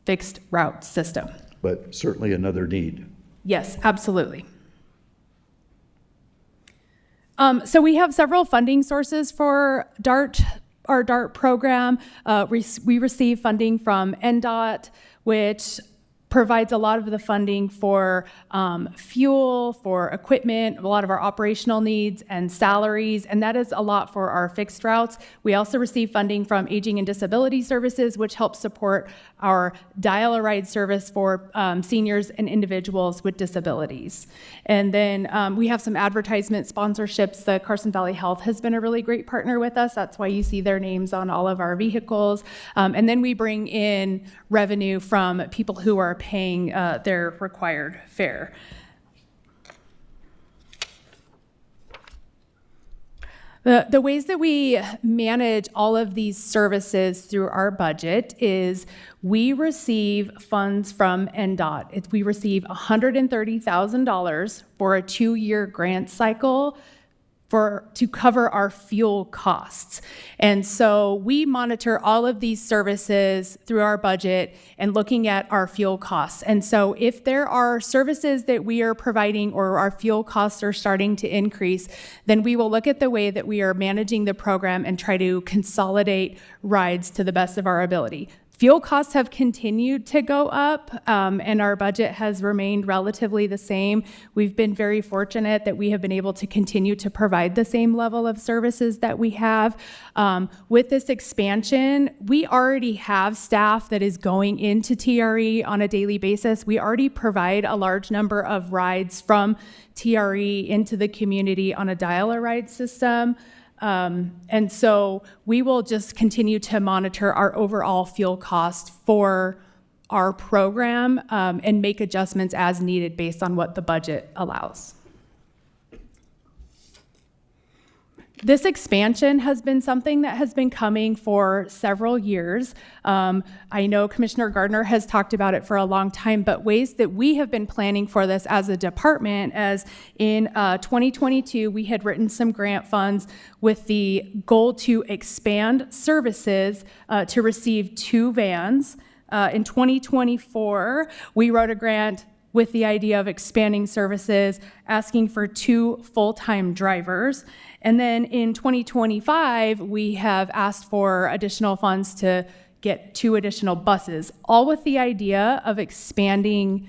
fixed route system. But certainly another need. Yes, absolutely. So we have several funding sources for DART, our DART program. We receive funding from NDOT, which provides a lot of the funding for fuel, for equipment, a lot of our operational needs and salaries, and that is a lot for our fixed routes. We also receive funding from Aging and Disability Services, which helps support our dial-a-ride service for seniors and individuals with disabilities. And then we have some advertisement sponsorships. The Carson Valley Health has been a really great partner with us. That's why you see their names on all of our vehicles. And then we bring in revenue from people who are paying their required fare. The ways that we manage all of these services through our budget is we receive funds from NDOT. We receive $130,000 for a 2-year grant cycle to cover our fuel costs. And so we monitor all of these services through our budget and looking at our fuel costs. And so if there are services that we are providing or our fuel costs are starting to increase, then we will look at the way that we are managing the program and try to consolidate rides to the best of our ability. Fuel costs have continued to go up, and our budget has remained relatively the same. We've been very fortunate that we have been able to continue to provide the same level of services that we have. With this expansion, we already have staff that is going into TRE on a daily basis. We already provide a large number of rides from TRE into the community on a dial-a-ride system. And so we will just continue to monitor our overall fuel cost for our program and make adjustments as needed based on what the budget allows. This expansion has been something that has been coming for several years. I know Commissioner Gardner has talked about it for a long time, but ways that we have been planning for this as a department, as in 2022, we had written some grant funds with the goal to expand services to receive 2 vans. In 2024, we wrote a grant with the idea of expanding services, asking for 2 full-time drivers. And then in 2025, we have asked for additional funds to get 2 additional buses, all with the idea of expanding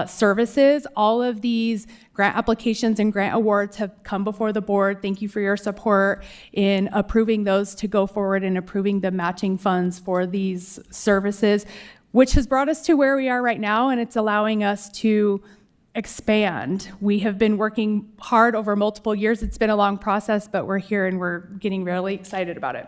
services. All of these grant applications and grant awards have come before the board. Thank you for your support in approving those to go forward and approving the matching funds for these services, which has brought us to where we are right now, and it's allowing us to expand. We have been working hard over multiple years. It's been a long process, but we're here and we're getting really excited about it.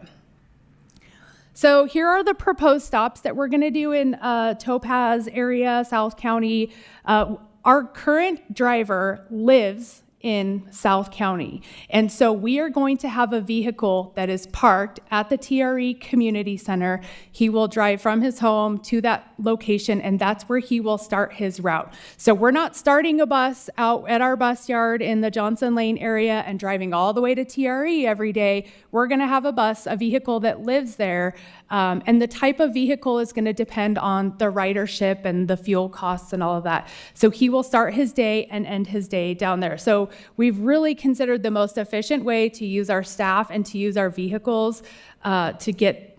So here are the proposed stops that we're gonna do in Topaz area, South County. Our current driver lives in South County. And so we are going to have a vehicle that is parked at the TRE Community Center. He will drive from his home to that location, and that's where he will start his route. So we're not starting a bus out at our bus yard in the Johnson Lane area and driving all the way to TRE every day. We're gonna have a vehicle that lives there. And the type of vehicle is gonna depend on the ridership and the fuel costs and all of that. So he will start his day and end his day down there. So we've really considered the most efficient way to use our staff and to use our vehicles to get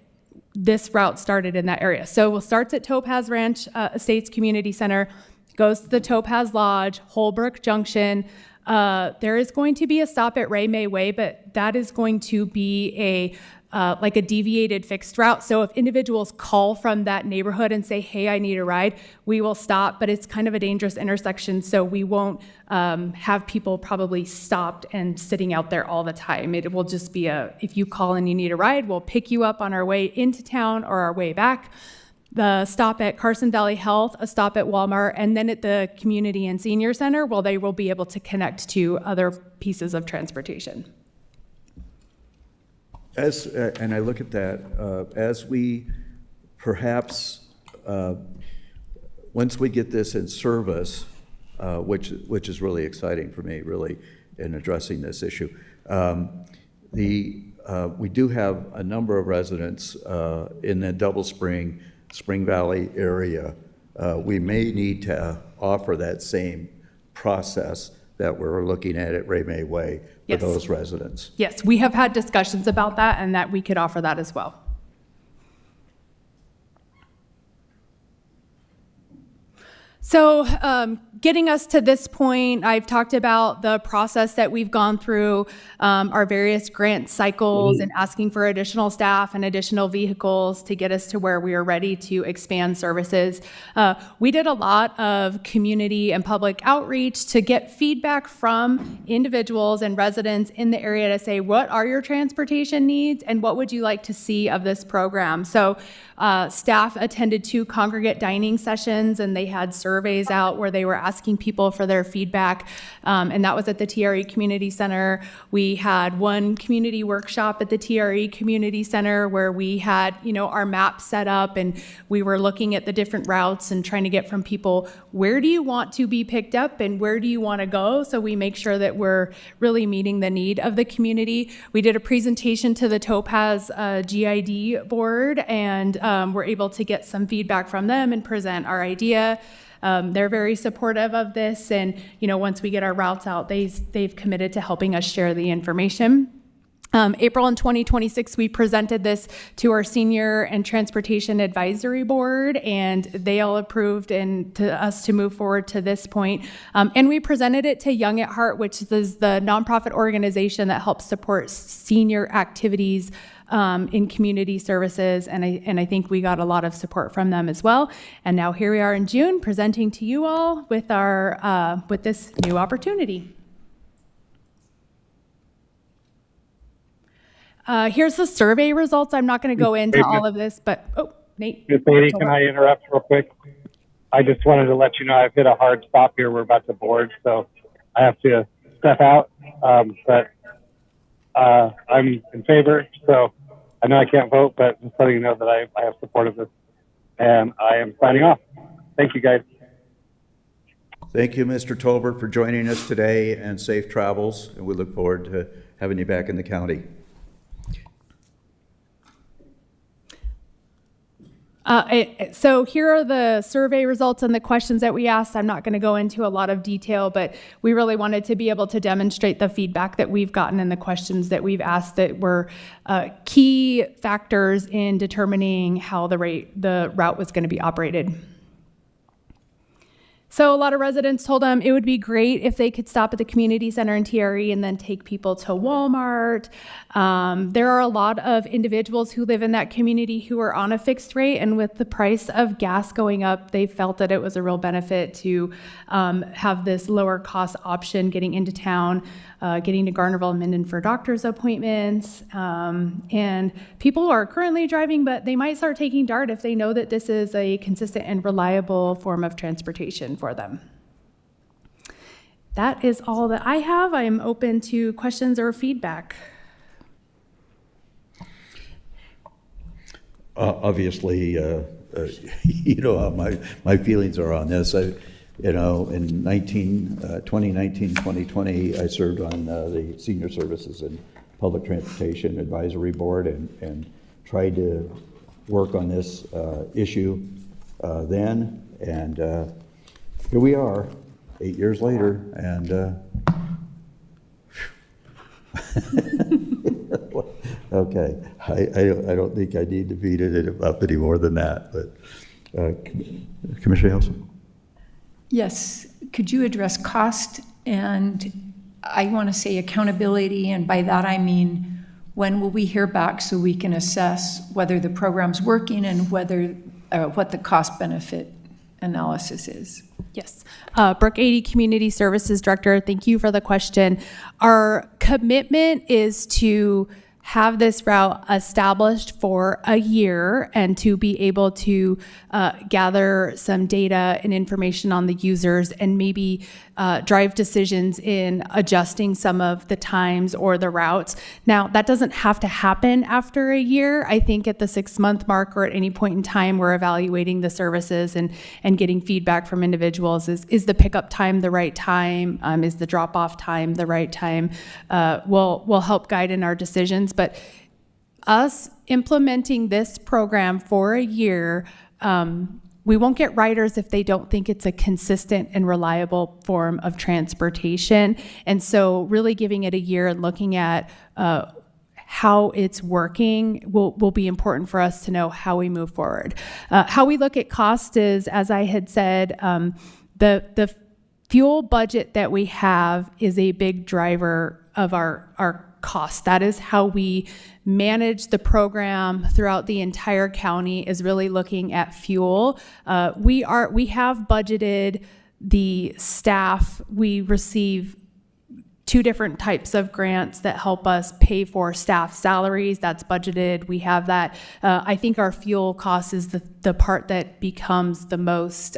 this route started in that area. So we'll start at Topaz Ranch Estates Community Center, goes to the Topaz Lodge, Holbrook Junction. There is going to be a stop at Ray May Way, but that is going to be a like a deviated fixed route. So if individuals call from that neighborhood and say, hey, I need a ride, we will stop, but it's kind of a dangerous intersection, so we won't have people probably stopped and sitting out there all the time. It will just be if you call and you need a ride, we'll pick you up on our way into town or our way back. The stop at Carson Valley Health, a stop at Walmart, and then at the Community and Senior Center, well, they will be able to connect to other pieces of transportation. And I look at that, as we perhaps, once we get this in service, which is really exciting for me, really, in addressing this issue, we do have a number of residents in the Double Spring Valley area. We may need to offer that same process that we're looking at Raymay Way for Yes. those residents. Yes, we have had discussions about that and that we could offer that as well. So getting us to this point, I've talked about the process that we've gone through, our various grant cycles and asking for additional staff and additional vehicles to get us to where we are ready to expand services. We did a lot of community and public outreach to get feedback from individuals and residents in the area to say, what are your transportation needs and what would you like to see of this program? So staff attended 2 congregate dining sessions and they had surveys out where they were asking people for their feedback, and that was at the TRE Community Center. We had 1 community workshop at the TRE Community Center where we had, our map set up and we were looking at the different routes and trying to get from people, where do you want to be picked up and where do you want to go? So we make sure that we're really meeting the need of the community. We did a presentation to the Topaz GID board and we're able to get some feedback from them and present our idea. They're very supportive of this, and once we get our routes out, they've committed to helping us share the information. April in 2026, we presented this to our Senior and Transportation Advisory Board, and they all approved and to us to move forward to this point. And we presented it to Young at Heart, which is the nonprofit organization that helps support senior activities in community services, and I think we got a lot of support from them as well. And now here we are in June, presenting to you all with our with this new opportunity. Here's the survey results. I'm not going to go into all of this, but Nate. Ms. Beatty, can I interrupt real quick? I just wanted to let you know I've hit a hard stop here. We're about to board, so I have to step out. But I'm in favor, so I know I can't vote, but just letting you know that I have support of this. And I am signing off. Thank you, guys. Thank you, Mr. Tolbert, for joining us today, and safe travels, and we look forward to having you back in the county. So here are the survey results and the questions that we asked. I'm not going to go into a lot of detail, but we really wanted to be able to demonstrate the feedback that we've gotten and the questions that we've asked that were key factors in determining how the route was going to be operated. So a lot of residents told them it would be great if they could stop at the community center in TRE and then take people to Walmart. There are a lot of individuals who live in that community who are on a fixed rate, and with the price of gas going up, they felt that it was a real benefit to have this lower cost option getting into town, getting to Garnerville and Minden for doctor's appointments. And people are currently driving, but they might start taking DART if they know that this is a consistent and reliable form of transportation for them. That is all that I have. I'm open to questions or feedback. Obviously, you know how my feelings are on this. In 2019, 2020, I served on the Senior Services and Public Transportation Advisory Board and tried to work on this issue then. And here we are, 8 years later, and okay, I don't think I need to beat it up any more than that, but Commissioner Helson? Yes, could you address cost? And I want to say accountability, and by that I mean When will we hear back so we can assess whether the program's working and whether, what the cost-benefit analysis is? Yes. Brooke 80 Community Services Director, thank you for the question. Our commitment is to have this route established for a year and to be able to gather some data and information on the users and maybe drive decisions in adjusting some of the times or the routes. Now, that doesn't have to happen after a year. I think at the 6-month mark or at any point in time, we're evaluating the services and getting feedback from individuals. Is the pickup time the right time? Is the drop-off time the right time? Will help guide in our decisions. But us implementing this program for a year, we won't get riders if they don't think it's a consistent and reliable form of transportation. And so really giving it a year and looking at how it's working will be important for us to know how we move forward. How we look at cost is, as I had said, the fuel budget that we have is a big driver of our cost. That is how we manage the program throughout the entire county, is really looking at fuel. We have budgeted the staff. We receive 2 different types of grants that help us pay for staff salaries. That's budgeted. We have that. I think our fuel cost is the part that becomes the most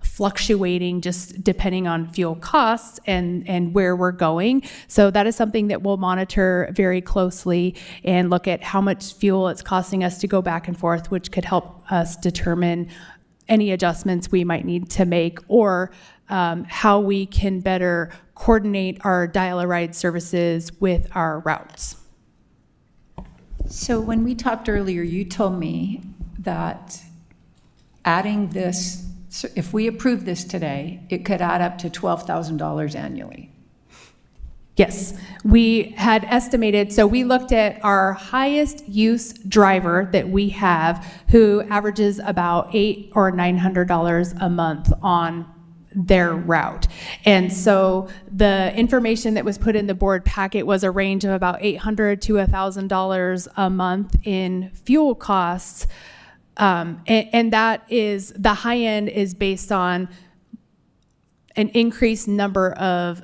fluctuating, just depending on fuel costs and where we're going. So that is something that we'll monitor very closely and look at how much fuel it's costing us to go back and forth, which could help us determine any adjustments we might need to make, or how we can better coordinate our dial-a-ride services with our routes. So when we talked earlier, you told me that adding this, so if we approve this today, it could add up to $12,000 annually. Yes, we had estimated, so we looked at our highest use driver that we have, who averages about $800 or $900 a month on their route. And so the information that was put in the board packet was a range of about $800 to $1,000 a month in fuel costs. And that is, the high end is based on an increased number of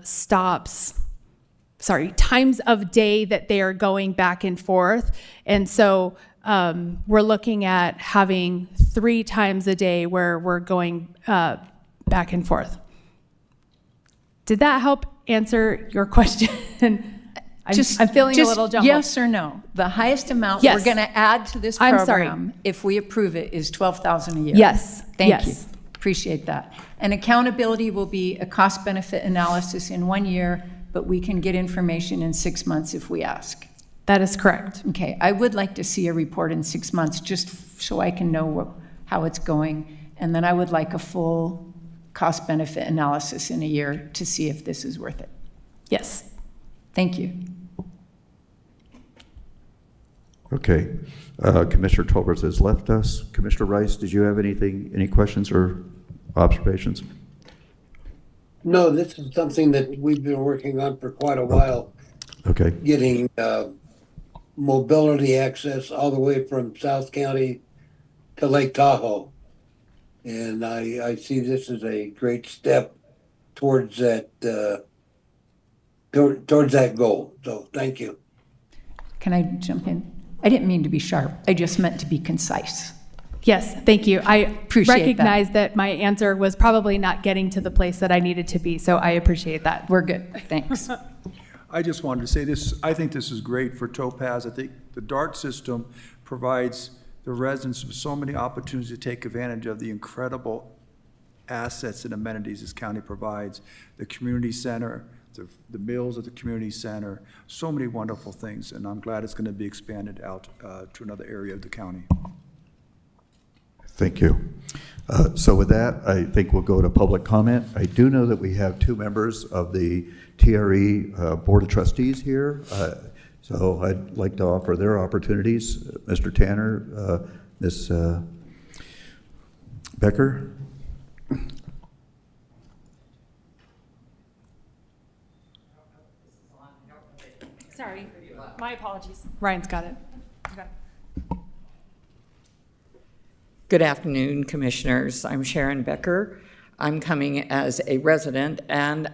times of day that they are going back and forth. And so we're looking at having 3 times a day where we're going back and forth. Did that help answer your question? I'm feeling a little jumbled. Yes or no? The highest amount Yes. we're going to add to this I'm program, sorry. if we approve it, is $12,000 a year. Yes. Thank Yes. you. Appreciate that. And accountability will be a cost-benefit analysis in 1 year, but we can get information in 6 months if we ask. That is correct. Okay, I would like to see a report in 6 months, just so I can know how it's going. And then I would like a full cost-benefit analysis in a year to see if this is worth it. Yes. Thank you. Okay. Commissioner Tolbert has left us. Commissioner Rice, did you have any questions or observations? No, this is something that we've been working on for quite a while. Okay. Getting mobility access all the way from South County to Lake Tahoe. And I see this as a great step towards that towards that goal. So thank you. Can I jump in? I didn't mean to be sharp. I just meant to be concise. Yes, thank you. I Appreciate recognize that my answer was probably not getting to the place that I needed to be, so I appreciate that. We're good. Thanks. I just wanted to say this, I think this is great for Topaz. I think the DART system provides the residents with so many opportunities to take advantage of the incredible assets and amenities this county provides. The community center, the meals at the community center, so many wonderful things, and I'm glad it's going to be expanded out to another area of the county. Thank you. So with that, I think we'll go to public comment. I do know that we have 2 members of the TRE Board of Trustees here. So I'd like to offer their opportunities. Mr. Tanner, Ms. Becker. Sorry, My apologies. Ryan's got it. Okay. Good afternoon, Commissioners. I'm Sharon Becker. I'm coming as a resident, and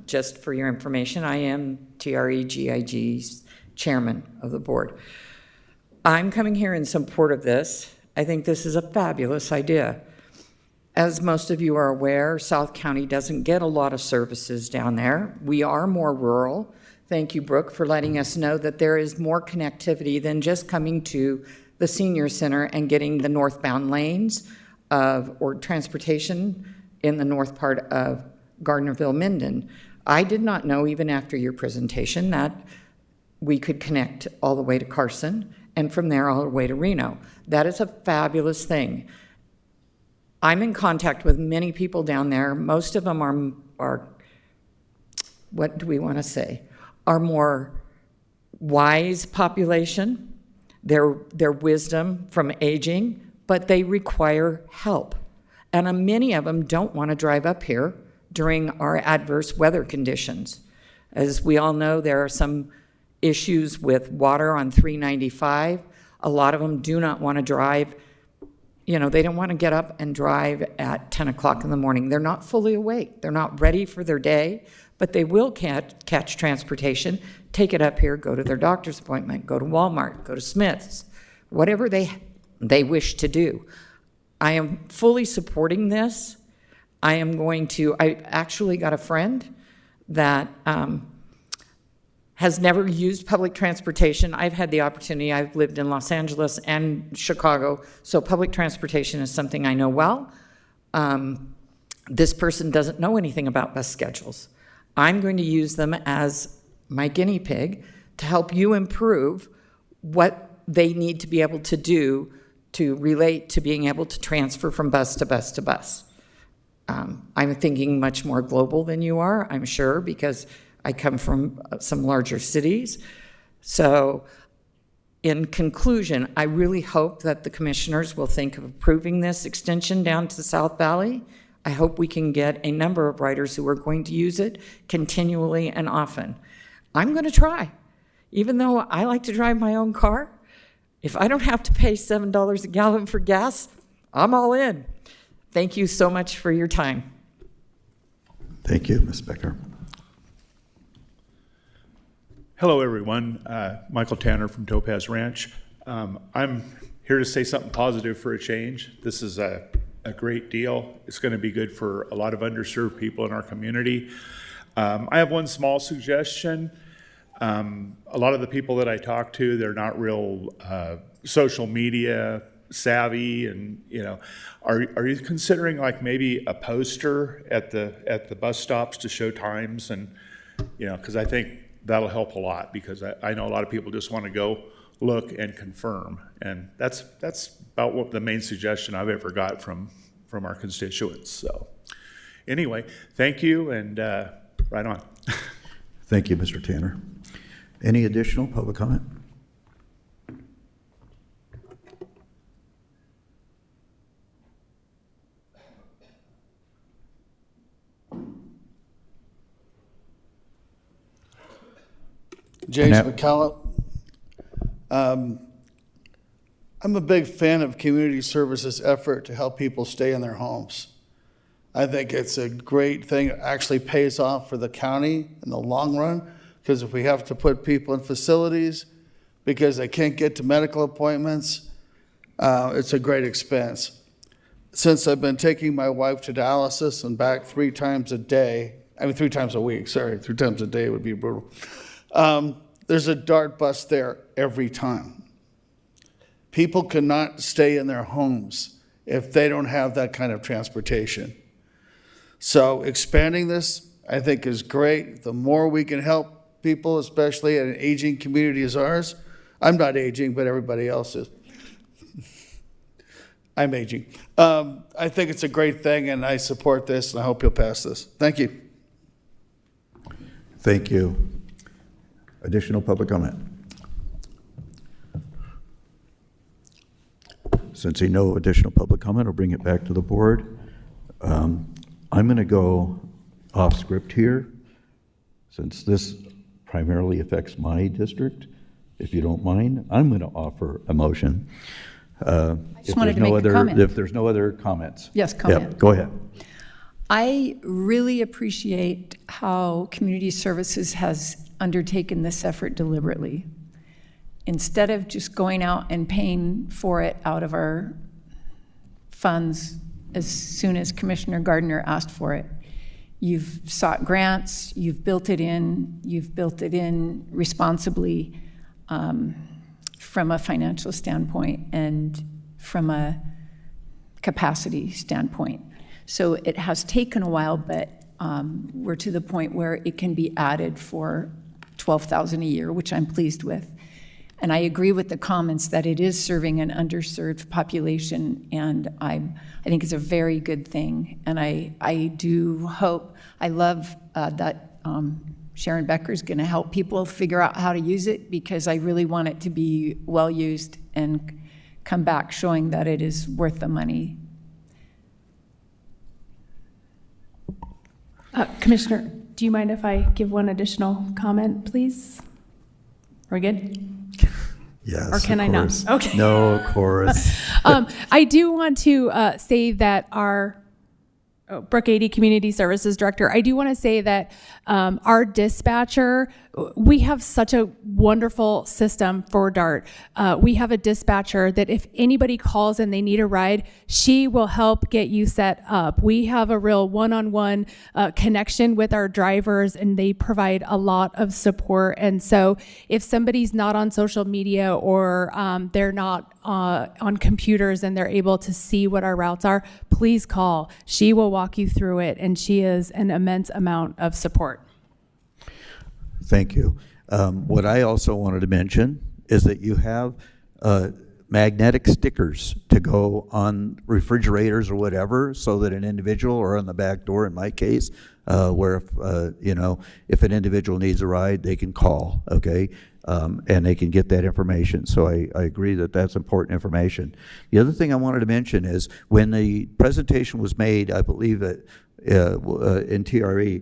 just for your information, I am TRE-GIG's chairman of the board. I'm coming here in support of this. I think this is a fabulous idea. As most of you are aware, South County doesn't get a lot of services down there. We are more rural. Thank you, Brooke, for letting us know that there is more connectivity than just coming to the senior center and getting the northbound lanes or transportation in the north part of Gardnerville-Minden. I did not know, even after your presentation, that we could connect all the way to Carson and from there all the way to Reno. That is a fabulous thing. I'm in contact with many people down there. Most of them are what do we want to say, are more wise population, their wisdom from aging, but they require help. And many of them don't want to drive up here during our adverse weather conditions. As we all know, there are some issues with water on 395. A lot of them do not want to drive. You know, they don't want to get up and drive at 10 o'clock in the morning. They're not fully awake. They're not ready for their day, but they will catch transportation, take it up here, go to their doctor's appointment, go to Walmart, go to Smith's, whatever they wish to do. I am fully supporting this. I actually got a friend that has never used public transportation. I've had the opportunity. I've lived in Los Angeles and Chicago, so public transportation is something I know well. This person doesn't know anything about bus schedules. I'm going to use them as my guinea pig to help you improve what they need to be able to do to relate to being able to transfer from bus to bus to bus. I'm thinking much more global than you are, I'm sure, because I come from some larger cities. So in conclusion, I really hope that the commissioners will think of approving this extension down to the South Valley. I hope we can get a number of riders who are going to use it continually and often. I'm going to try. Even though I like to drive my own car, if I don't have to pay $7 a gallon for gas, I'm all in. Thank you so much for your time. Thank you, Ms. Becker. Hello, everyone. Michael Tanner from Topaz Ranch. I'm here to say something positive for a change. This is a great deal. It's going to be good for a lot of underserved people in our community. I have one small suggestion. A lot of the people that I talk to, they're not real social media savvy, and are you considering like maybe a poster at the bus stops to show times, and because I think that'll help a lot, because I know a lot of people just want to go look and confirm, and that's about what the main suggestion I've ever got from our constituents. So anyway, thank you, and right on. Thank you, Mr. Tanner. Any additional public comment? James McCallum. I'm a big fan of community services effort to help people stay in their homes. I think it's a great thing. It actually pays off for the county in the long run, because if we have to put people in facilities because they can't get to medical appointments, it's a great expense. Since I've been taking my wife to dialysis and back 3 times a week, 3 times a day would be brutal. There's a DART bus there every time. People cannot stay in their homes if they don't have that kind of transportation. So expanding this, I think, is great. The more we can help people, especially in an aging community as ours. I'm not aging, but everybody else is. I'm aging. I think it's a great thing, and I support this, and I hope you'll pass this. Thank you. Thank you. Additional public comment? Since I know additional public comment, I'll bring it back to the board. I'm going to go off script here, since this primarily affects my district. if you don't mind, I'm going to offer a motion. just wanted to make a comment. If there's no other comments. Yes, Yeah, comment. go ahead. I really appreciate how Community Services has undertaken this effort deliberately. Instead of just going out and paying for it out of our funds as soon as Commissioner Gardner asked for it, you've sought grants, you've built it in responsibly from a financial standpoint and from a capacity standpoint. So it has taken a while, but we're to the point where it can be added for $12,000 a year, which I'm pleased with. And I agree with the comments that it is serving an underserved population, and I think it's a very good thing. And I do hope, I love that Sharon Becker is going to help people figure out how to use it, because I really want it to be well used and come back showing that it is worth the money. Commissioner, do you mind if I give one additional comment, please? Are we good? Yes. Or can of I not? course. Okay. No, of course. I do want to say that our Brooke 80 Community Services Director, I do want to say that our dispatcher, we have such a wonderful system for DART. We have a dispatcher that if anybody calls and they need a ride, she will help get you set up. We have a real one-on-one connection with our drivers, and they provide a lot of support. And so if somebody's not on social media or they're not on computers and they're able to see what our routes are, please call. She will walk you through it, and she is an immense amount of support. Thank you. What I also wanted to mention is that you have magnetic stickers to go on refrigerators or whatever, so that an individual, or on the back door in my case, where if an individual needs a ride, they can call, okay? And they can get that information. So I agree that that's important information. The other thing I wanted to mention is when the presentation was made, I believe that in TRE,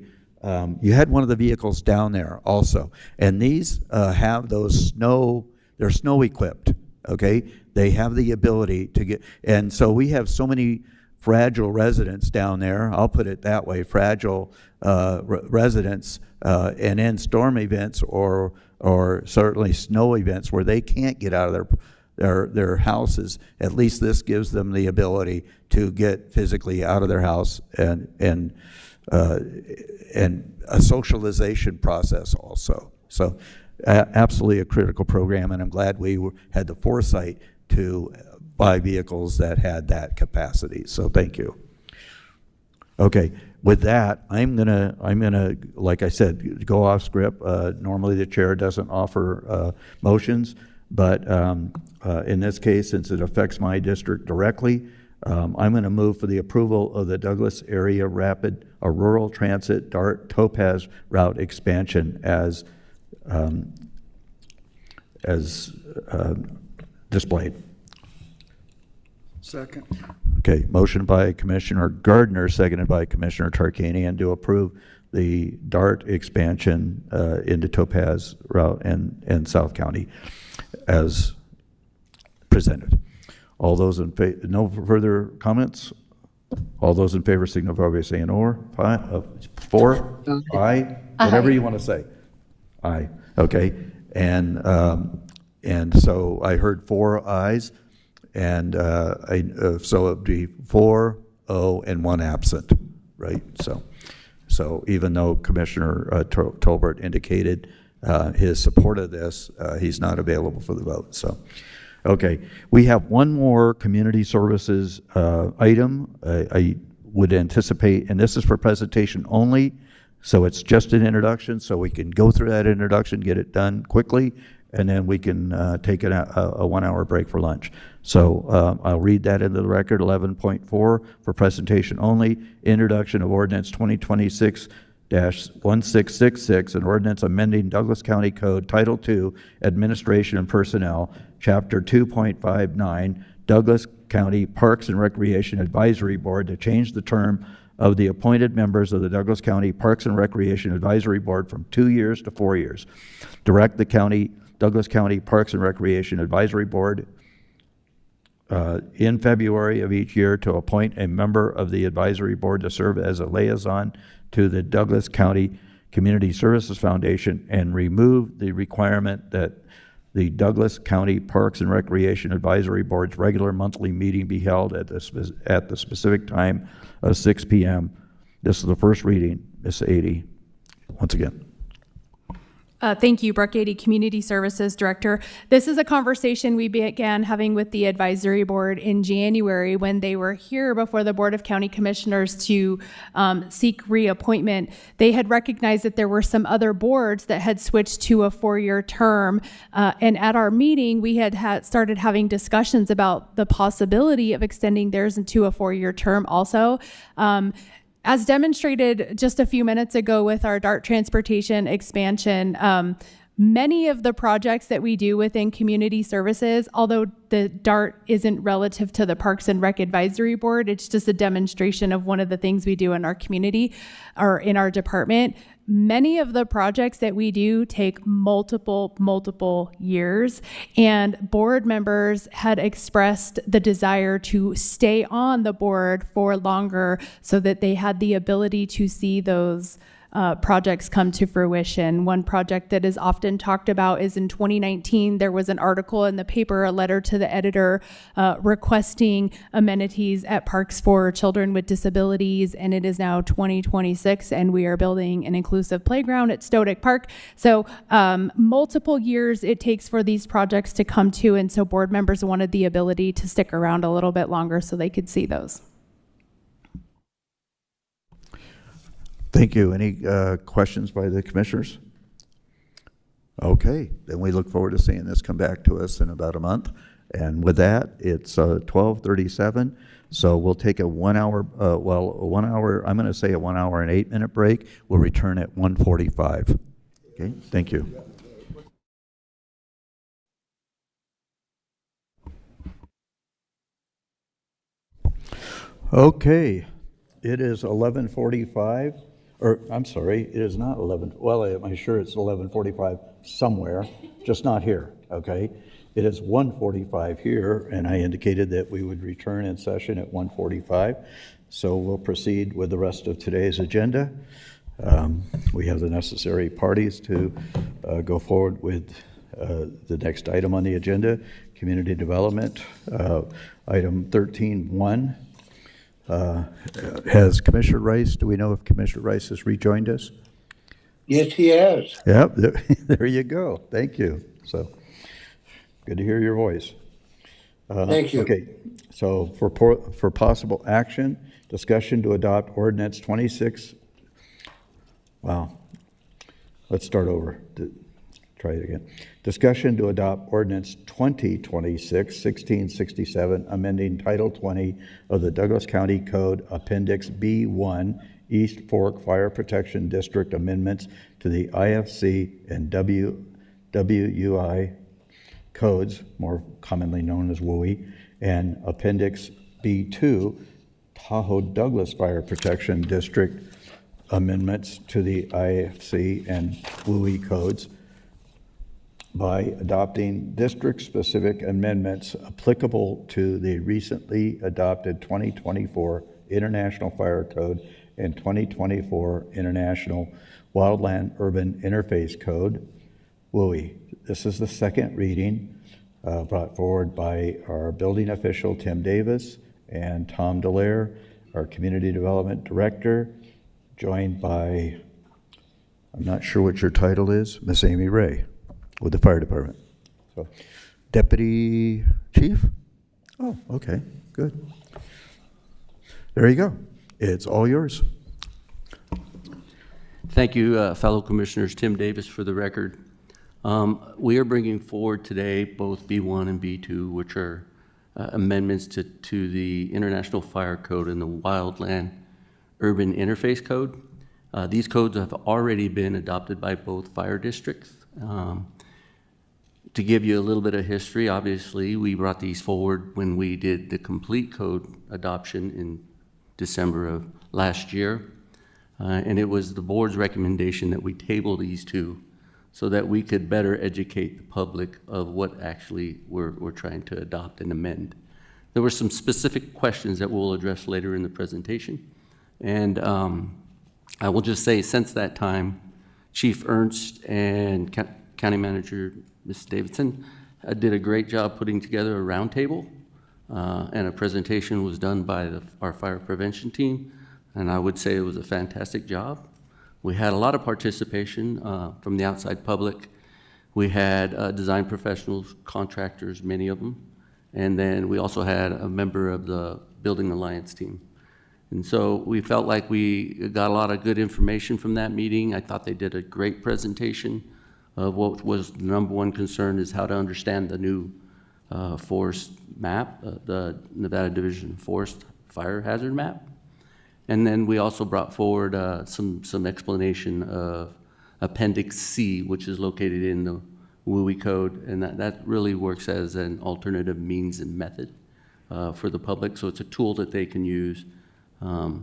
you had one of the vehicles down there also. And these have those they're snow equipped, okay? They have the ability to get, and so we have so many fragile residents down there, I'll put it that way, fragile residents, and in storm events or certainly snow events where they can't get out of their houses. At least this gives them the ability to get physically out of their house and a socialization process also. So absolutely a critical program, and I'm glad we had the foresight to buy vehicles that had that capacity. So thank you. Okay, with that, I'm gonna, like I said, go off script. Normally the chair doesn't offer motions, but in this case, since it affects my district directly, I'm gonna move for the approval of the Douglas Area Rapid Rural Transit DART Topaz Route Expansion as displayed. Second. Okay, motion by Commissioner Gardner, seconded by Commissioner Tarkanian to approve the DART expansion into Topaz Route and South County as presented. All those in favor, no further comments? All those in favor signify by saying four, aye, whatever you want to say. Aye, okay. And so I heard 4 ayes. And so it'd be 4, 0, and 1 absent, right? So even though Commissioner Tolbert indicated his support of this, he's not available for the vote. So, okay, we have one more community services item. I would anticipate, and this is for presentation only, so it's just an introduction, so we can go through that introduction, get it done quickly, and then we can take a 1-hour break for lunch. So I'll read that into the record. 11.4 for presentation only. Introduction of Ordinance 2026-1666, an ordinance amending Douglas County Code Title II, Administration and Personnel, Chapter 2.59, Douglas County Parks and Recreation Advisory Board to change the term of the appointed members of the Douglas County Parks and Recreation Advisory Board from 2 years to 4 years. Direct the Douglas County Parks and Recreation Advisory Board in February of each year to appoint a member of the advisory board to serve as a liaison to the Douglas County Community Services Foundation and remove the requirement that the Douglas County Parks and Recreation Advisory Board's regular monthly meeting be held at the specific time of 6 p.m. This is the first reading. Ms. Adie, once again. Thank you, Brooke Ady, Community Services Director. This is a conversation we began having with the advisory board in January when they were here before the Board of County Commissioners to seek reappointment. They had recognized that there were some other boards that had switched to a 4-year term. And at our meeting, we had started having discussions about the possibility of extending theirs into a 4-year term also. As demonstrated just a few minutes ago with our DART transportation expansion, many of the projects that we do within community services, although the DART isn't relative to the Parks and Rec Advisory Board, it's just a demonstration of one of the things we do in our community or in our department. Many of the projects that we do take multiple years, and board members had expressed the desire to stay on the board for longer so that they had the ability to see those projects come to fruition. One project that is often talked about is in 2019, there was an article in the paper, a letter to the editor requesting amenities at parks for children with disabilities, and it is now 2026, and we are building an inclusive playground at Stoddard Park. So multiple years it takes for these projects to come to, and so board members wanted the ability to stick around a little bit longer so they could see those. Thank you. Any questions by the commissioners? Okay, then we look forward to seeing this come back to us in about a month. And with that, it's 12:37, so we'll take a 1 hour, I'm going to say a 1 hour and 8 minute break. We'll return at 1:45. Okay, thank you. Okay, it is 11:45. Or, I'm sorry, it is not 11, well, I'm sure it's 11:45 somewhere, just not here, okay? It is 1:45 here, and I indicated that we would return in session at 1:45. So we'll proceed with the rest of today's agenda. We have the necessary parties to go forward with the next item on the agenda, community development, item 13.1. Has Commissioner Rice, do we know if Commissioner Rice has rejoined us? Yes, he has. Yep, there you go. Thank you. So, good to hear your voice. Thank you. Okay, so for possible action, discussion to adopt ordinance 26. Wow. Let's start over. Try it again. Discussion to adopt ordinance 2026-1667, amending Title 20 of the Douglas County Code, Appendix B1, East Fork Fire Protection District amendments to the IFC and WUI codes, more commonly known as WUI, and Appendix B2, Tahoe Douglas Fire Protection District amendments to the IFC and WUI codes, by adopting district-specific amendments applicable to the recently adopted 2024 International Fire Code and 2024 International Wildland Urban Interface Code, WUI. This is the second reading brought forward by our building official, Tim Davis, and Tom Dallaire, our Community Development Director, joined by, I'm not sure what your title is, Miss Amy Ray, with the fire department. So, Deputy Chief? Oh, okay, good. There you go. It's all yours. Thank you, fellow commissioners. Tim Davis for the record. We are bringing forward today both B1 and B2, which are amendments to the International Fire Code and the Wildland Urban Interface Code. These codes have already been adopted by both fire districts. To give you a little bit of history, obviously, we brought these forward when we did the complete code adoption in December of last year. And it was the board's recommendation that we table these two so that we could better educate the public of what actually we're trying to adopt and amend. There were some specific questions that we'll address later in the presentation. And I will just say, since that time, Chief Ernst and County Manager Ms. Davidson did a great job putting together a roundtable, and a presentation was done by our fire prevention team, and I would say it was a fantastic job. We had a lot of participation from the outside public. We had design professionals, contractors, many of them, and then we also had a member of the Building Alliance team. And so we felt like we got a lot of good information from that meeting. I thought they did a great presentation of what was the number one concern, is how to understand the new forest map, the Nevada Division of Forest Fire Hazard Map. And then we also brought forward some explanation of Appendix C, which is located in the WUI code, and that really works as an alternative means and method for the public. So it's a tool that they can use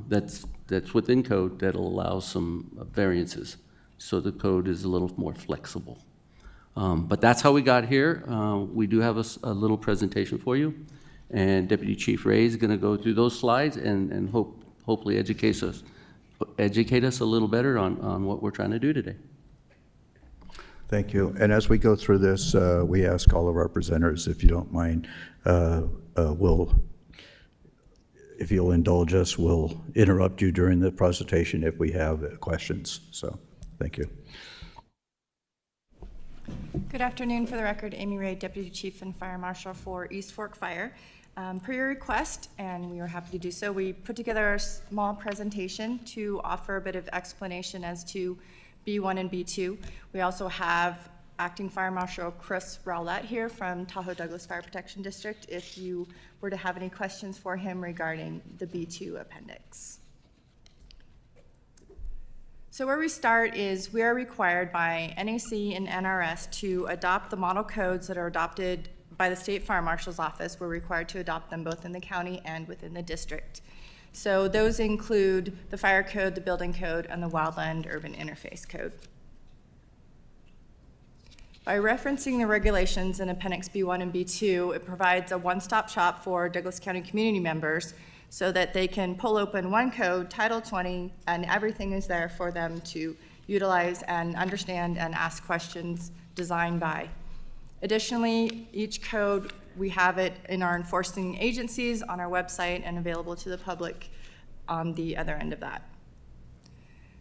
that's within code that'll allow some variances. So the code is a little more flexible. But that's how we got here. We do have a little presentation for you, and Deputy Chief Ray is going to go through those slides and hopefully educate us a little better on what we're trying to do today. Thank you. And as we go through this, we ask all of our presenters, if you don't mind, if you'll indulge us, we'll interrupt you during the presentation if we have questions. So, thank you. Good afternoon. For the record, Amy Ray, Deputy Chief and Fire Marshal for East Fork Fire. Per your request, and we were happy to do so, we put together a small presentation to offer a bit of explanation as to B1 and B2. We also have Acting Fire Marshal Chris Rowlett here from Tahoe Douglas Fire Protection District if you were to have any questions for him regarding the B2 appendix. So where we start is we are required by NAC and NRS to adopt the model codes that are adopted by the State Fire Marshal's Office. We're required to adopt them both in the county and within the district. So those include the Fire Code, the Building Code, and the Wildland Urban Interface Code. By referencing the regulations in Appendix B1 and B2, it provides a one-stop shop for Douglas County community members so that they can pull open one code, Title 20, and everything is there for them to utilize and understand and ask questions designed by. Additionally, each code, we have it in our enforcing agencies on our website and available to the public on the other end of that.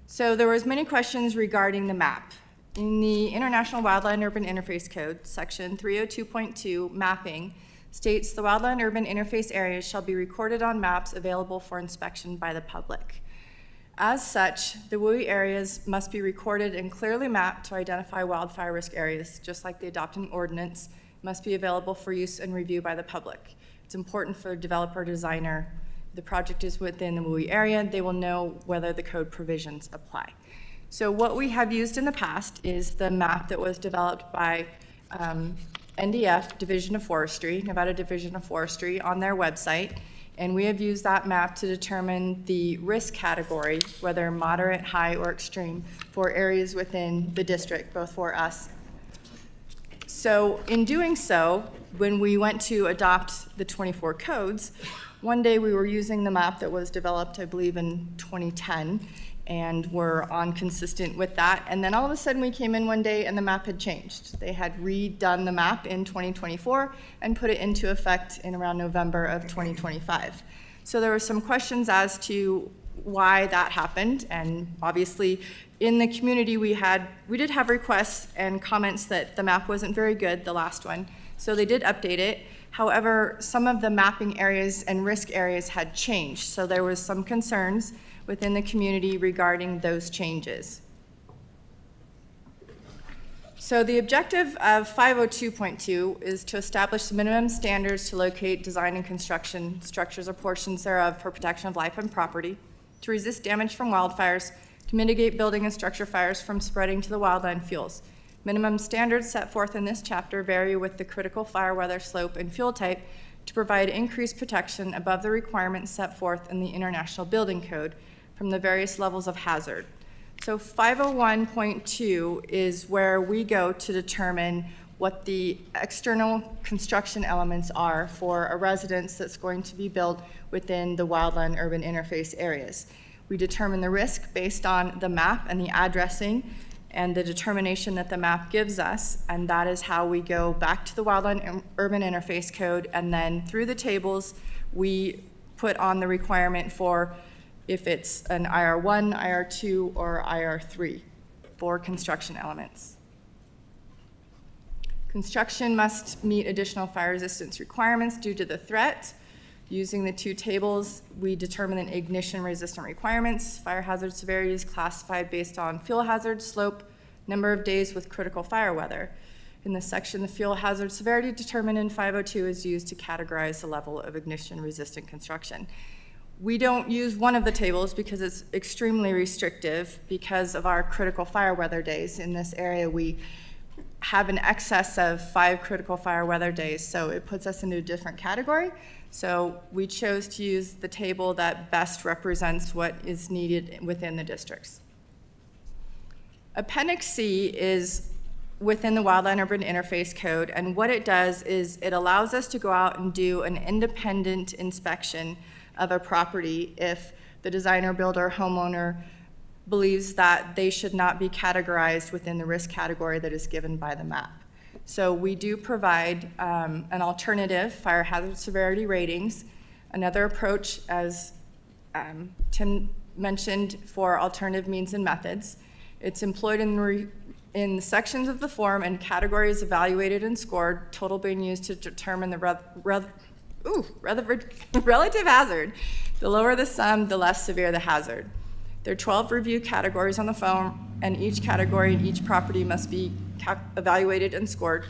So there was many questions regarding the map. In the International Wildland Urban Interface Code, Section 302.2, mapping, states the wildland urban interface areas shall be recorded on maps available for inspection by the public. As such, the WUI areas must be recorded and clearly mapped to identify wildfire risk areas, just like the adopting ordinance must be available for use and review by the public. It's important for developer designer. If the project is within the WUI area, they will know whether the code provisions apply. So what we have used in the past is the map that was developed by NDF, Division of Forestry, Nevada Division of Forestry, on their website. And we have used that map to determine the risk category, whether moderate, high, or extreme, for areas within the district, both for us. So in doing so, when we went to adopt the 24 codes, one day we were using the map that was developed, I believe, in 2010, and we're on consistent with that. And then all of a sudden we came in one day and the map had changed. They had redone the map in 2024 and put it into effect in around November of 2025. So there were some questions as to why that happened, and obviously in the community we did have requests and comments that the map wasn't very good, the last one, so they did update it. However, some of the mapping areas and risk areas had changed, so there was some concerns within the community regarding those changes. So the objective of 502.2 is to establish minimum standards to locate, design, and construction structures or portions thereof for protection of life and property, to resist damage from wildfires, to mitigate building and structure fires from spreading to the wildland fuels. Minimum standards set forth in this chapter vary with the critical fire weather slope and fuel type to provide increased protection above the requirements set forth in the International Building Code from the various levels of hazard. So 501.2 is where we go to determine what the external construction elements are for a residence that's going to be built within the wildland urban interface areas. We determine the risk based on the map and the addressing and the determination that the map gives us, and that is how we go back to the wildland urban interface code, and then through the tables, we put on the requirement for if it's an IR1, IR2, or IR3 for construction elements. Construction must meet additional fire resistance requirements due to the threat. Using the two tables, we determine the ignition resistant requirements. Fire hazard severity is classified based on fuel hazard, slope, number of days with critical fire weather. In this section, the fuel hazard severity determined in 502 is used to categorize the level of ignition resistant construction. We don't use one of the tables because it's extremely restrictive because of our critical fire weather days. In this area, we have an excess of 5 critical fire weather days, so it puts us into a different category. So we chose to use the table that best represents what is needed within the districts. Appendix C is within the Wildland Urban Interface Code, and what it does is it allows us to go out and do an independent inspection of a property if the designer, builder, homeowner believes that they should not be categorized within the risk category that is given by the map. So we do provide an alternative fire hazard severity ratings. Another approach, as Tim mentioned, for alternative means and methods. It's employed in sections of the form and categories evaluated and scored, total being used to determine the relative hazard. The lower the sum, the less severe the hazard. There are 12 review categories on the form, and each category and each property must be evaluated and scored.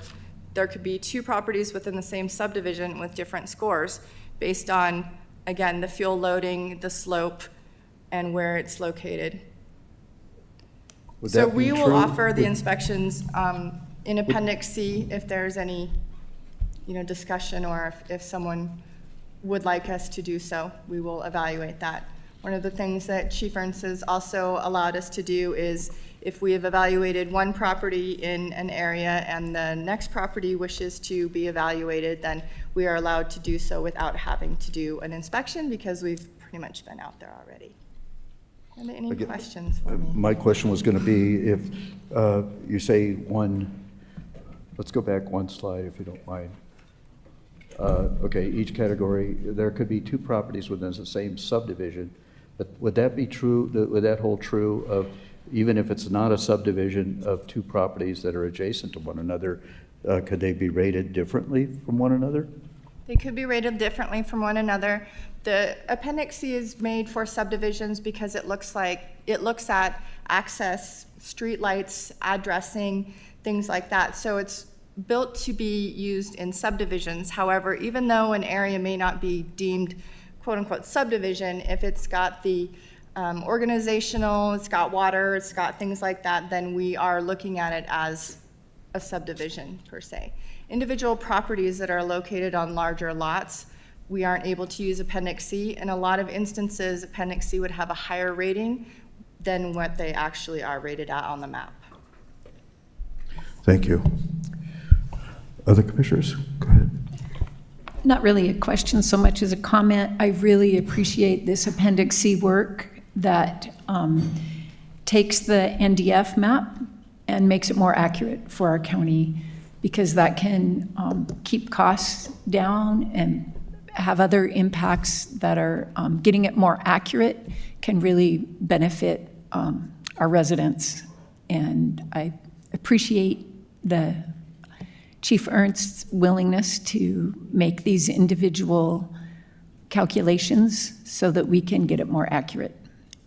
There could be 2 properties within the same subdivision with different scores based on, again, the fuel loading, the slope, and where it's located. So we will offer the inspections in Appendix C if there's any discussion, or if someone would like us to do so, we will evaluate that. One of the things that Chief Ernst has also allowed us to do is if we have evaluated one property in an area and the next property wishes to be evaluated, then we are allowed to do so without having to do an inspection because we've pretty much been out there already. Are there any questions for me? My question was going to be if you say let's go back one slide if you don't mind. Okay, each category, there could be 2 properties within the same subdivision, but would that be true, would that hold true of, even if it's not a subdivision of 2 properties that are adjacent to one another, could they be rated differently from one another? They could be rated differently from one another. The Appendix C is made for subdivisions because it looks at access, street lights, addressing, things like that. So it's built to be used in subdivisions. However, even though an area may not be deemed quote-unquote subdivision, if it's got the organizational, it's got water, it's got things like that, then we are looking at it as a subdivision per se. Individual properties that are located on larger lots, we aren't able to use Appendix C. In a lot of instances, Appendix C would have a higher rating than what they actually are rated at on the map. Thank you. Other commissioners? Go ahead. Not really a question so much as a comment. I really appreciate this Appendix C work that takes the NDF map and makes it more accurate for our county, because that can keep costs down and have other impacts that are getting it more accurate can really benefit our residents. And I appreciate the Chief Ernst's willingness to make these individual calculations so that we can get it more accurate.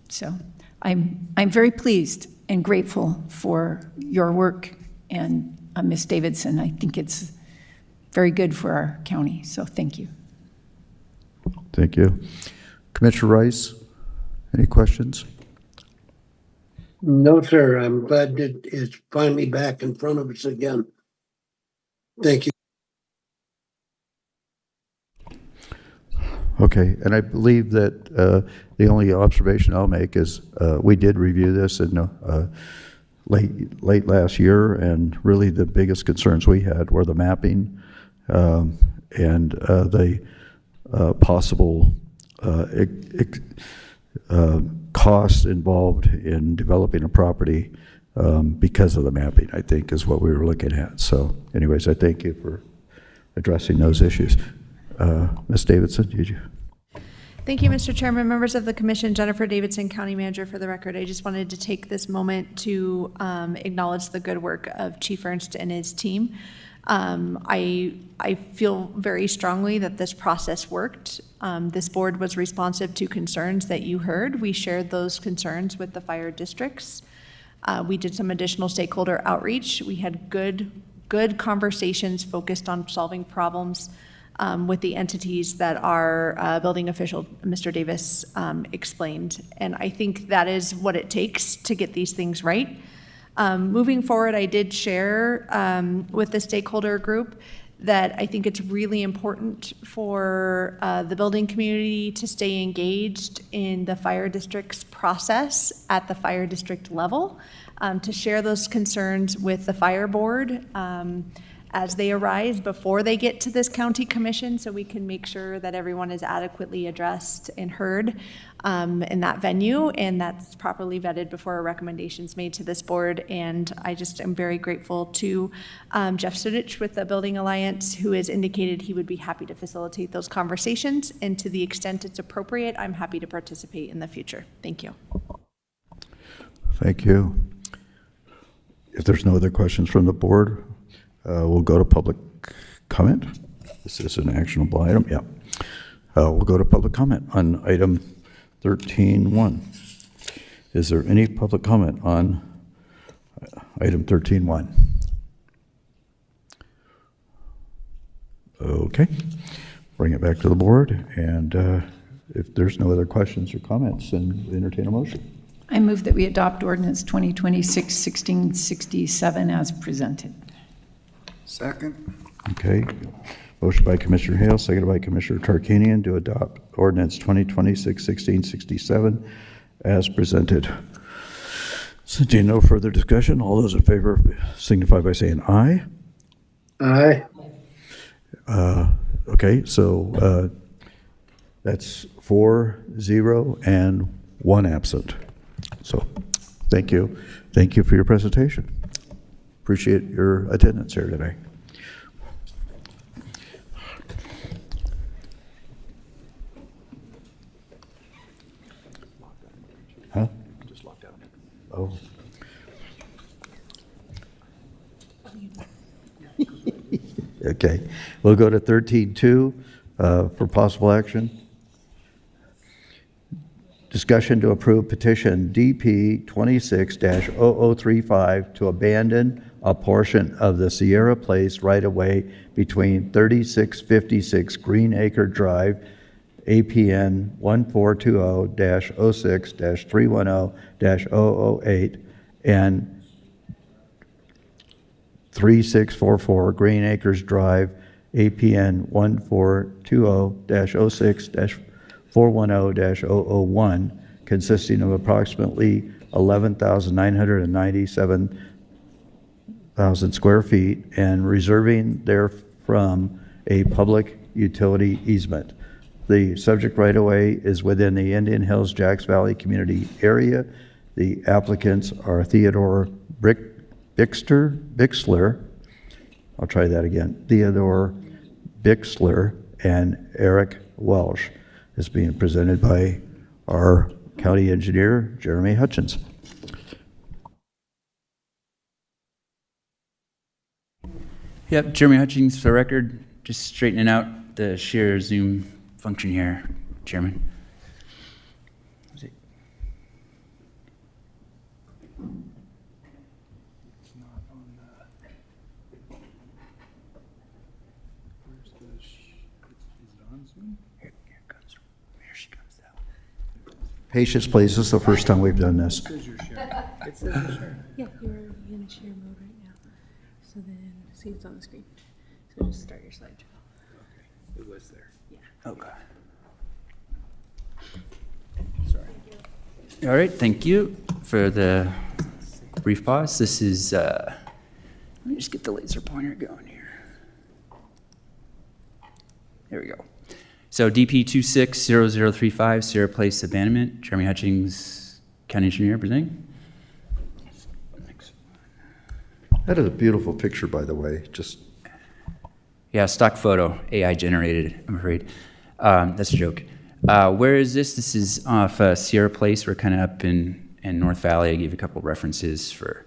So I'm very pleased and grateful for your work, and Ms. Davidson. I think it's very good for our county, so thank you. Thank you. Commissioner Rice, any questions? No, sir. I'm glad that it's finally back in front of us again. Thank you. Okay, and I believe that the only observation I'll make is we did review this in late last year, and really the biggest concerns we had were the mapping and the possible costs involved in developing a property because of the mapping, I think, is what we were looking at. So anyways, I thank you for addressing those issues. Ms. Davidson, did you? Thank you, Mr. Chairman, members of the commission. Jennifer Davidson, County Manager for the record. I just wanted to take this moment to acknowledge the good work of Chief Ernst and his team. I feel very strongly that this process worked. This board was responsive to concerns that you heard. We shared those concerns with the fire districts. We did some additional stakeholder outreach. We had good conversations focused on solving problems with the entities that our building official, Mr. Davis, explained. And I think that is what it takes to get these things right. Moving forward, I did share with the stakeholder group that I think it's really important for the building community to stay engaged in the fire district's process at the fire district level, to share those concerns with the fire board as they arise before they get to this county commission, so we can make sure that everyone is adequately addressed and heard in that venue, and that's properly vetted before a recommendation is made to this board. And I just am very grateful to Jeff Sudich with the Building Alliance, who has indicated he would be happy to facilitate those conversations, and to the extent it's appropriate, I'm happy to participate in the future. Thank you. Thank you. If there's no other questions from the board, we'll go to public comment. This is an actionable item, yeah. We'll go to public comment on item 13.1. Is there any public comment on item 13.1? Okay, bring it back to the board, and if there's no other questions or comments, then entertain a motion. I move that we adopt ordinance 2026-1667 as presented. Second. Okay, motion by Commissioner Hale, seconded by Commissioner Tarkanian to adopt ordinance 2026-1667 as presented. Since no further discussion, all those in favor signify by saying aye. Aye. Okay, so that's 4-0 and 1 absent. So thank you. Thank you for your presentation. Appreciate your attendance here today. Huh? Just locked out. Oh. Okay, we'll go to 13.2 for possible action. Discussion to approve petition DP 26-0035 to abandon a portion of the Sierra Place right-of-way between 3656 Green Acre Drive, APN 1420-06-310-008, and 3644 Green Acres Drive, APN 1420-06-410-001, consisting of approximately 11,997 square feet, and reserving therefrom a public utility easement. The subject right-of-way is within the Indian Hills Jacks Valley community area. The applicants are Theodore Bixler, I'll try that again, Theodore Bixler and Eric Welsh, is being presented by our county engineer, Jeremy Hutchins. Yep, Jeremy Hutchins for the record, just straightening out the share Zoom function here, Chairman. Patience, please. This is the first time we've done this. Yeah, you're in share mode right now. So then, see it's on the screen. So just start your slideshow. Okay. It was there. Yeah. Okay. All right, thank you for the brief pause. This is, let me just get the laser pointer going here. There we go. So DP 260035, Sierra Place Abandonment. Jeremy Hutchings, County Engineer, presenting. That is a beautiful picture, by the way, just. Yeah, stock photo, AI generated, I'm afraid. That's a joke. Where is this? This is off Sierra Place. We're kind of up in North Valley. I gave a couple references for,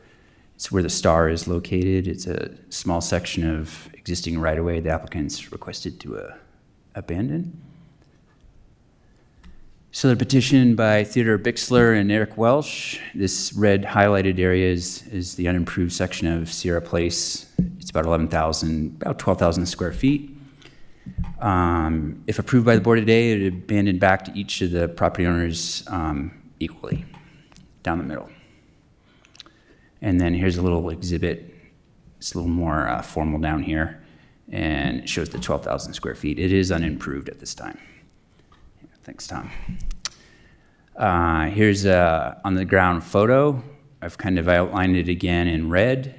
it's where the star is located. It's a small section of existing right-of-way the applicants requested to abandon. So the petition by Theodore Bixler and Eric Welsh, this red highlighted area is the unimproved section of Sierra Place. It's about 12,000 square feet. If approved by the board today, it would abandon back to each of the property owners equally, down the middle. And then here's a little exhibit. It's a little more formal down here, and it shows the 12,000 square feet. It is unimproved at this time. Thanks, Tom. Here's a on the ground photo. I've kind of outlined it again in red.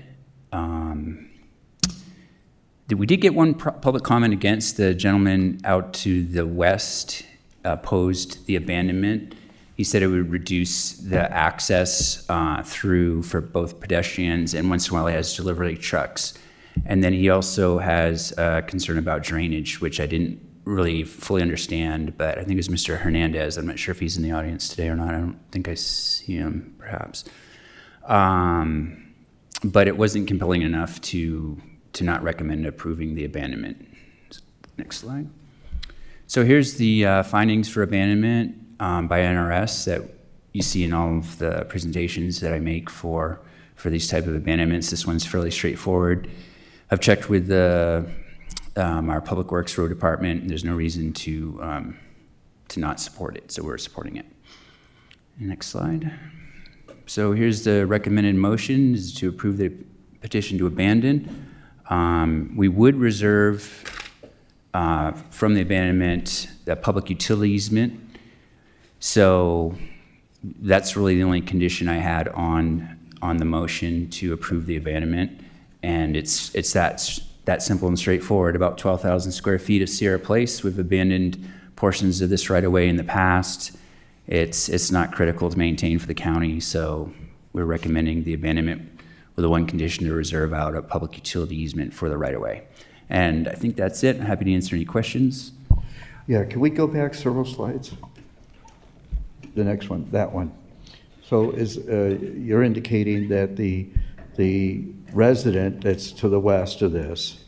We did get one public comment against the gentleman out to the west opposed the abandonment. He said it would reduce the access through for both pedestrians, and once in a while he has delivery trucks. And then he also has concern about drainage, which I didn't really fully understand, but I think it was Mr. Hernandez. I'm not sure if he's in the audience today or not. I don't think I see him, perhaps. But it wasn't compelling enough to not recommend approving the abandonment. Next slide. So here's the findings for abandonment by NRS that you see in all of the presentations that I make for these type of abandonments. This one's fairly straightforward. I've checked with our Public Works Road Department, and there's no reason to not support it, so we're supporting it. Next slide. So here's the recommended motion, is to approve the petition to abandon. We would reserve from the abandonment the public utility easement. So that's really the only condition I had on the motion to approve the abandonment. And it's that simple and straightforward. About 12,000 square feet of Sierra Place. We've abandoned portions of this right away in the past. It's not critical to maintain for the county, so we're recommending the abandonment with the one condition to reserve out a public utility easement for the right of way. And I think that's it. I'm happy to answer any questions. Yeah, can we go back several slides? The next one, that one. So you're indicating that the resident that's to the west of this,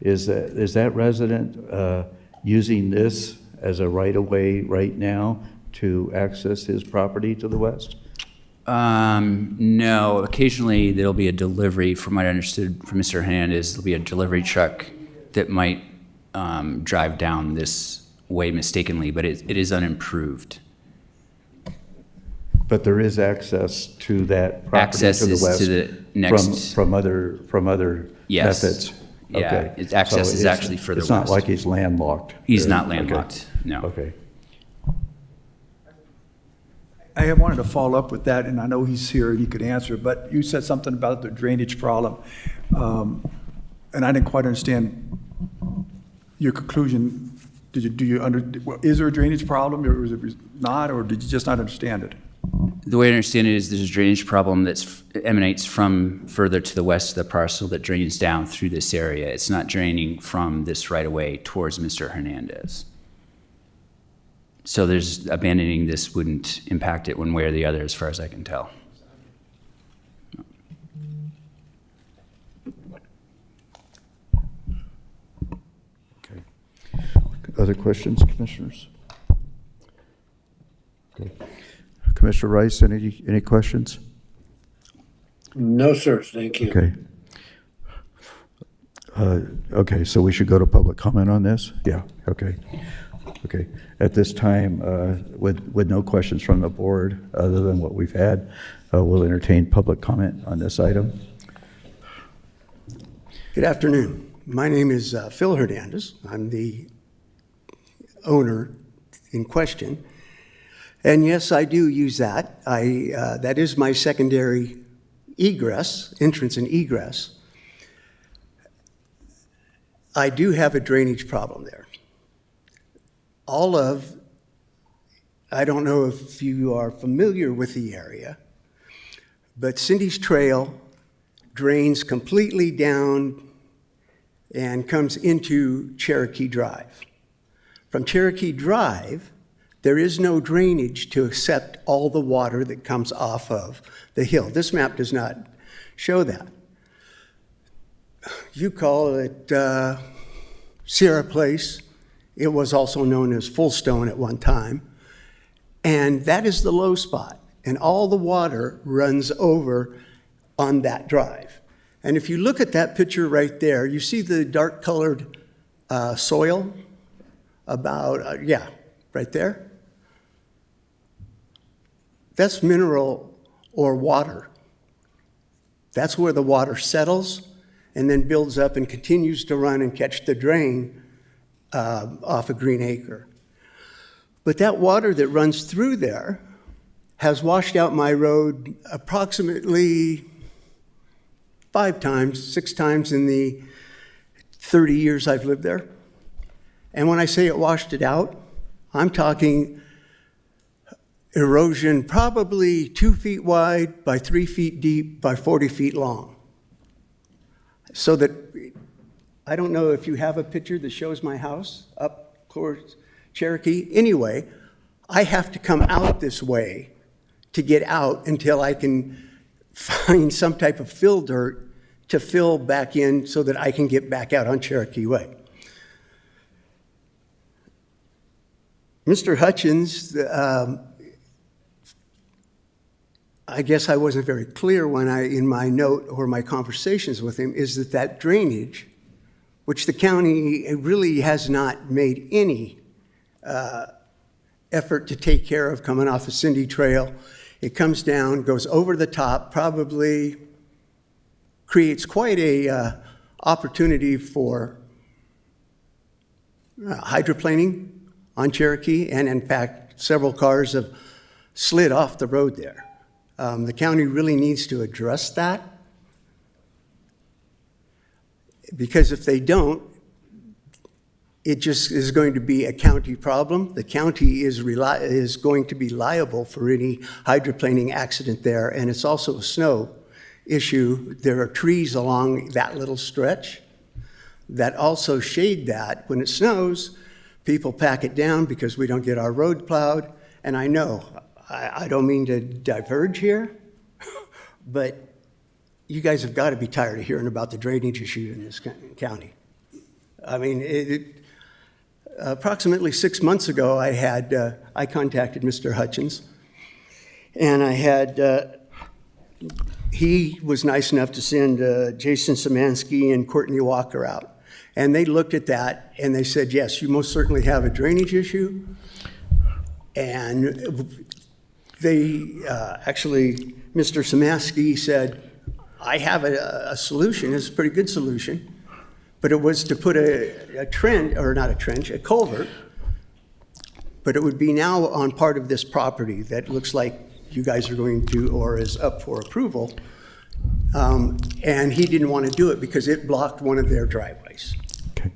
is that resident using this as a right-of-way right now to access his property to the west? No, occasionally there'll be a delivery, from what I understood from Mr. Hernandez, there'll be a delivery truck that might drive down this way mistakenly, but it is unimproved. But there is access to that property Access to the is west to the next- from other Yes. methods? Yeah, Okay. its access So is it's- actually further It's not west. like he's landlocked? He's there. not Okay. landlocked, no. Okay. I wanted to follow up with that, and I know he's here and he could answer, but you said something about the drainage problem. And I didn't quite understand your conclusion. Is there a drainage problem, or is it not, or did you just not understand it? The way I understand it is there's a drainage problem that emanates from further to the west of the parcel that drains down through this area. It's not draining from this right away towards Mr. Hernandez. So there's abandoning this wouldn't impact it one way or the other, as far as I can tell. Okay. Other questions, commissioners? Okay. Commissioner Rice, any questions? No, sir, thank you. Okay. Okay, so we should go to public comment on this? Yeah, okay. Okay. At this time, with no questions from the board other than what we've had, we'll entertain public comment on this item. Good afternoon. My name is Phil Hernandez. I'm the owner in question. And yes, I do use that. That is my secondary egress, entrance and egress. I do have a drainage problem there. I don't know if you are familiar with the area, but Cindy's Trail drains completely down and comes into Cherokee Drive. From Cherokee Drive, there is no drainage to accept all the water that comes off of the hill. This map does not show that. You call it Sierra Place. It was also known as Fullstone at one time. And that is the low spot. And all the water runs over on that drive. And if you look at that picture right there, you see the dark colored soil about, right there. That's mineral or water. That's where the water settles and then builds up and continues to run and catch the drain off of Green Acre. But that water that runs through there has washed out my road approximately 5 times, 6 times in the 30 years I've lived there. And when I say it washed it out, I'm talking erosion probably 2 feet wide by 3 feet deep by 40 feet long. So that, I don't know if you have a picture that shows my house up towards Cherokee. Anyway, I have to come out this way to get out until I can find some type of fill dirt to fill back in so that I can get back out on Cherokee Way. Mr. Hutchins, I guess I wasn't very clear when in my note or my conversations with him, is that drainage, which the county really has not made any effort to take care of coming off the Cindy Trail. It comes down, goes over the top, probably creates quite a opportunity for hydroplaning on Cherokee, and in fact, several cars have slid off the road there. The county really needs to address that, because if they don't, it just is going to be a county problem. The county is going to be liable for any hydroplaning accident there, and it's also a snow issue. There are trees along that little stretch that also shade that. When it snows, people pack it down because we don't get our road plowed. And I know, I don't mean to diverge here, but you guys have got to be tired of hearing about the drainage issue in this county. I mean, approximately 6 months ago, I contacted Mr. Hutchins, and he was nice enough to send Jason Szymanski and Courtney Walker out. And they looked at that and they said, yes, you most certainly have a drainage issue. And they actually, Mr. Szymanski said, I have a solution. It's a pretty good solution. But it was to put a culvert, but it would be now on part of this property that looks like you guys are going to, or is up for approval. And he didn't want to do it because it blocked one of their driveways. Okay.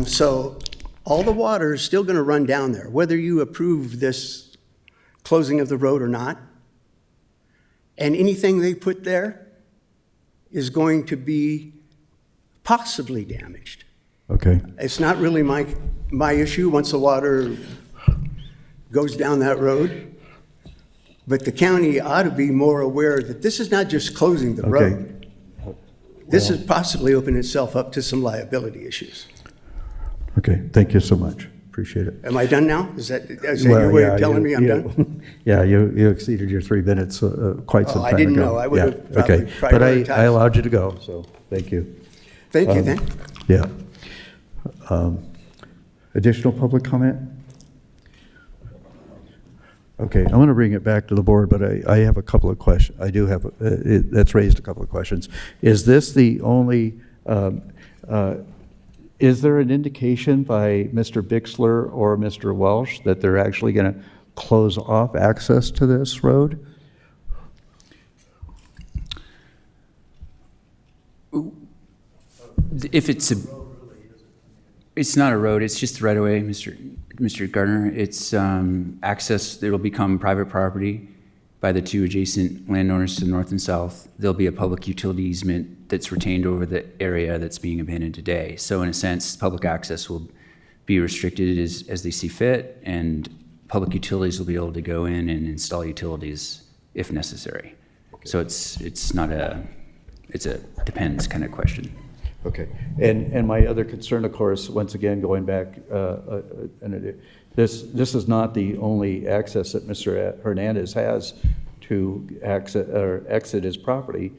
So all the water is still going to run down there, whether you approve this closing of the road or not. And anything they put there is going to be possibly damaged. Okay. It's not really my issue once the water goes down that road, but the county ought to be more aware that this is not just closing the road. This is possibly opening itself up to some liability issues. Okay, thank you so much. Appreciate it. Am I done now? Is that your way of telling me I'm done? Yeah, you exceeded your 3 minutes quite some time ago. I didn't know. I would have probably Okay, but prioritized. I allowed you to go, so thank you. Thank you, then. Yeah. Additional public comment? Okay, I'm going to bring it back to the board, but I have a couple of questions. I do have, that's raised a couple of questions. Is this the only Is there an indication by Mr. Bixler or Mr. Welsh that they're actually going to close off access to this road? If it's not a road, it's just right away, Mr. Gardner. It's access, it'll become private property by the two adjacent landowners to the north and south. There'll be a public utility easement that's retained over the area that's being abandoned today. So in a sense, public access will be restricted as they see fit, and public utilities will be able to go in and install utilities if necessary. Okay. So it's not it's a depends kind of question. Okay, and my other concern, of course, once again, going back, this is not the only access that Mr. Hernandez has to exit his property.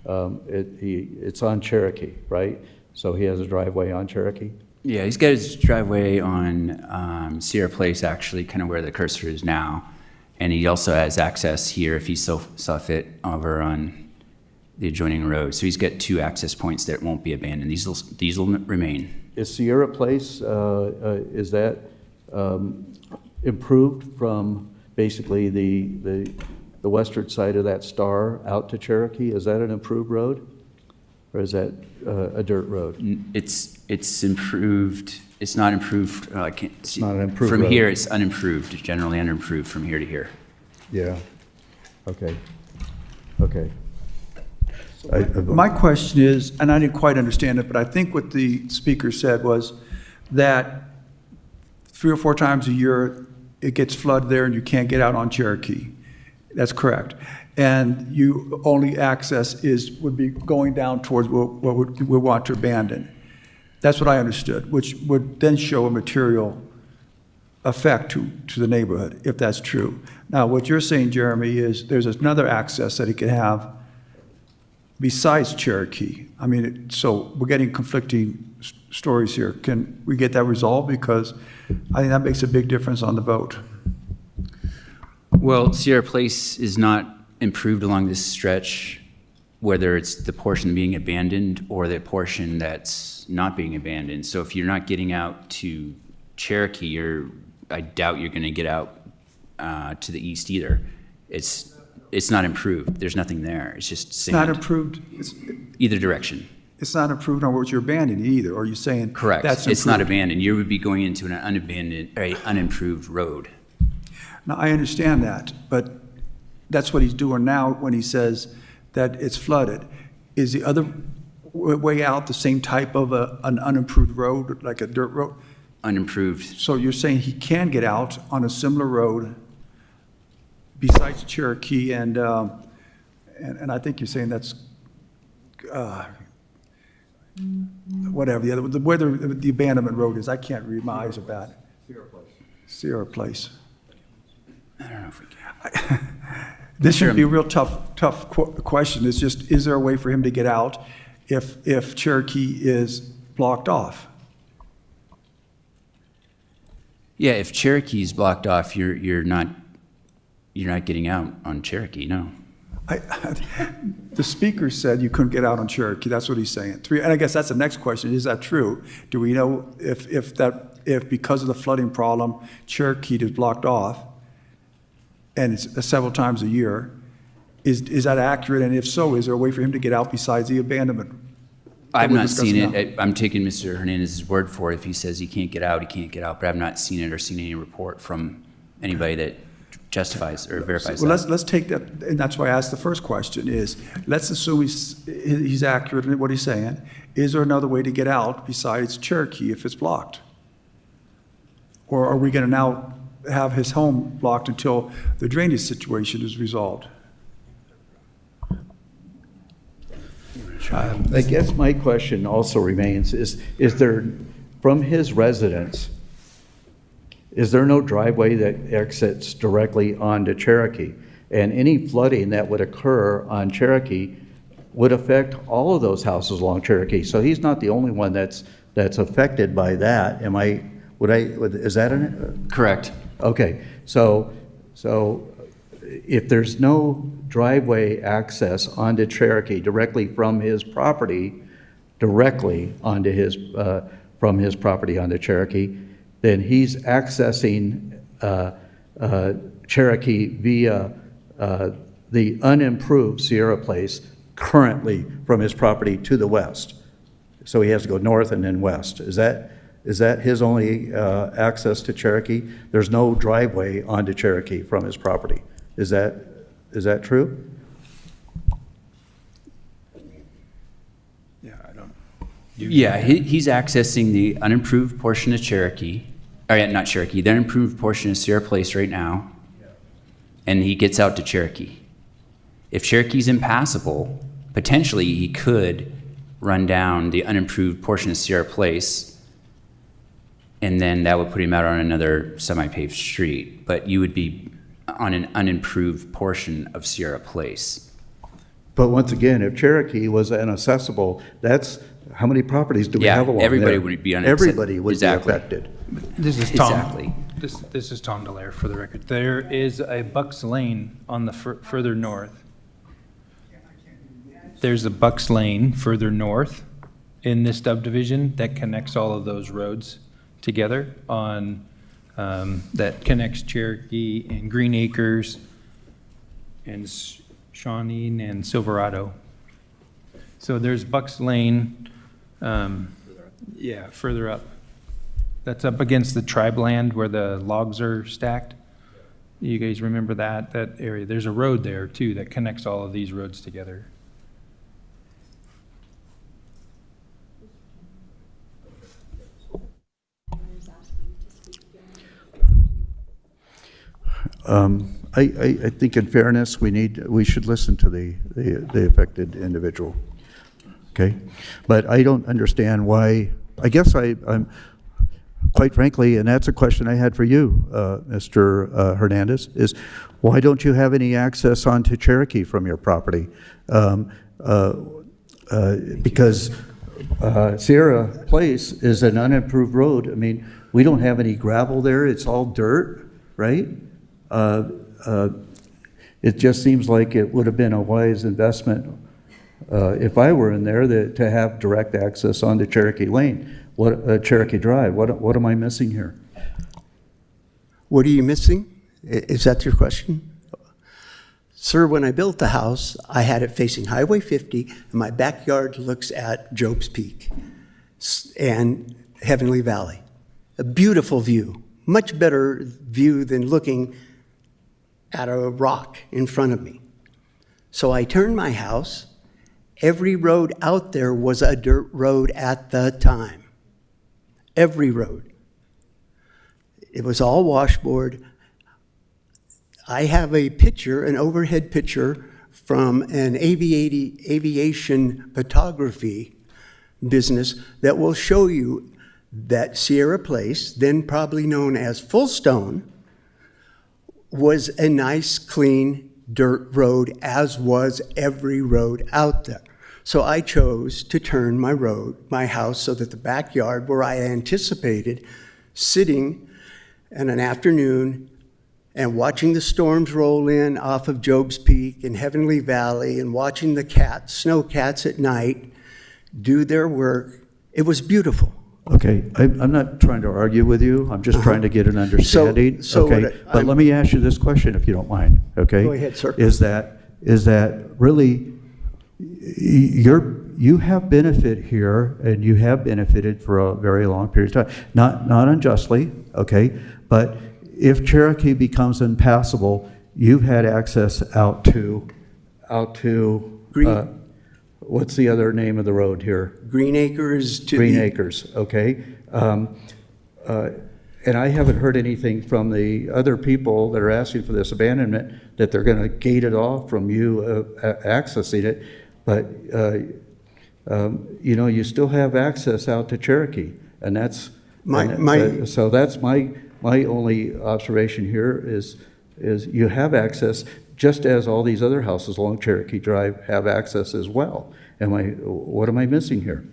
It's on Cherokee, right? So he has a driveway on Cherokee? Yeah, he's got his driveway on Sierra Place, actually, kind of where the cursor is now. And he also has access here, if he saw fit, over on the adjoining road. So he's got two access points that won't be abandoned. These will remain. Is Sierra Place, is that improved from basically the western side of that star out to Cherokee? Is that an improved road? Or is that a dirt road? It's improved. It's not improved. I can't see. Not an improved from road. here, it's unimproved, generally unimproved from here to here. Yeah. Okay. My question is, and I didn't quite understand it, but I think what the speaker said was that 3 or 4 times a year, it gets flooded there and you can't get out on Cherokee. That's correct. And you only access would be going down towards what we want to abandon. That's what I understood, which would then show a material effect to the neighborhood, if that's true. Now, what you're saying, Jeremy, is there's another access that he could have besides Cherokee. I mean, so we're getting conflicting stories here. Can we get that resolved? Because I think that makes a big difference on the vote. Well, Sierra Place is not improved along this stretch, whether it's the portion being abandoned or the portion that's not being abandoned. So if you're not getting out to Cherokee, I doubt you're going to get out to the east either. It's not improved. There's nothing there. It's just sand. It's not improved. Either direction. It's not improved on what you're abandoning either. Or are you saying correct? That's it's not improved? abandoned. You would be going into an unimproved road. Now, I understand that, but that's what he's doing now when he says that it's flooded. Is the other way out the same type of an unimproved road, like a dirt road? Unimproved. So you're saying he can get out on a similar road besides Cherokee and I think you're saying that's whatever whether the abandonment road is. I can't read my eyes about it. Sierra Place. I don't know if we can. This should be a real tough question. It's just, is there a way for him to get out if Cherokee is blocked off? Yeah, if Cherokee's blocked off, you're not getting out on Cherokee. No. The speaker said you couldn't get out on Cherokee. That's what he's saying. And I guess that's the next question. Is that true? Do we know if because of the flooding problem, Cherokee is blocked off, and it's several times a year? Is that accurate? And if so, is there a way for him to get out besides the abandonment? I've not seen it. I'm taking Mr. Hernandez's word for it. If he says he can't get out, he can't get out. But I've not seen it or seen any report from anybody that justifies or verifies well, that. let's take that, and that's why I asked the first question is, let's assume he's accurate in what he's saying. Is there another way to get out besides Cherokee if it's blocked? Or are we going to now have his home blocked until the drainage situation is resolved? I guess my question also remains, is there, from his residence, is there no driveway that exits directly onto Cherokee? And any flooding that would occur on Cherokee would affect all of those houses along Cherokee. So he's not the only one that's affected by that. Is that correct? Okay, so if there's no driveway access onto Cherokee directly from his property, directly onto his from his property onto Cherokee, then he's accessing Cherokee via the unimproved Sierra Place currently from his property to the west. So he has to go north and then west. Is that his only access to Cherokee? There's no driveway onto Cherokee from his property. Is that true? Yeah, he's accessing the unimproved portion of Cherokee, or yeah, not Cherokee, the unimproved portion of Sierra Place right now, and he gets out to Cherokee. If Cherokee's impassable, potentially he could run down the unimproved portion of Sierra Place, and then that would put him out on another semi-paved street, but you would be on an unimproved portion of Sierra Place. But once again, if Cherokee was inaccessible, that's, how many properties do we have along there? Everybody would be Everybody would exactly. be affected. This is Tom. Exactly. This is Tom Delaire for the record. There is a Bucks Lane on the further north. There's a Bucks Lane further north in this subdivision that connects all of those roads together on, that connects Cherokee and Green Acres and Shawnee and Silverado. So there's Bucks Lane, yeah, further up. That's up against the tribe land where the logs are stacked. You guys remember that area? There's a road there too that connects all of these roads together. I think in fairness, we should listen to the affected individual, okay? But I don't understand why, I guess I'm, quite frankly, and that's a question I had for you, Mr. Hernandez, is why don't you have any access onto Cherokee from your property? Because Sierra Place is an unimproved road. I mean, we don't have any gravel there. It's all dirt, right? It just seems like it would have been a wise investment if I were in there to have direct access onto Cherokee Lane, Cherokee Drive. What am I missing here? What are you missing? Is that your question? Sir, when I built the house, I had it facing Highway 50, and my backyard looks at Job's Peak and Heavenly Valley. A beautiful view, much better view than looking at a rock in front of me. So I turned my house. Every road out there was a dirt road at the time. Every road. It was all washboard. I have a picture, an overhead picture from an aviation photography business that will show you that Sierra Place, then probably known as Fullstone, was a nice, clean dirt road, as was every road out there. So I chose to turn my house, so that the backyard where I anticipated sitting in an afternoon and watching the storms roll in off of Job's Peak and Heavenly Valley and watching the snow cats at night do their work. It was beautiful. Okay, I'm not trying to argue with you. I'm just trying to get an understanding. So okay, but let me ask you this question, if you don't mind. Okay, Go ahead, sir. Is that really you have benefit here, and you have benefited for a very long period of time, not unjustly. Okay, but if Cherokee becomes impassable, you've had access out to Green. What's the other name of the road here? Green Acres to Green Acres, okay. And I haven't heard anything from the other people that are asking for this abandonment that they're going to gate it off from you accessing it. But, you still have access out to Cherokee. And that's, so that's my only observation here is you have access, just as all these other houses along Cherokee Drive have access as well. What am I missing here?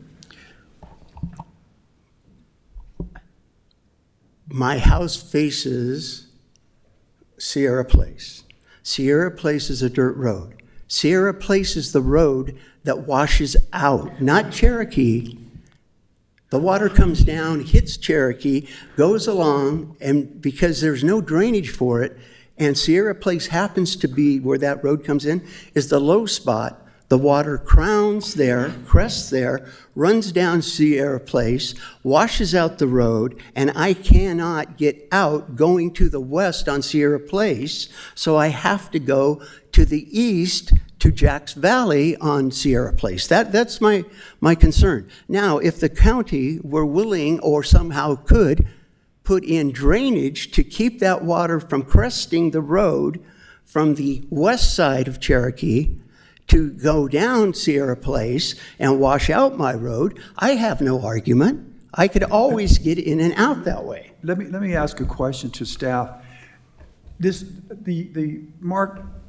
My house faces Sierra Place. Sierra Place is a dirt road. Sierra Place is the road that washes out, not Cherokee, The water comes down, hits Cherokee, goes along, and because there's no drainage for it, and Sierra Place happens to be where that road comes in, is the low spot. The water crowns there, crests there, runs down Sierra Place, washes out the road, and I cannot get out going to the west on Sierra Place, so I have to go to the east to Jack's Valley on Sierra Place. That's my concern. Now, if the county were willing or somehow could put in drainage to keep that water from cresting the road from the west side of Cherokee to go down Sierra Place and wash out my road, I have no argument. I could always get in and out that way. Let me ask a question to staff.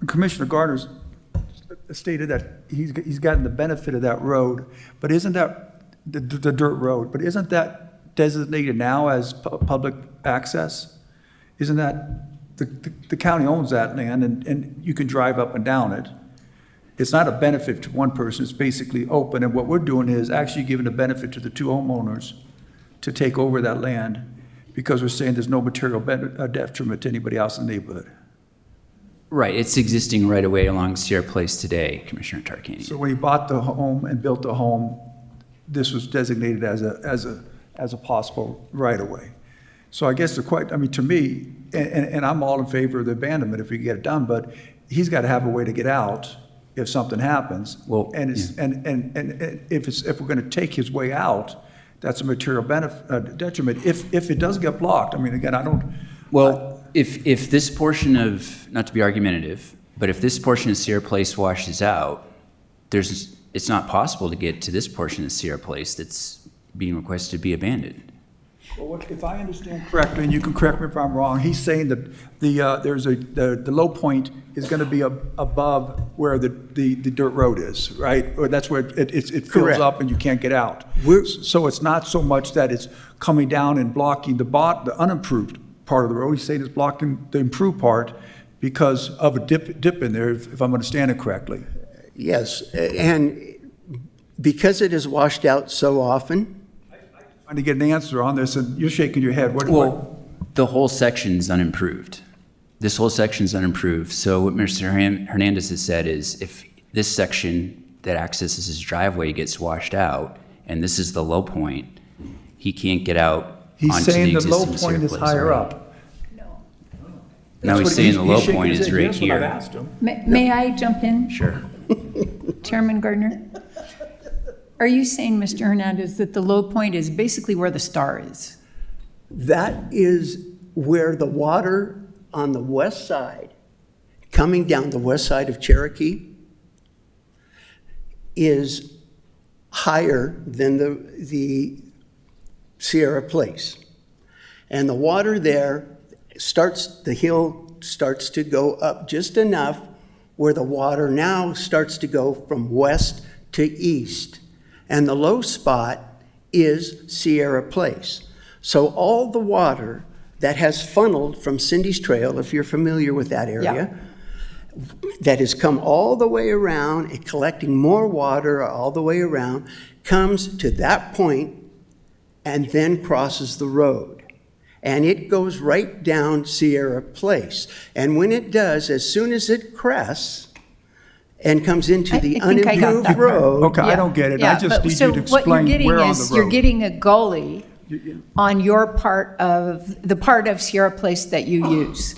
Commissioner Gardner's stated that he's gotten the benefit of that road, but isn't that the dirt road? But isn't that designated now as public access? Isn't that the county owns that land and you can drive up and down it? It's not a benefit to one person. It's basically open. And what we're doing is actually giving a benefit to the two homeowners to take over that land because we're saying there's no material detriment to anybody else in the neighborhood. Right, it's existing right away along Sierra Place today, Commissioner Tarkanian. So when he bought the home and built the home, this was designated as a possible right-of-way. So I guess to me, and I'm all in favor of the abandonment if we get it done, but he's got to have a way to get out if something happens. Well, and if we're going to take his way out, that's a material detriment. If it does get blocked, I mean, again, I don't. Well, if this portion of, not to be argumentative, but if this portion of Sierra Place washes out, it's not possible to get to this portion of Sierra Place that's being requested to be abandoned. Well, if I understand correctly, and you can correct me if I'm wrong, he's saying that the low point is going to be above where the dirt road is, right? Or that's where it fills Correct. up and you can't get out. So it's not so much that it's coming down and blocking the unimproved part of the road. He's saying it's blocking the improved part because of a dip in there, if I'm understanding correctly. Yes, and because it is washed out so often, Trying to get an answer on this, and you're shaking your head. Well, the whole section's unimproved. This whole section's unimproved. So what Mr. Hernandez has said is if this section that accesses his driveway gets washed out, and this is the low point, he can't get out He's onto the saying the existing low point Sierra is Place higher road. up. No, he's saying the low point is right That's what I've here. asked him. May I jump in? Sure. Chairman Gardner? Are you saying, Mr. Hernandez, that the low point is basically where the star is? that is where the water on the west side, coming down the west side of Cherokee, is higher than the Sierra Place. And the water there the hill starts to go up just enough where the water now starts to go from west to east. And the low spot is Sierra Place. So all the water that has funneled from Cindy's Trail, if you're familiar with that area, that has come all the way around and collecting more water all the way around, comes to that point and then crosses the road. And it goes right down Sierra Place. And when it does, as soon as it crests and comes into the I think I got unimproved that part. road. Okay, I don't get it. I just need you to explain where on the So what you're road. getting a gully on your part of, the part of Sierra Place that you use.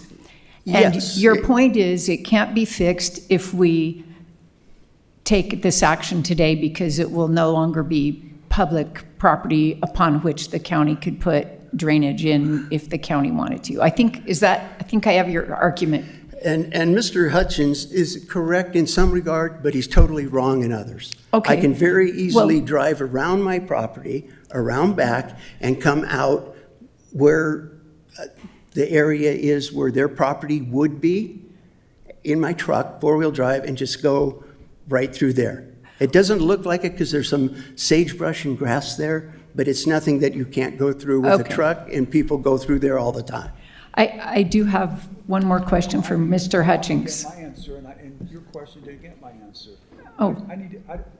And Yes. your point is, it can't be fixed if we take this action today because it will no longer be public property upon which the county could put drainage in if the county wanted to. I think I have your argument. And Mr. Hutchins is correct in some regard, but he's totally wrong in others. Okay. I can very easily Well- drive around my property, around back, and come out where the area is where their property would be in my truck, four-wheel drive, and just go right through there. It doesn't look like it because there's some sagebrush and grass there, but it's nothing that you can't go through with a Okay. truck, and people go through there all the time. I do have one more question for Mr. Hutchings. My answer, and your question didn't get my answer. Oh.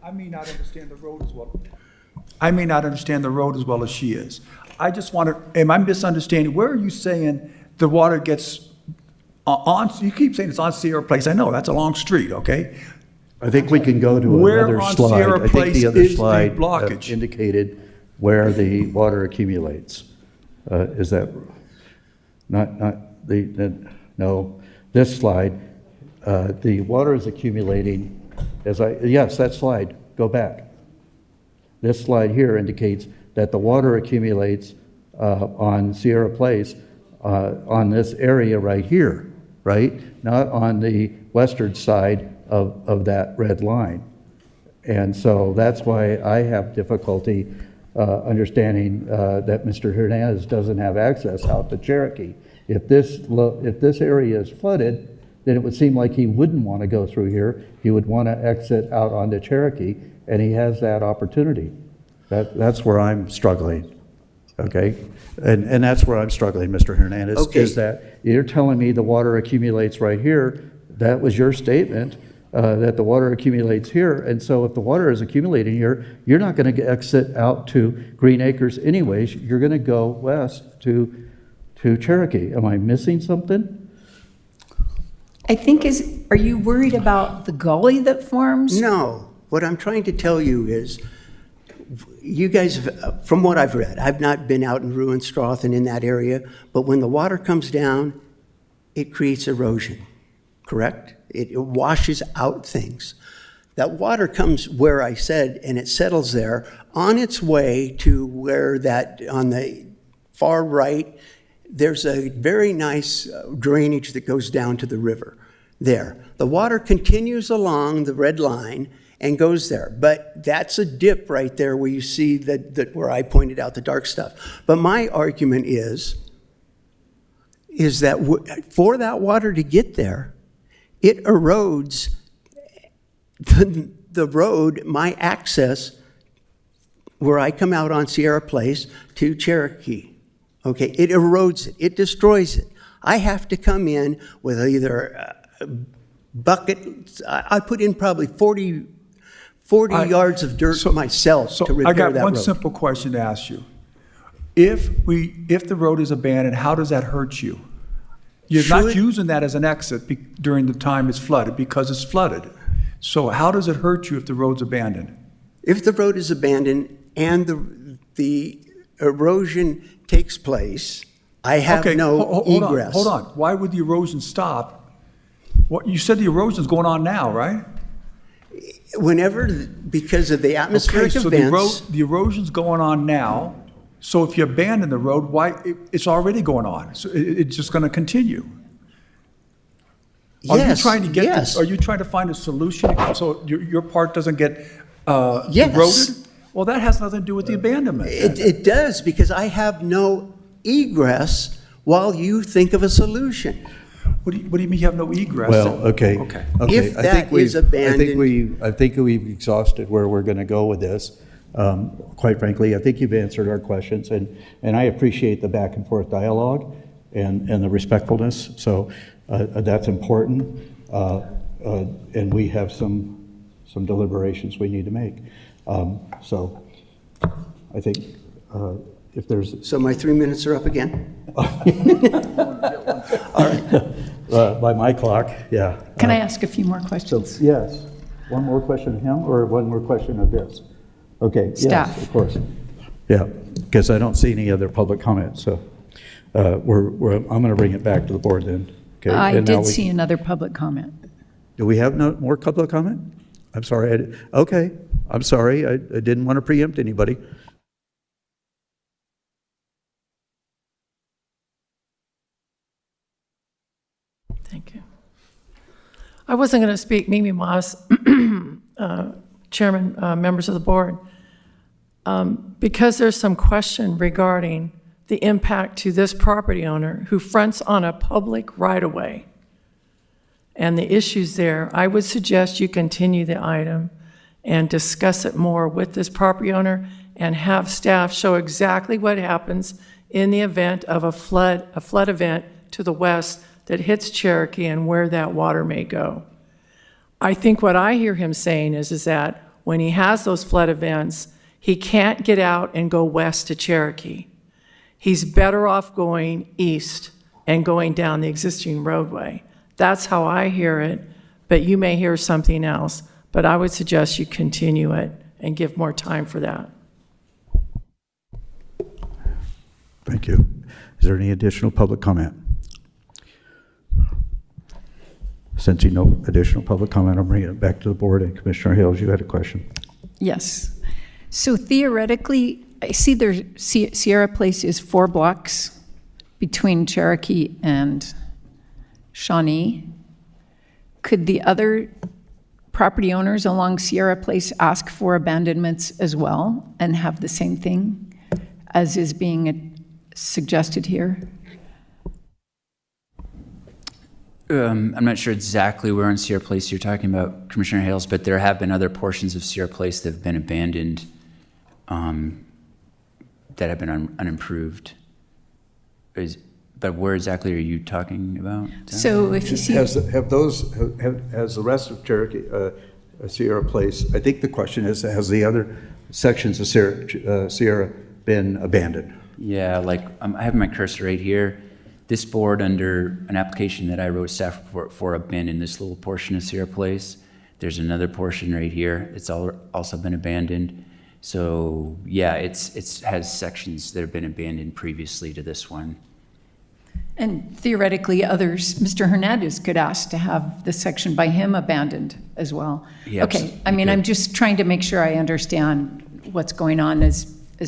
I may not understand the road as well. I may not understand the road as well as she is. I just want to, am I misunderstanding? Where are you saying the water gets on, you keep saying it's on Sierra Place. I know, that's a long street, okay? I think we can go to Where another on slide. Sierra I think Place the other is the slide blockage? indicated where the water accumulates. Is that, not no, this slide, the water is accumulating yes, that slide, go back. This slide here indicates that the water accumulates on Sierra Place on this area right here, right? Not on the western side of that red line. And so that's why I have difficulty understanding that Mr. Hernandez doesn't have access out to Cherokee. If this area is flooded, then it would seem like he wouldn't want to go through here. He would want to exit out onto Cherokee, and he has that opportunity. That's where I'm struggling, okay? And that's where I'm struggling, Mr. Hernandez, Okay. is that you're telling me the water accumulates right here. That was your statement, that the water accumulates here. And so if the water is accumulating here, you're not going to exit out to Green Acres anyways. You're going to go west to Cherokee. Am I missing something? I think are you worried about the gully that forms? No. What I'm trying to tell you is, you guys, from what I've read, I've not been out in Ruinstrath and in that area, but when the water comes down, it creates erosion, correct? It washes out things. That water comes where I said, and it settles there on its way to where that, on the far right, there's a very nice drainage that goes down to the river there. The water continues along the red line and goes there. But that's a dip right there where you see that where I pointed out the dark stuff. But my argument is that for that water to get there, it erodes the road, my access, where I come out on Sierra Place to Cherokee. Okay, it erodes it, it destroys it. I have to come in with either a bucket, I put in probably 40 yards of dirt myself to repair that road. I got one simple question to ask you. If the road is abandoned, how does that hurt you? You're not using that as an exit during the time it's flooded because it's flooded. So how does it hurt you if the road's abandoned? If the road is abandoned and the erosion takes place, I have no egress. Hold on. Why would the erosion stop? You said the erosion's going on now, right? Whenever, because of the atmospheric events. So the erosion's going on now. So if you abandon the road, it's already going on. So it's just going to continue. Are you trying to get this? Are you trying to find a solution so your part doesn't get eroded? Well, that has nothing to do with the abandonment. It does, because I have no egress while you think of a solution. What do you mean you have no egress? Well, okay. If that is abandoned. I think we've exhausted where we're going to go with this. Quite frankly, I think you've answered our questions, and I appreciate the back and forth dialogue and the respectfulness. So that's important, and we have some deliberations we need to make. So I think if there's... So my 3 minutes are up again? All right. By my clock, yeah. Can I ask a few more questions? So, yes. One more question of him or one more question of this? Okay. Staff. Yes, of course. Yeah, because I don't see any other public comment. So I'm going to bring it back to the board then. Okay. I did see another public comment. Do we have no more public comment? I'm sorry. Okay. I'm sorry. I didn't want to preempt anybody. Thank you. I wasn't going to speak, Mimi Moss, Chairman, members of the board, because there's some question regarding the impact to this property owner who fronts on a public right-of-way and the issues there. I would suggest you continue the item and discuss it more with this property owner and have staff show exactly what happens in the event of a flood event to the west that hits Cherokee and where that water may go. I think what I hear him saying is that when he has those flood events, He can't get out and go west to Cherokee. He's better off going east and going down the existing roadway. That's how I hear it, but you may hear something else. But I would suggest you continue it and give more time for that. Thank you. Is there any additional public comment? Sensing no additional public comment, I'm bringing it back to the board. And Commissioner Hales, you had a question. Yes. So theoretically, I see there's Sierra Place is 4 blocks between Cherokee and Shawnee. Could the other property owners along Sierra Place ask for abandonments as well and have the same thing as is being suggested here? I'm not sure exactly where in Sierra Place you're talking about, Commissioner Hales, but there have been other portions of Sierra Place that have been abandoned that have been unimproved. But where exactly are you talking about? So if you see... Has the rest of Cherokee, Sierra Place, I think the question is, has the other sections of Sierra been abandoned? Yeah, like I have my cursor right here. This board, under an application that I wrote staff report for, abandoned this little portion of Sierra Place. There's another portion right here. It's also been abandoned. So yeah, it has sections that have been abandoned previously to this one. And theoretically, others, Mr. Hernandez could ask to have the section by him abandoned as well. Yeah, okay, I mean, I'm just trying to make sure I understand what's going on as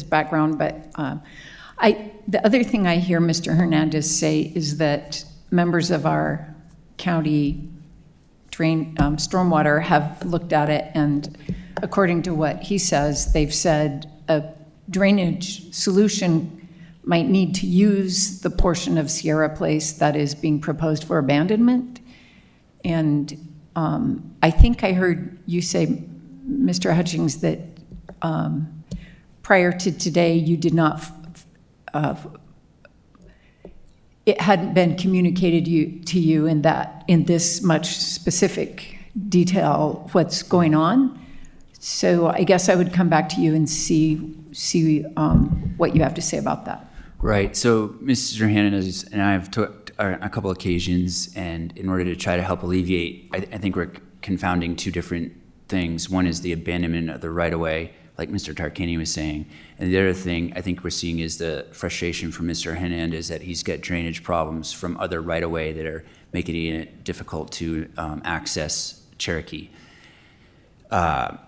background, but the other thing I hear Mr. Hernandez say is that members of our county stormwater have looked at it, and according to what he says, they've said a drainage solution might need to use the portion of Sierra Place that is being proposed for abandonment. And I think I heard you say, Mr. Hutchings, that prior to today, you did not, it hadn't been communicated to you in this much specific detail what's going on. So I guess I would come back to you and see what you have to say about that. Right. So Mr. Hernandez and I have talked on a couple occasions, and in order to try to help alleviate, I think we're confounding two different things. One is the abandonment of the right-of-way, like Mr. Tarkini was saying. And the other thing I think we're seeing is the frustration from Mr. Hernandez that he's got drainage problems from other right-of-way that are making it difficult to access Cherokee.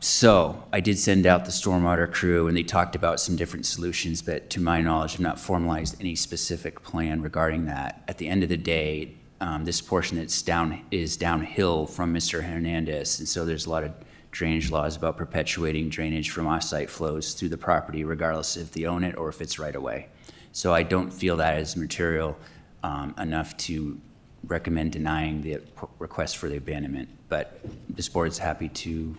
So I did send out the stormwater crew, and they talked about some different solutions, but to my knowledge, have not formalized any specific plan regarding that. At the end of the day, this portion that's is downhill from Mr. Hernandez, and so there's a lot of drainage laws about perpetuating drainage from off-site flows through the property, regardless if they own it or if it's right away. So I don't feel that is material enough to recommend denying the request for the abandonment, but this board's happy to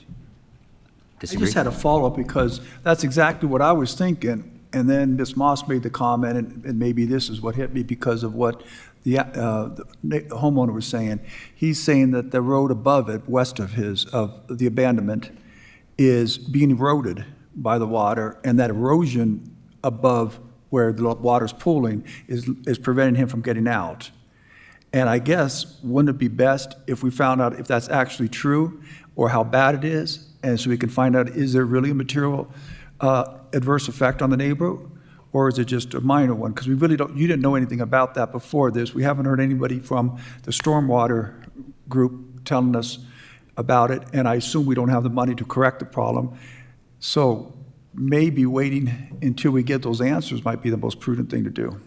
disagree. I just had a follow-up because that's exactly what I was thinking. And then Ms. Moss made the comment, and maybe this is what hit me because of what the homeowner was saying. He's saying that the road above it, west of the abandonment, is being eroded by the water, and that erosion above where the water's pooling is preventing him from getting out. And I guess, wouldn't it be best if we found out if that's actually true or how bad it is? And so we can find out, is there really a material adverse effect on the neighborhood? Or is it just a minor one? Because we really you didn't know anything about that before this. We haven't heard anybody from the stormwater group telling us about it. And I assume we don't have the money to correct the problem. So maybe waiting until we get those answers might be the most prudent thing to do.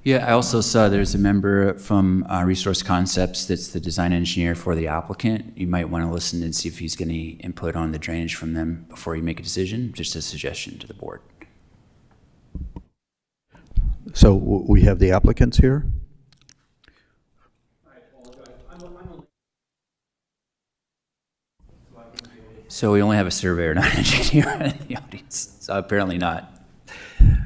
Yeah, I also saw there's a member from Resource Concepts that's the design engineer for the applicant. You might want to listen and see if he's getting any input on the drainage from them before you make a decision. Just a suggestion to the board. So we have the applicants here? So we only have a surveyor, not an engineer in the audience, so apparently not.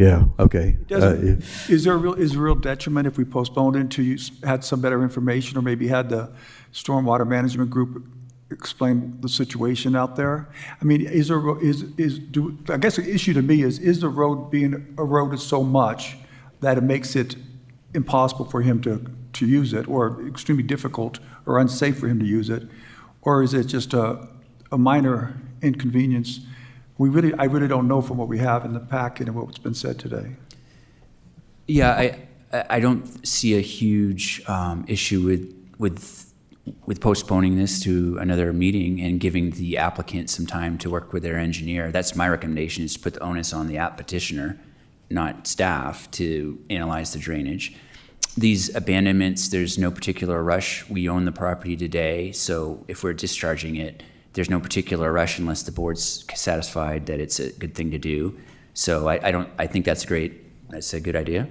Yeah, okay. Is there a real detriment if we postponed it until you had some better information, or maybe had the stormwater management group explain the situation out there? I mean, I guess the issue to me is the road being eroded so much that it makes it impossible for him to use it, or extremely difficult or unsafe for him to use it? Or is it just a minor inconvenience? I really don't know from what we have in the packet and what's been said today. Yeah, I don't see a huge issue with postponing this to another meeting and giving the applicant some time to work with their engineer. That's my recommendation, is to put the onus on the app petitioner, not staff, to analyze the drainage. These abandonments, there's no particular rush. We own the property today, so if we're discharging it, there's no particular rush unless the board's satisfied that it's a good thing to do. So I think that's great. That's a good idea.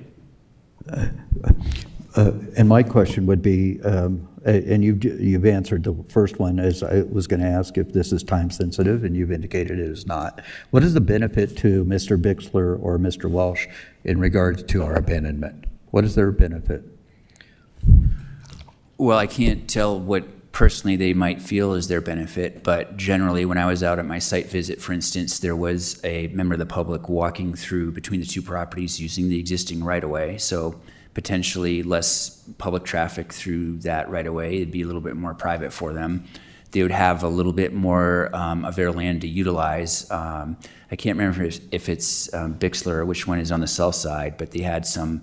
And my question would be, and you've answered the first one, as I was going to ask if this is time sensitive, and you've indicated it is not. What is the benefit to Mr. Bixler or Mr. Walsh in regards to our abandonment? What is their benefit? Well, I can't tell what personally they might feel is their benefit, but generally when I was out at my site visit, for instance, there was a member of the public walking through between the two properties using the existing right-of-way, so potentially less public traffic through that right-of-way. It'd be a little bit more private for them. They would have a little bit more of their land to utilize. I can't remember if it's Bixler or which one is on the south side, but they had some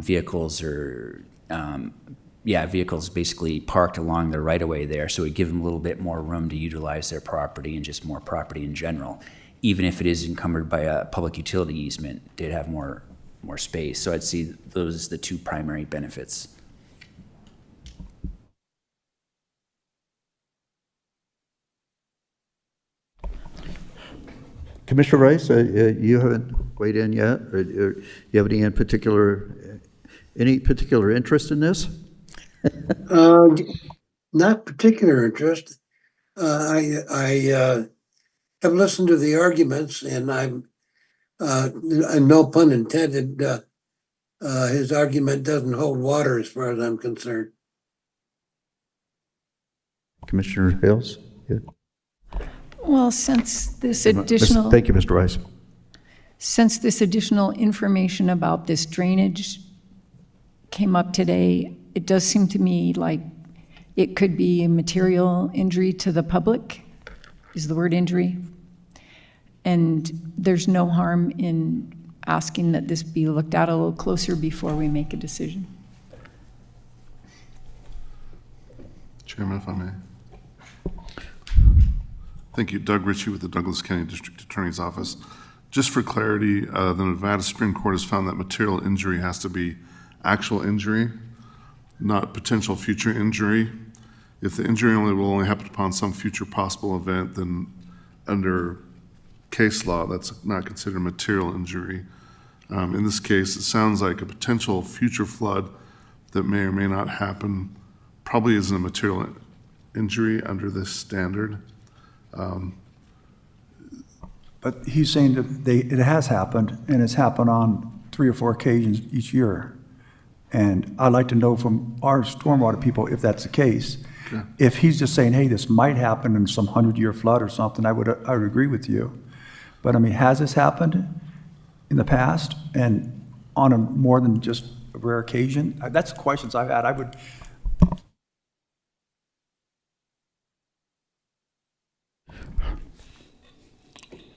vehicles or vehicles basically parked along the right-of-way there, so it would give them a little bit more room to utilize their property and just more property in general. Even if it is encumbered by a public utility easement, they'd have more space. So I'd see those as the two primary benefits. Commissioner Rice, you haven't weighed in yet. Or you have any particular interest in this? Not particular interest. I have listened to the arguments, and I'm no pun intended. His argument doesn't hold water as far as I'm concerned. Commissioner Hales? Yeah. Well, since this additional... Thank you, Mr. Rice. Since this additional information about this drainage came up today, it does seem to me like it could be a material injury to the public, is the word injury. And there's no harm in asking that this be looked at a little closer before we make a decision. Chairman, if I may. Thank you. Doug Ritchie with the Douglas County District Attorney's Office. Just for clarity, the Nevada Supreme Court has found that material injury has to be actual injury, not potential future injury. If the injury will only happen upon some future possible event, then under case law, that's not considered material injury. In this case, it sounds like a potential future flood that may or may not happen probably isn't a material injury under this standard. But he's saying that it has happened, and it's happened on 3 or 4 occasions each year. And I'd like to know from our stormwater people if that's the case. Okay. If he's just saying, hey, this might happen in some 100-year flood or something, I would agree with you. But I mean, has this happened in the past and on a more than just a rare occasion? That's the questions I've had. I would.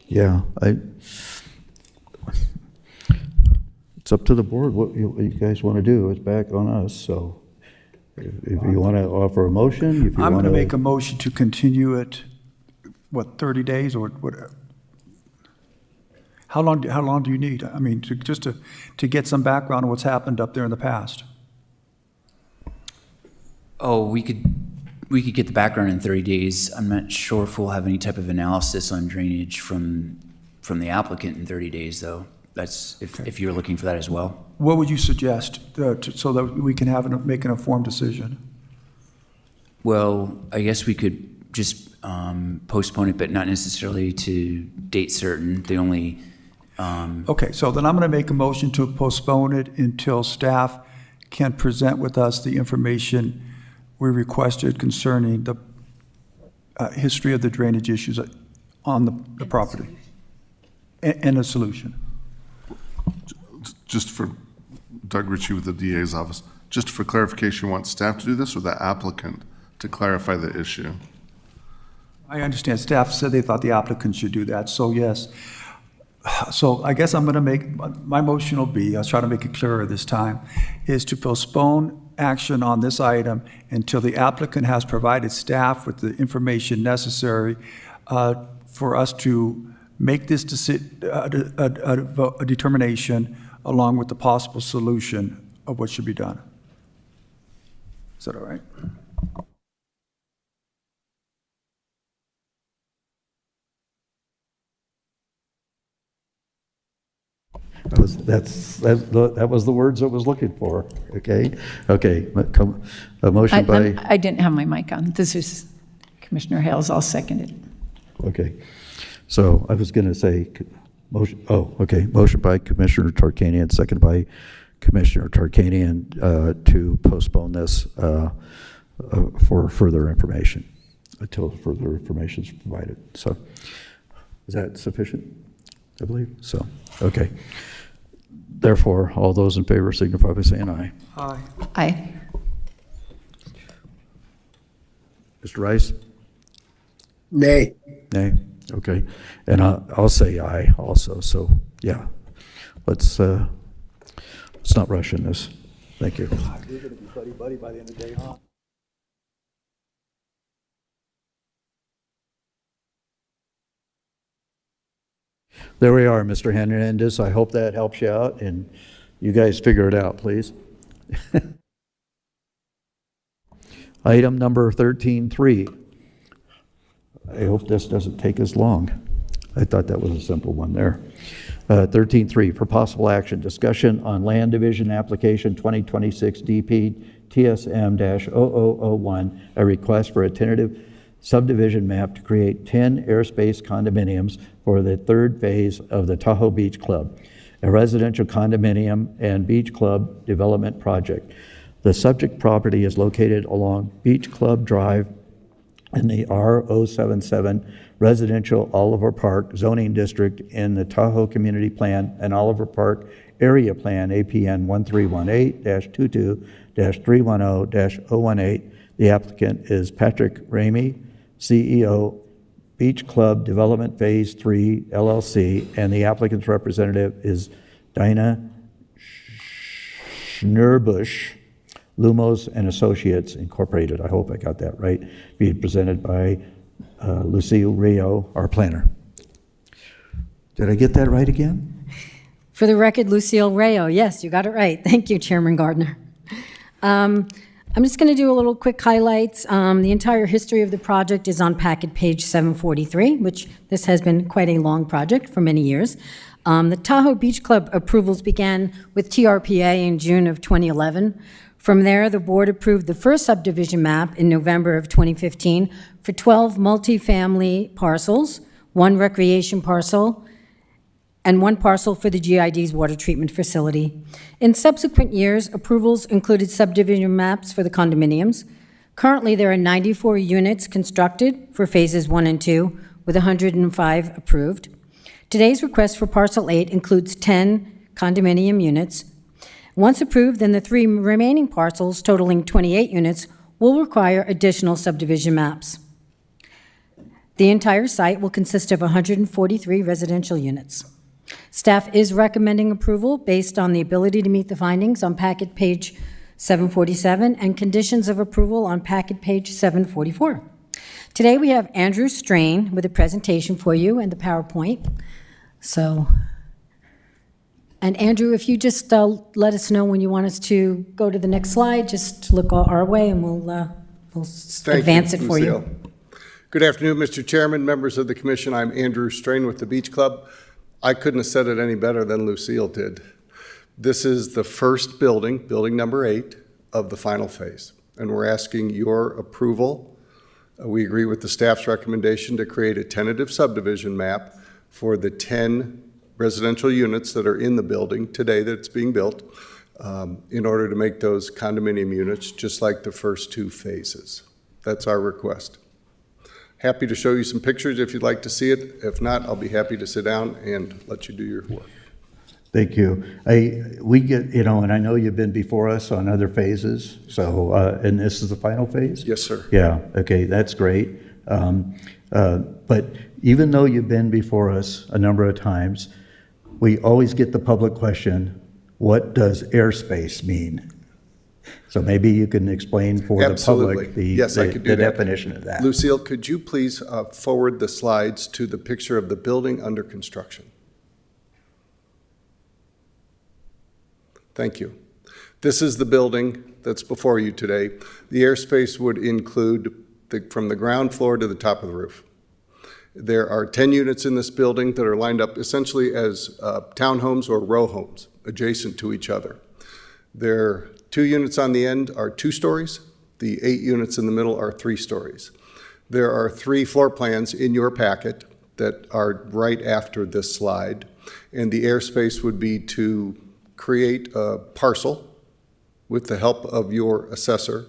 Yeah, it's up to the board. What you guys want to do is back on us. So if you want to offer a motion, if you I'm want going to make a motion to continue it, 30 days or what? How long do you need? I mean, to get some background on what's happened up there in the past. Oh, we could get the background in 30 days. I'm not sure if we'll have any type of analysis on drainage from the applicant in 30 days, though. That's if you're looking for that as well. What would you suggest so that we can make an informed decision? Well, I guess we could just postpone it, but not necessarily to date certain. The only Okay, so then I'm going to make a motion to postpone it until staff can present with us the information we requested concerning history of the drainage issues on the property, and a solution. Just for Doug Ritchie with the DA's office, just for clarification, you want staff to do this or the applicant to clarify the issue? I understand staff said they thought the applicant should do that, so yes. So I guess I'm going to make, my motion will be, I'll try to make it clearer this time, is to postpone action on this item until the applicant has provided staff with the information necessary for us to make this a determination along with the possible solution of what should be done. Is that all right? That was the words I was looking for, okay? Okay, a motion by, I didn't have my mic on. This is Commissioner Hales. I'll second it. okay. So I was going to say, motion by Commissioner Tarkanian, second by Commissioner Tarkanian to postpone this for further information, until further information is provided. So is that sufficient? I believe so. Okay. Therefore, all those in favor signify by saying aye. Aye. Aye. Mr. Rice? Nay. Nay? Okay. And I'll say aye also. So, yeah. Let's not rush in this. Thank you. We're going to be buddy-buddy by the end of the day, huh? There we are, Mr. Hernandez. I hope that helps you out, and you guys figure it out, please. Item number 13.3. I hope this doesn't take as long. I thought that was a simple one there. 13.3, for possible action, discussion on land division application 2026 DP TSM-0001, a request for a tentative subdivision map to create 10 airspace condominiums for the third phase of the Tahoe Beach Club, a residential condominium and beach club development project. The subject property is located along Beach Club Drive in the R077 Residential Oliver Park zoning district in the Tahoe Community Plan and Oliver Park Area Plan APN 1318-22-310-018. The applicant is Patrick Ramey, CEO, Beach Club Development Phase 3 LLC, and the applicant's representative is Dinah Schnurbush, Lumos and Associates Incorporated. I hope I got that right. Being presented by Lucille Rio, our planner. Did I get that right again? For the record, Lucille Rayo. Yes, you got it right. Thank you, Chairman Gardner. I'm just going to do a little quick highlights. The entire history of the project is on packet page 743, which this has been quite a long project for many years. The Tahoe Beach Club approvals began with TRPA in June of 2011. From there, the board approved the first subdivision map in November of 2015 for 12 multifamily parcels, 1 recreation parcel, and 1 parcel for the GID's water treatment facility. In subsequent years, approvals included subdivision maps for the condominiums. Currently, there are 94 units constructed for phases 1 and 2, with 105 approved. Today's request for parcel 8 includes 10 condominium units. Once approved, then the 3 remaining parcels, totaling 28 units, will require additional subdivision maps. The entire site will consist of 143 residential units. Staff is recommending approval based on the ability to meet the findings on packet page 747 and conditions of approval on packet page 744. Today we have Andrew Strain with a presentation for you and the PowerPoint. And Andrew, if you just let us know when you want us to go to the next slide, just look our way and we'll advance it for you. Good afternoon, Mr. Chairman, members of the commission. I'm Andrew Strain with the Beach Club. I couldn't have said it any better than Lucille did. This is the first building, building number 8, of the final phase. And we're asking your approval. We agree with the staff's recommendation to create a tentative subdivision map for the 10 residential units that are in the building today that's being built in order to make those condominium units just like the first 2 phases. That's our request. Happy to show you some pictures if you'd like to see it. If not, I'll be happy to sit down and let you do your work. Thank you. We get, and I know you've been before us on other phases, so, and this is the final phase? Yes, sir. Yeah, okay, that's great. But even though you've been before us a number of times, we always get the public question, what does airspace mean? So maybe you can explain for the Absolutely. public Yes, I could do the that. definition of that. Lucille, could you please forward the slides to the picture of the building under construction? Thank you. This is the building that's before you today. The airspace would include from the ground floor to the top of the roof. There are 10 units in this building that are lined up essentially as townhomes or row homes adjacent to each other. Their 2 units on the end are 2 stories. The 8 units in the middle are 3 stories. There are 3 floor plans in your packet that are right after this slide, and the airspace would be to create a parcel with the help of your assessor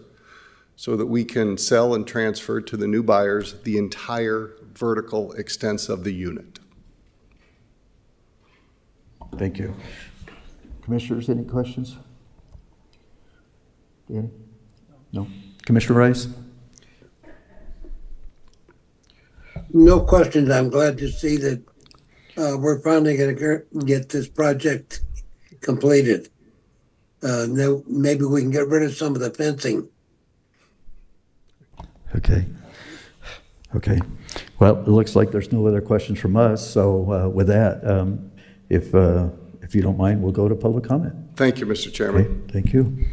so that we can sell and transfer to the new buyers the entire vertical extent of the unit. Thank you. Commissioners, any questions? Danny? No? Commissioner Rice? No questions. I'm glad to see that we're finally going to get this project completed. Now maybe we can get rid of some of the fencing. Okay. Okay. Well, it looks like there's no other questions from us, so with that, if you don't mind, we'll go to public comment. Thank you, Mr. Chairman. Okay, thank you.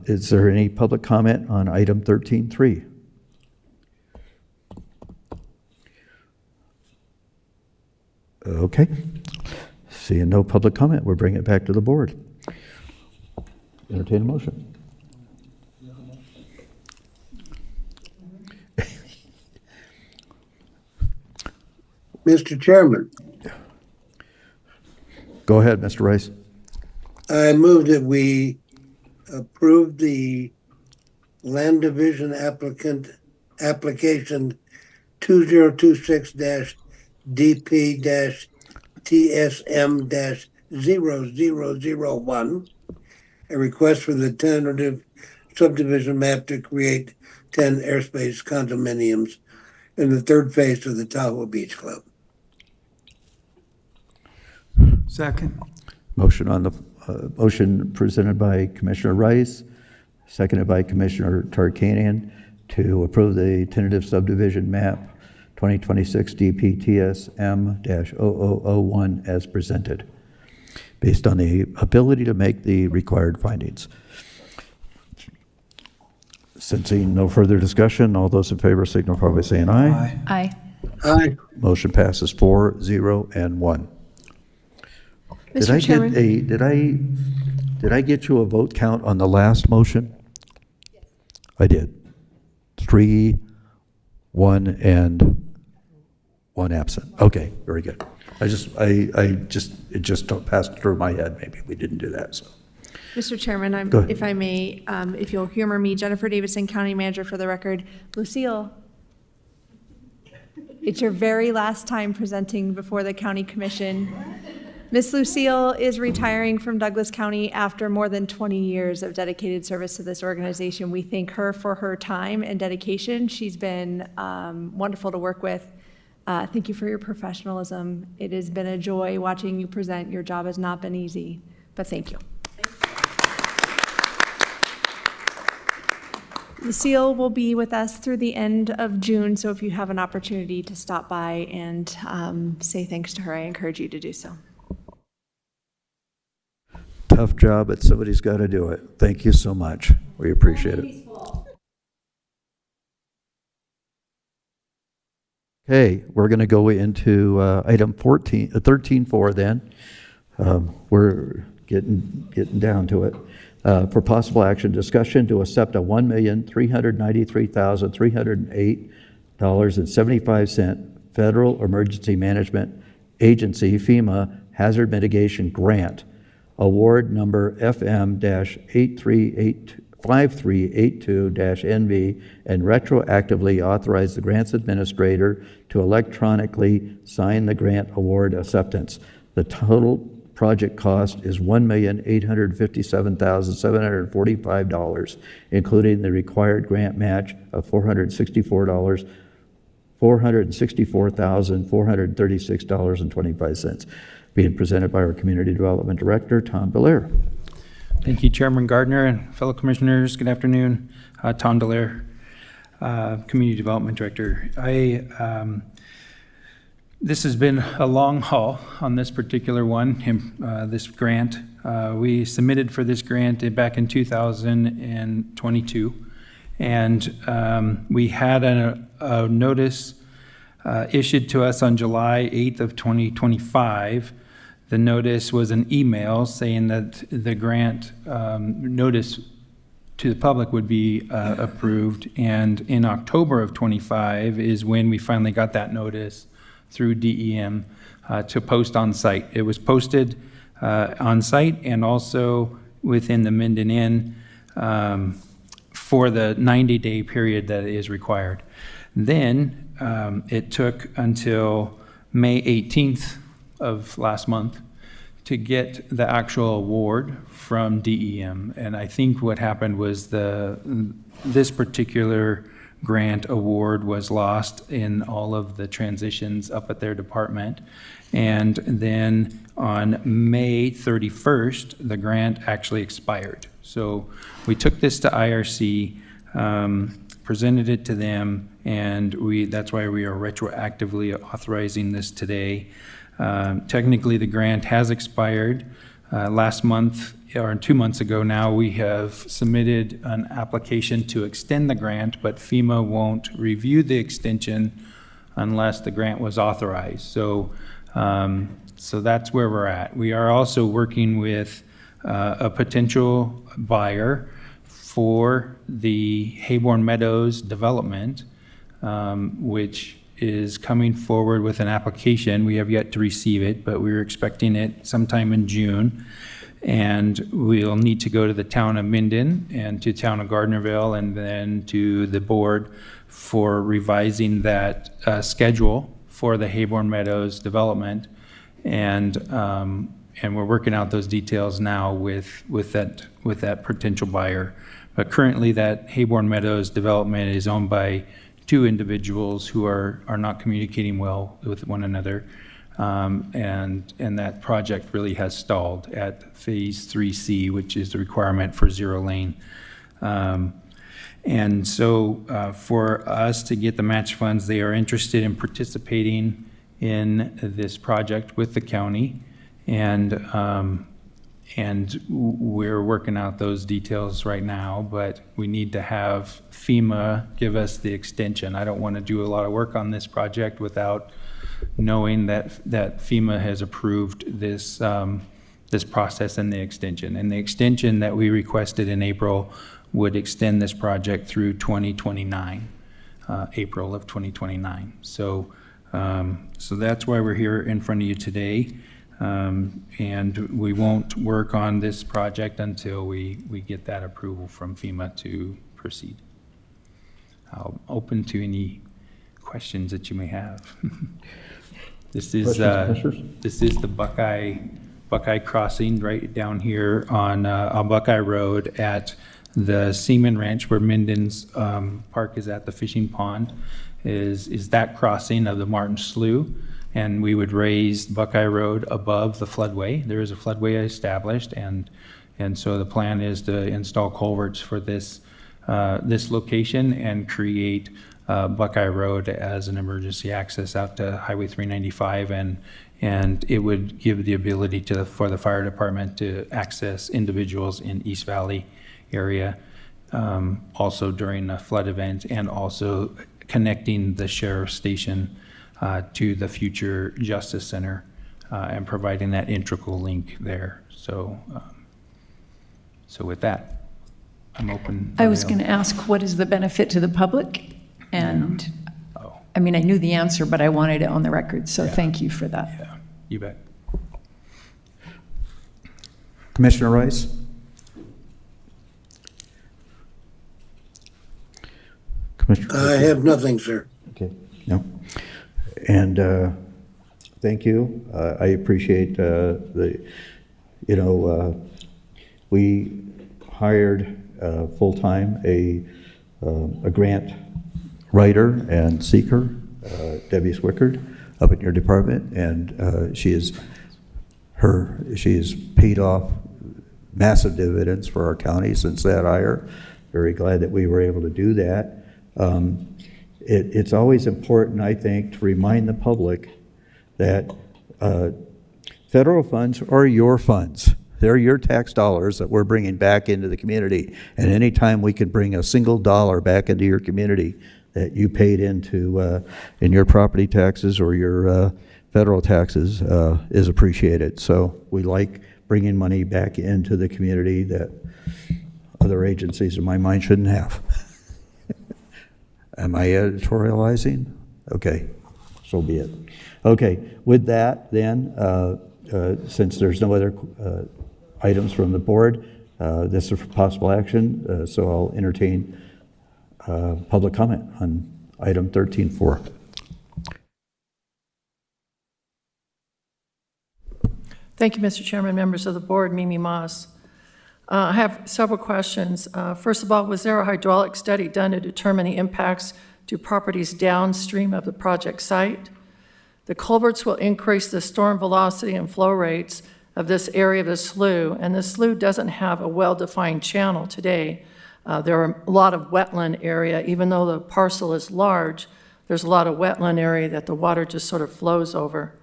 Is there any public comment on item 13.3? Okay. Seeing no public comment, we'll bring it back to the board. Entertain a motion. Mr. Chairman, Go ahead, Mr. Rice. I move that we approve the land division application 2026-DP-TSM-0001, a request for the tentative subdivision map to create 10 airspace condominiums in the 3rd phase of the Tahoe Beach Club. Second. Motion on the motion presented by Commissioner Rice, seconded by Commissioner Tarkanian to approve the tentative subdivision map 2026 DPTSM-0001 as presented, based on the ability to make the required findings. Sensing no further discussion, all those in favor signify by saying aye. Aye. Aye. Motion passes 4, 0, and 1. Mr. Chairman? Did I get you a vote count on the last motion? I did. 3, 1, and 1 absent. Okay, very good. It just passed through my head. Maybe we didn't do that, so. Mr. Chairman, Go ahead. if I may, if you'll humor me, Jennifer Davidson, County Manager for the record. Lucille, it's your very last time presenting before the County Commission. Miss Lucille is retiring from Douglas County after more than 20 years of dedicated service to this organization. We thank her for her time and dedication. She's been wonderful to work with. Thank you for your professionalism. It has been a joy watching you present. Your job has not been easy, but thank you. Lucille will be with us through the end of June, so if you have an opportunity to stop by and say thanks to her, I encourage you to do so. Tough job, but somebody's got to do it. Thank you so much. We appreciate it. Okay, we're going to go into item 13.4 then. We're getting down to it. For possible action, discussion to accept a $1,393,308.75 Federal Emergency Management Agency FEMA Hazard Mitigation Grant, award number FM-838 5382-NV and retroactively authorize the grants administrator to electronically sign the grant award acceptance. The total project cost is $1,857,745, including the required grant match of $464,436.25, being presented by our Community Development Director, Tom Belair. Thank you, Chairman Gardner and fellow commissioners. Good afternoon. Tom Dallaire, Community Development Director. This has been a long haul on this particular one, this grant. We submitted for this grant back in 2022, and we had a notice issued to us on July 8th of 2025. The notice was an email saying that the grant notice to the public would be approved, and in October of 25 is when we finally got that notice through DEM to post on site. It was posted on site and also within the Minden Inn for the 90-day period that is required. Then it took until May 18th of last month to get the actual award from DEM. And I think what happened was this particular grant award was lost in all of the transitions up at their department. And then on May 31st, the grant actually expired. So we took this to IRC, presented it to them, and that's why we are retroactively authorizing this today. Technically, the grant has expired. Last month, or 2 months ago now, we have submitted an application to extend the grant, but FEMA won't review the extension unless the grant was authorized. So that's where we're at. We are also working with a potential buyer for the Hayborn Meadows development, which is coming forward with an application. We have yet to receive it, but we're expecting it sometime in June. And we'll need to go to the town of Minden and to town of Gardnerville and then to the board for revising that schedule for the Hayborn Meadows development. And we're working out those details now with that potential buyer. But currently that Hayborn Meadows development is owned by two individuals who are not communicating well with one another. And that project really has stalled at phase 3C, which is the requirement for 0 lane. And so for us to get the match funds, they are interested in participating in this project with the county. And we're working out those details right now, but we need to have FEMA give us the extension. I don't want to do a lot of work on this project without knowing that FEMA has approved this process and the extension. And the extension that we requested in April would extend this project through 2029, April of 2029. So that's why we're here in front of you today. And we won't work on this project until we get that approval from FEMA to proceed. I'll open to any questions that you may have. This is the Buckeye Crossing right down here on Buckeye Road at the Seaman Ranch, where Minden's Park is at, the fishing pond, is that crossing of the Martin Slough. And we would raise Buckeye Road above the floodway. There is a floodway established, and so the plan is to install culverts for this location and create Buckeye Road as an emergency access out to Highway 395, and it would give the ability for the fire department to access individuals in East Valley area, also during a flood event, and also connecting the sheriff's station to the future Justice Center and providing that integral link there. So with that, I'm open. I was going to ask, what is the benefit to the public? And I mean, I knew the answer, but I wanted it on the record, so thank you for that. Yeah, you bet. Commissioner Rice? Commissioner? I have nothing, sir. Okay, no. And thank you. I appreciate we hired full-time a grant writer and seeker, Debbie Swickard, up in your department, and she has paid off massive dividends for our county since that hire. Very glad that we were able to do that. It's always important, I think, to remind the public that federal funds are your funds. They're your tax dollars that we're bringing back into the community. And anytime we can bring a single dollar back into your community that you paid into in your property taxes or your federal taxes is appreciated. So we like bringing money back into the community that other agencies, in my mind, shouldn't have. Am I editorializing? Okay, so be it. Okay, with that, then, since there's no other items from the board, this is for possible action, so I'll entertain public comment on item 13.4. Thank you, Mr. Chairman, members of the board, Mimi Moss. I have several questions. First of all, was there a hydraulic study done to determine the impacts to properties downstream of the project site? The culverts will increase the storm velocity and flow rates of this area of the slough, and the slough doesn't have a well-defined channel today. There are a lot of wetland area. Even though the parcel is large, there's a lot of wetland area that the water just sort of flows over.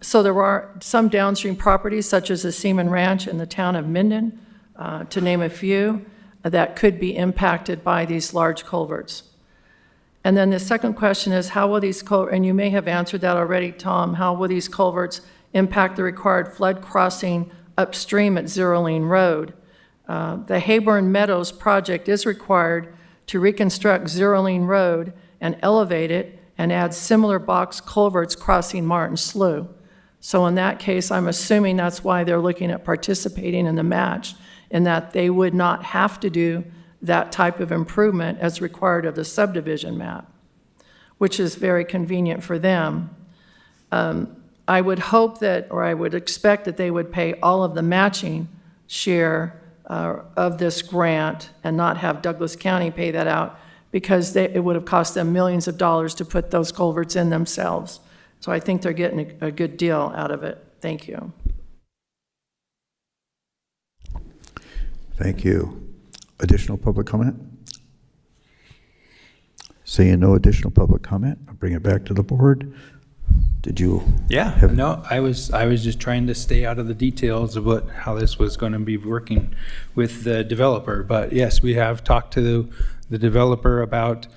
So there are some downstream properties, such as the Seaman Ranch in the town of Minden, to name a few, that could be impacted by these large culverts. And then the second question is, how will these and you may have answered that already, Tom, how will these culverts impact the required flood crossing upstream at Zero Lane Road? The Hayborn Meadows project is required to reconstruct Zero Lane Road and elevate it and add similar box culverts crossing Martin Slough. So in that case, I'm assuming that's why they're looking at participating in the match, in that they would not have to do that type of improvement as required of the subdivision map, which is very convenient for them. I would hope that, or I would expect that they would pay all of the matching share of this grant and not have Douglas County pay that out, because it would have cost them millions of dollars to put those culverts in themselves. So I think they're getting a good deal out of it. Thank you. Thank you. Additional public comment? Seeing no additional public comment, I'll bring it back to the board. Did you? Yeah, no, I was just trying to stay out of the details of how this was going to be working with the developer. But yes, we have talked to the developer about,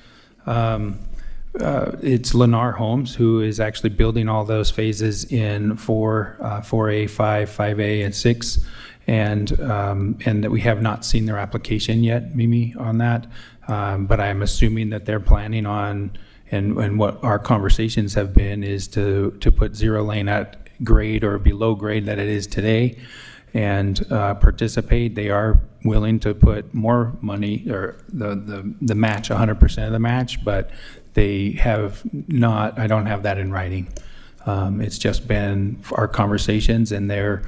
it's Lennar Homes, who is actually building all those phases in 4A, 5, 5A, and 6. And that we have not seen their application yet, Mimi, on that. But I'm assuming that they're planning on, and what our conversations have been, is to put Zero Lane at grade or below grade that it is today and participate. They are willing to put more money, or the match, 100% of the match, but they have not, I don't have that in writing. It's just been our conversations, and their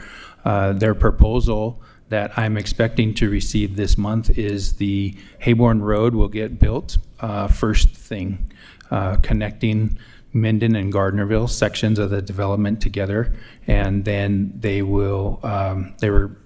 proposal that I'm expecting to receive this month is the Hayborn Road will get built first thing, connecting Minden and Gardnerville sections of the development together, and then they will, they were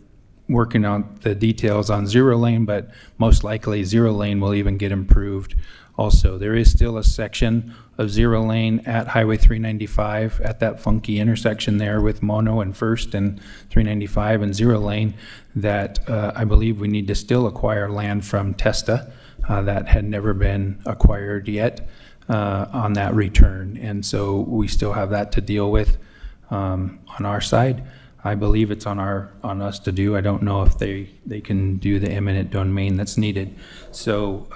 working on the details on Zero Lane, but most likely Zero Lane will even get improved also. There is still a section of Zero Lane at Highway 395 at that funky intersection there with Mono and First and 395 and Zero Lane that I believe we need to still acquire land from Testa that had never been acquired yet on that return. And so we still have that to deal with on our side. I believe it's on us to do. I don't know if they can do the eminent domain that's needed. So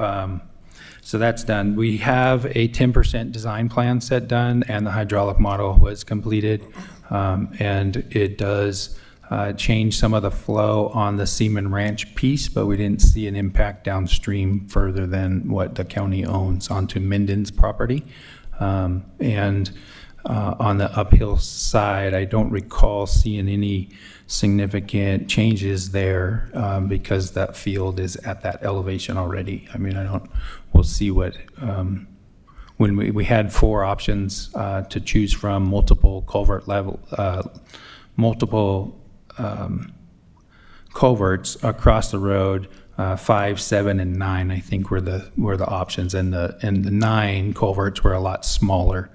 so that's done. We have a 10% design plan set done, and the hydraulic model was completed. And it does changed some of the flow on the Seaman Ranch piece, but we didn't see an impact downstream further than what the county owns onto Minden's property. And on the uphill side, I don't recall seeing any significant changes there because that field is at that elevation already. I mean, we'll see what, when we had 4 options to choose from, multiple culvert level, multiple culverts across the road, 5, 7, and 9, I think were the options, and the 9 culverts were a lot smaller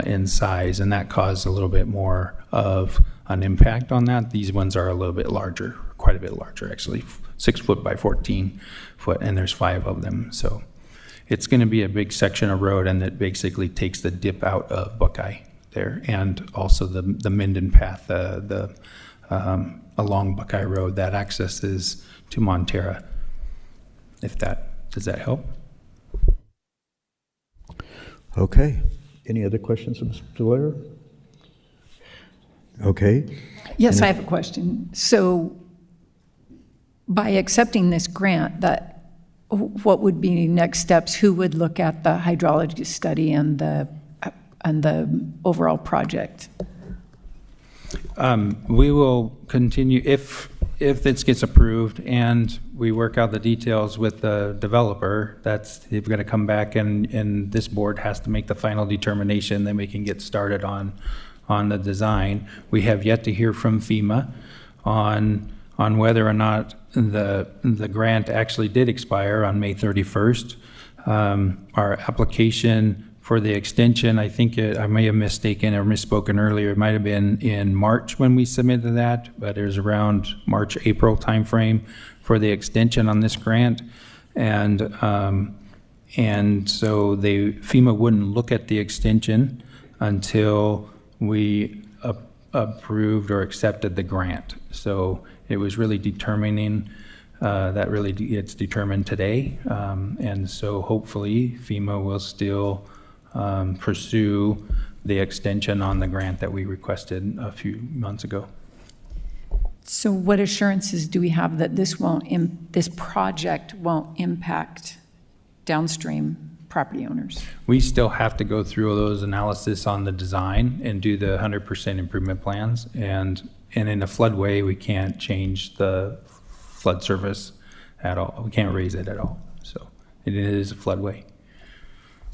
in size, and that caused a little bit more of an impact on that. These ones are a little bit larger, quite a bit larger actually, 6 foot by 14 foot, and there's 5 of them. So it's going to be a big section of road, and it basically takes the dip out of Buckeye there, and also the Minden path, along Buckeye Road that accesses to Montera. Does that help? Okay. Any other questions of Mr. Valera? Okay. Yes, I have a question. So by accepting this grant, what would be next steps? Who would look at the hydrology study and the overall project? We will continue, if this gets approved and we work out the details with the developer, they're going to come back and this board has to make the final determination, then we can get started on the design. We have yet to hear from FEMA on whether or not the grant actually did expire on May 31st. Our application for the extension, I think I may have mistaken or misspoken earlier. It might have been in March when we submitted that, but it was around March, April timeframe for the extension on this grant. And so FEMA wouldn't look at the extension until we approved or accepted the grant. So it was really determining, it's determined today. And so hopefully FEMA will still pursue the extension on the grant that we requested a few months ago. So what assurances do we have that this project won't impact downstream property owners? We still have to go through those analysis on the design and do the 100% improvement plans. And in a floodway, we can't change the flood surface at all. We can't raise it at all. So it is a floodway.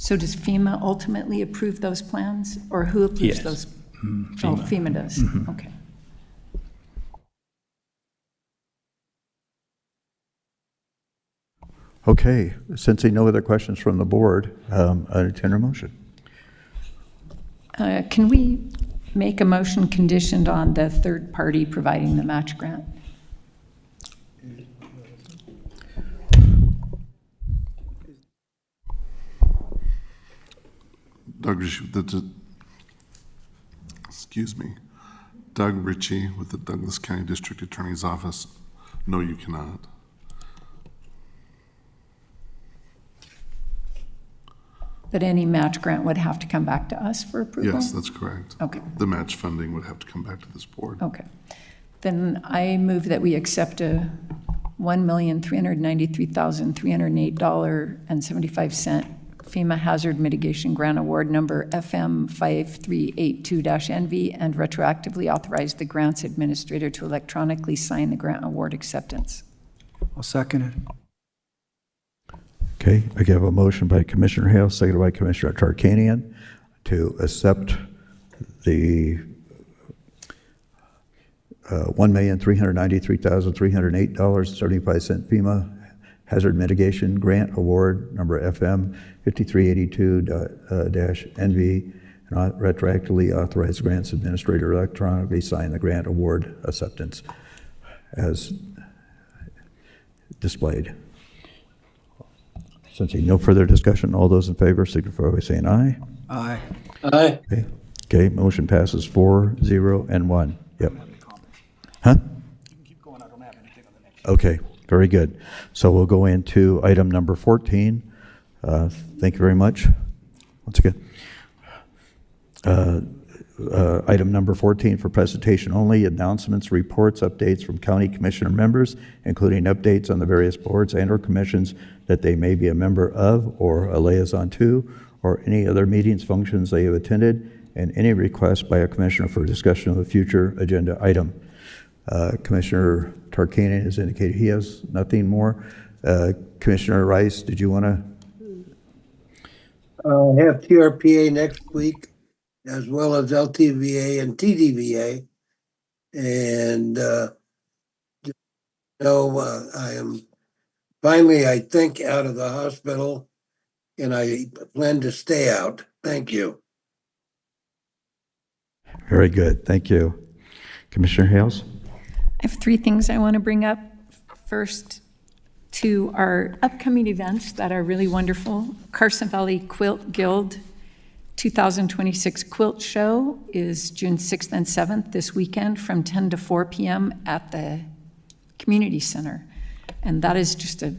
So does FEMA ultimately approve those plans, or who approves Yes. those? FEMA. Oh, FEMA does. Mhm. Okay. Okay. Since no other questions from the board, I entertain a motion. Can we make a motion conditioned on the third party providing the match grant? Doug Ritchie with the Douglas County District Attorney's Office. No, you cannot. But any match grant would have to come back to us for approval? Yes, that's correct. Okay. The match funding would have to come back to this board. Okay. Then I move that we accept a $1,393,308.75 FEMA Hazard Mitigation Grant Award number FM 5382-NV and retroactively authorize the grants administrator to electronically sign the grant award acceptance. I'll second it. Okay, I have a motion by Commissioner Hale, seconded by Commissioner Tarkanian to accept the $1,393,308.75 FEMA Hazard Mitigation Grant Award, number FM 5382-NV, and retroactively authorize grants administrator electronically sign the grant award acceptance as displayed. Since no further discussion, all those in favor signify by saying aye. Aye. Aye. Okay, motion passes 4-0 and 1. Yep. Huh? Okay, very good. So we'll go into item number 14. Thank you very much. Once again. Item number 14 for presentation only, announcements, reports, updates from county commissioner members, including updates on the various boards and/or commissions that they may be a member of or a liaison to, or any other meetings, functions they have attended, and any request by a commissioner for discussion of a future agenda item. Commissioner Tarkanian has indicated he has nothing more. Commissioner Rice, did you want to? I have TRPA next week, as well as LTVA and TDVA. And, I am finally, I think, out of the hospital, and I plan to stay out. Thank you. Very good. Thank you. Commissioner Hales? I have three things I want to bring up. First, to our upcoming events that are really wonderful. Carson Valley Quilt Guild 2026 Quilt Show is June 6th and 7th this weekend from 10 to 4 p.m. at the Community Center. And that is just a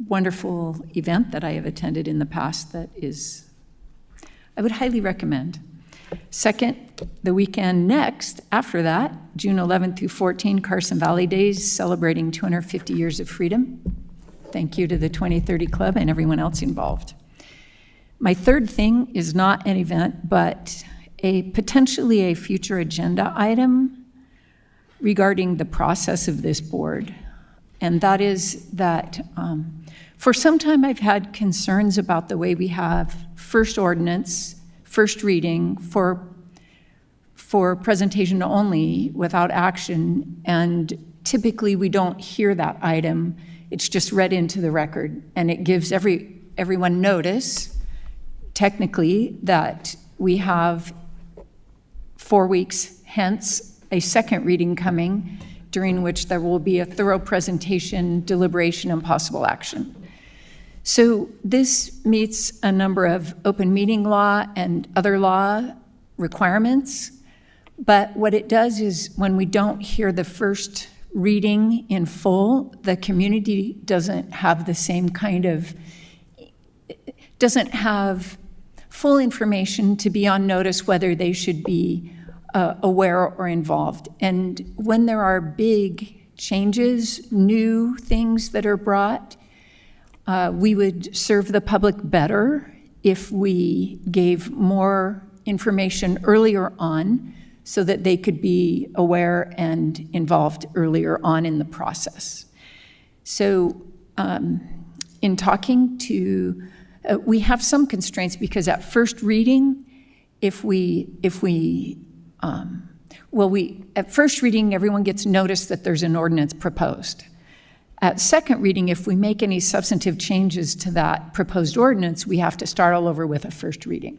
wonderful event that I have attended in the past that is, I would highly recommend. Second, the weekend next, after that, June 11th through 14, Carson Valley Days, celebrating 250 years of freedom. Thank you to the 2030 Club and everyone else involved. My third thing is not an event, but potentially a future agenda item regarding the process of this board. And that is that for some time I've had concerns about the way we have first ordinance, first reading for presentation only without action, and typically we don't hear that item. It's just read into the record, and it gives everyone notice, technically, that we have 4 weeks hence a second reading coming, during which there will be a thorough presentation, deliberation, and possible action. So this meets a number of open meeting law and other law requirements, but what it does is when we don't hear the first reading in full, the community doesn't have the same kind of, doesn't have full information to be on notice whether they should be aware or involved. And when there are big changes, new things that are brought, we would serve the public better if we gave more information earlier on so that they could be aware and involved earlier on in the process. So in talking to, we have some constraints because at first reading, at first reading, everyone gets notice that there's an ordinance proposed. At second reading, if we make any substantive changes to that proposed ordinance, we have to start all over with a first reading.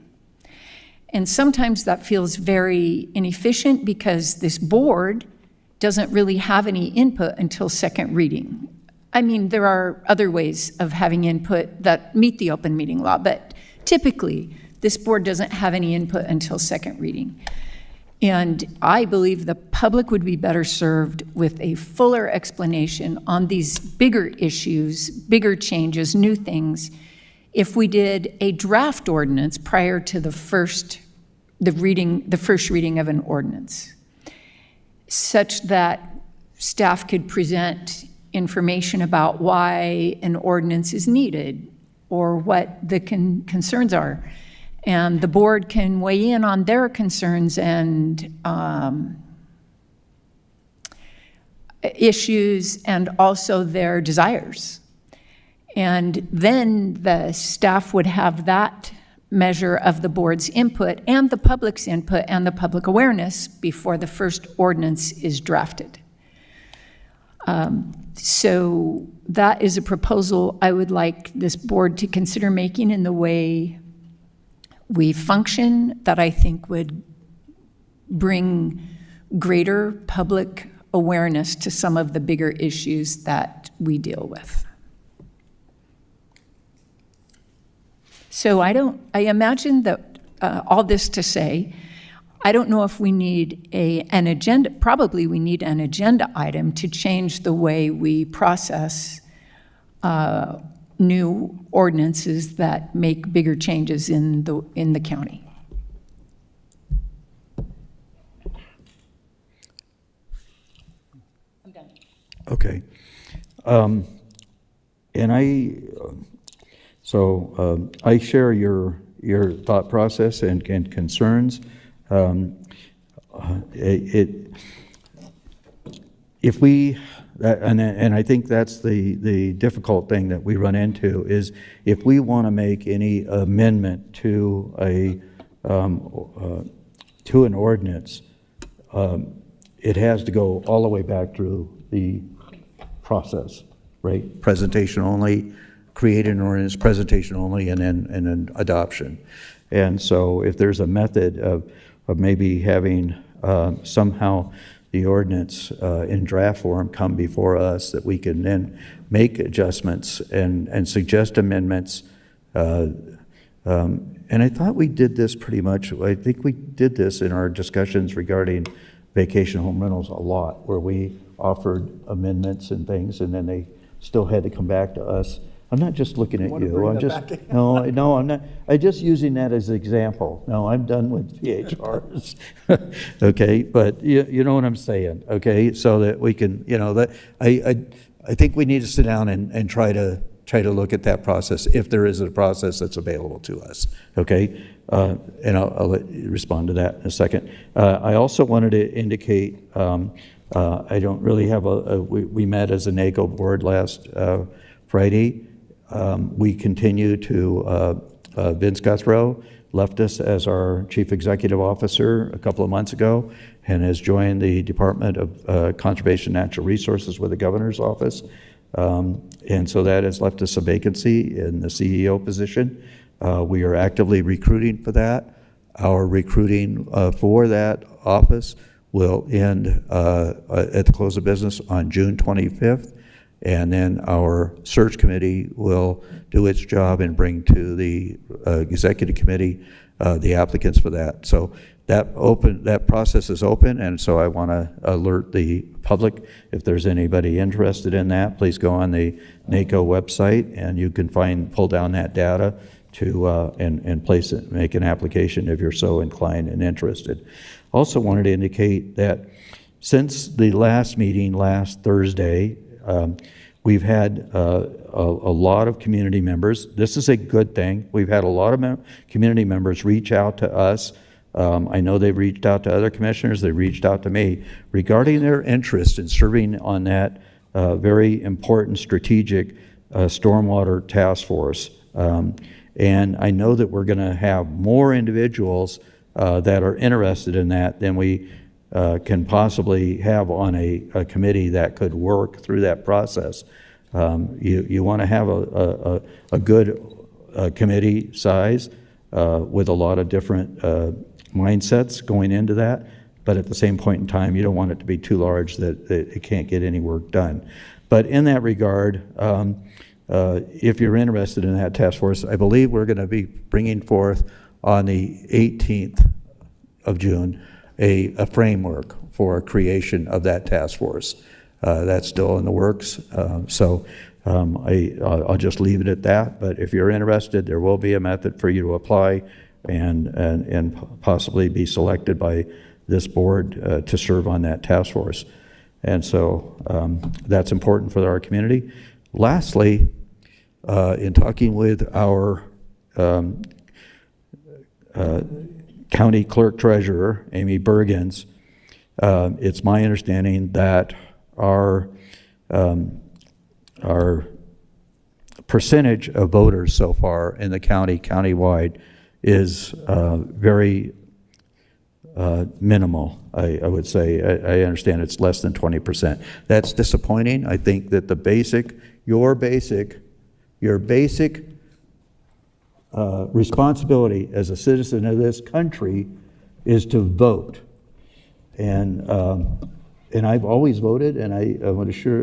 And sometimes that feels very inefficient because this board doesn't really have any input until second reading. I mean, there are other ways of having input that meet the open meeting law, but typically this board doesn't have any input until second reading. And I believe the public would be better served with a fuller explanation on these bigger issues, bigger changes, new things, if we did a draft ordinance prior to the first reading of an ordinance, such that staff could present information about why an ordinance is needed or what the concerns are. And the board can weigh in on their concerns and issues and also their desires. And then the staff would have that measure of the board's input and the public's input and the public awareness before the first ordinance is drafted. So that is a proposal I would like this board to consider making in the way we function, that I think would bring greater public awareness to some of the bigger issues that we deal with. So I imagine that all this to say, I don't know if we need an agenda, probably we need an agenda item to change the way we process new ordinances that make bigger changes in the county. Okay. And I share your thought process and concerns. If we, and I think that's the difficult thing that we run into, is if we want to make any amendment to to an ordinance, it has to go all the way back through the process, right? Presentation only, create an ordinance, presentation only, and then adoption. And so if there's a method of maybe having somehow the ordinance in draft form come before us, that we can then make adjustments and suggest amendments. And I thought we did this pretty much, I think we did this in our discussions regarding vacation home rentals a lot, where we offered amendments and things, and then they still had to come back to us. I'm not just looking at you, I'm just, no, I'm not, I'm just using that as an example. No, I'm done with PHRs, okay? But you know what I'm saying, okay? So that we can, that I think we need to sit down and try to look at that process, if there is a process that's available to us, okay? And I'll let you respond to that in a second. I also wanted to indicate, I don't really have we met as a NACO board last Friday. We continue to, Vince Guthrow left us as our Chief Executive Officer a couple of months ago and has joined the Department of Conservation and Natural Resources with the Governor's Office. And so that has left us a vacancy in the CEO position. We are actively recruiting for that. Our recruiting for that office will end at the close of business on June 25th. And then our search committee will do its job and bring to the executive committee the applicants for that. So that process is open, and so I want to alert the public, if there's anybody interested in that, please go on the NACO website and you can pull down that data to and place it, make an application if you're so inclined and interested. Also wanted to indicate that since the last meeting last Thursday, we've had a lot of community members. This is a good thing. We've had a lot of community members reach out to us. I know they've reached out to other commissioners. They reached out to me regarding their interest in serving on that very important strategic stormwater task force. And I know that we're going to have more individuals that are interested in that than we can possibly have on a committee that could work through that process. You want to have a good committee size with a lot of different mindsets going into that, but at the same point in time, you don't want it to be too large that it can't get any work done. But in that regard, if you're interested in that task force, I believe we're going to be bringing forth on the 18th of June a framework for creation of that task force. That's still in the works, so I'll just leave it at that. But if you're interested, there will be a method for you to apply and possibly be selected by this board to serve on that task force. And so that's important for our community. Lastly, in talking with our county clerk treasurer, Amy Bergens, it's my understanding that our percentage of voters so far in the countywide is very minimal, I would say. I understand it's less than 20%. That's disappointing. I think that your basic responsibility as a citizen of this country is to vote. And I've always voted, and I'm pretty sure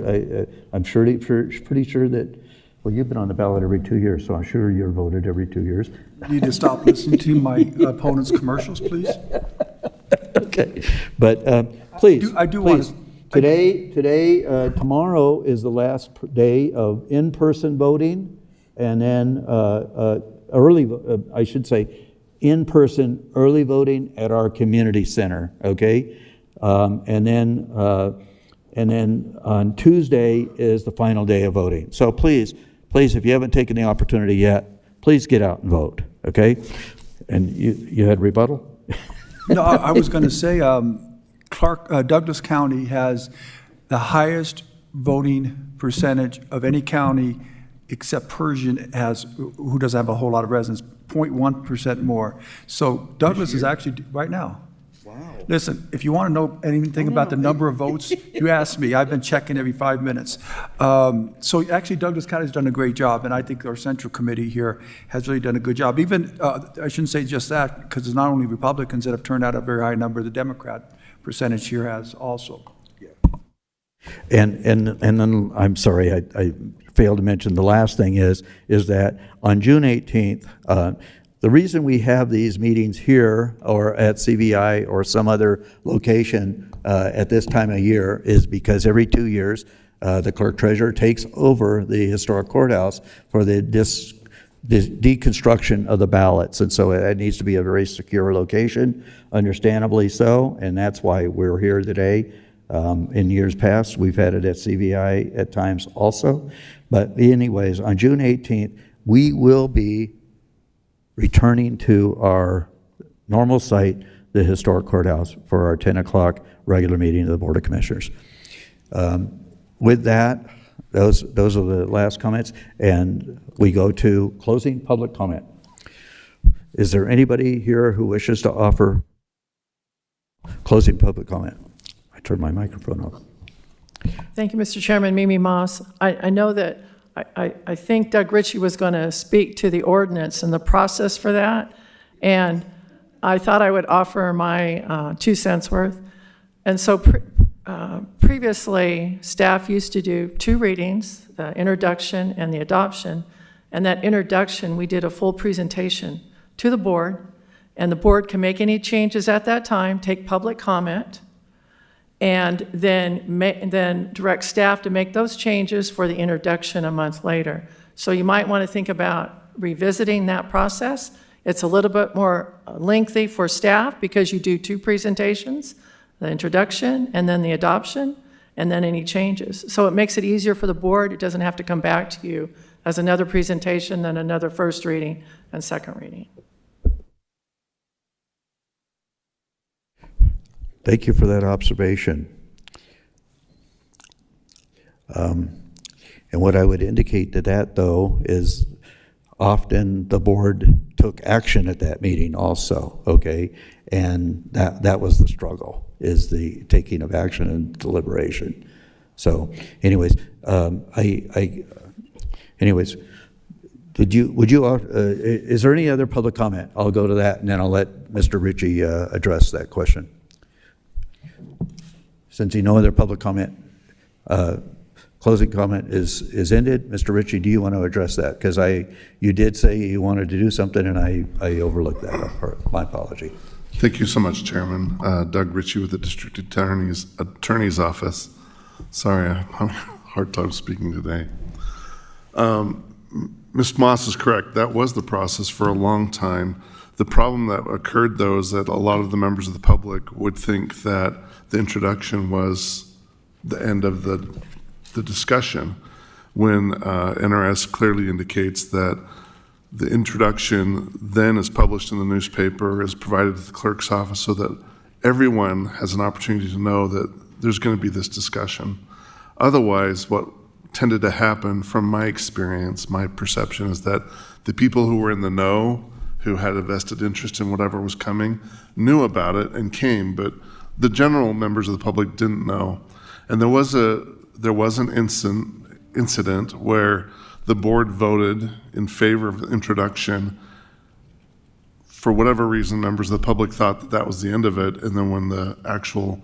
that, well, you've been on the ballot every 2 years, so I'm sure you're voted every 2 years. You need to stop listening to my opponent's commercials, please. Okay, but please, I do want to. Tomorrow is the last day of in-person voting, and then in-person early voting at our community center. Okay, and then And then on Tuesday is the final day of voting. So please, if you haven't taken the opportunity yet, please get out and vote, okay? And you had rebuttal? No, I was going to say, Douglas County has the highest voting percentage of any county except Persian who doesn't have a whole lot of residents, 0.1% more. So Douglas is actually, right now. Wow. Listen, if you want to know anything about the number of votes, you ask me. I've been checking every 5 minutes. So actually, Douglas County's done a great job, and I think our central committee here has really done a good job. Even, I shouldn't say just that, because it's not only Republicans that have turned out a very high number, the Democrat percentage here has also. And then, I'm sorry, I failed to mention, the last thing is that on June 18th, the reason we have these meetings here or at CVI or some other location at this time of year is because every 2 years, the clerk treasurer takes over the historic courthouse for the deconstruction of the ballots. And so it needs to be a very secure location, understandably so, and that's why we're here today. In years past, we've had it at CVI at times also. But anyways, on June 18th, we will be returning to our normal site, the historic courthouse, for our 10 o'clock regular meeting of the Board of Commissioners. With that, those are the last comments, and we go to closing public comment. Is there anybody here who wishes to offer closing public comment? I turned my microphone off. Thank you, Mr. Chairman. Mimi Moss. I know that I think Doug Ritchie was going to speak to the ordinance and the process for that, and I thought I would offer my 2 cents worth. And so previously, staff used to do 2 readings, the introduction and the adoption, and that introduction, we did a full presentation to the board, and the board can make any changes at that time, take public comment, and then direct staff to make those changes for the introduction a month later. So you might want to think about revisiting that process. It's a little bit more lengthy for staff because you do 2 presentations, the introduction and then the adoption, and then any changes. So it makes it easier for the board. It doesn't have to come back to you as another presentation, then another first reading and second reading. Thank you for that observation. And what I would indicate to that, though, is often the board took action at that meeting also, okay? And that was the struggle, is the taking of action and deliberation. So anyways, is there any other public comment? I'll go to that, and then I'll let Mr. Ritchie address that question. Since no other public comment, closing comment is ended. Mr. Ritchie, do you want to address that? Because you did say you wanted to do something, and I overlooked that. My apology. Thank you so much, Chairman. Doug Ritchie with the District Attorney's Office. Sorry, I'm having a hard time speaking today. Ms. Moss is correct. That was the process for a long time. The problem that occurred, though, is that a lot of the members of the public would think that the introduction was the end of the discussion, when NRS clearly indicates that the introduction then is published in the newspaper, is provided to the clerk's office so that everyone has an opportunity to know that there's going to be this discussion. Otherwise, what tended to happen from my experience, my perception, is that the people who were in the know, who had a vested interest in whatever was coming, knew about it and came, but the general members of the public didn't know. And there was an incident where the board voted in favor of the introduction. For whatever reason, members of the public thought that that was the end of it, and then when the actual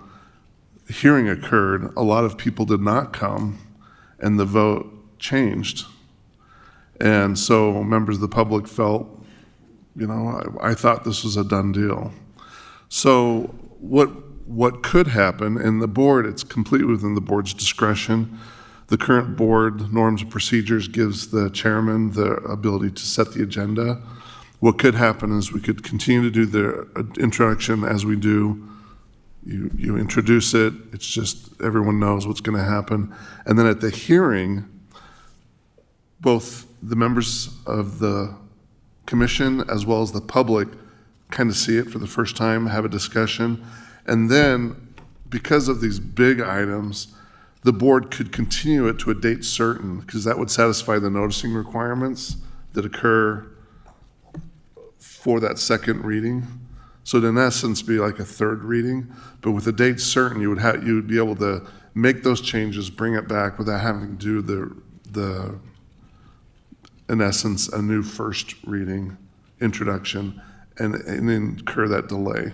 hearing occurred, a lot of people did not come, and the vote changed. And so members of the public felt, I thought this was a done deal. So what could happen, and the board, it's completely within the board's discretion. The current board norms and procedures gives the chairman the ability to set the agenda. What could happen is we could continue to do the introduction as we do You introduce it, it's just, everyone knows what's going to happen. And then at the hearing, both the members of the commission as well as the public kind of see it for the first time, have a discussion. And then, because of these big items, the board could continue it to a date certain, because that would satisfy the noticing requirements that occur for that second reading. So it'd in essence be like a third reading, but with a date certain, you would be able to make those changes, bring it back without having to do the in essence, a new first reading introduction and incur that delay.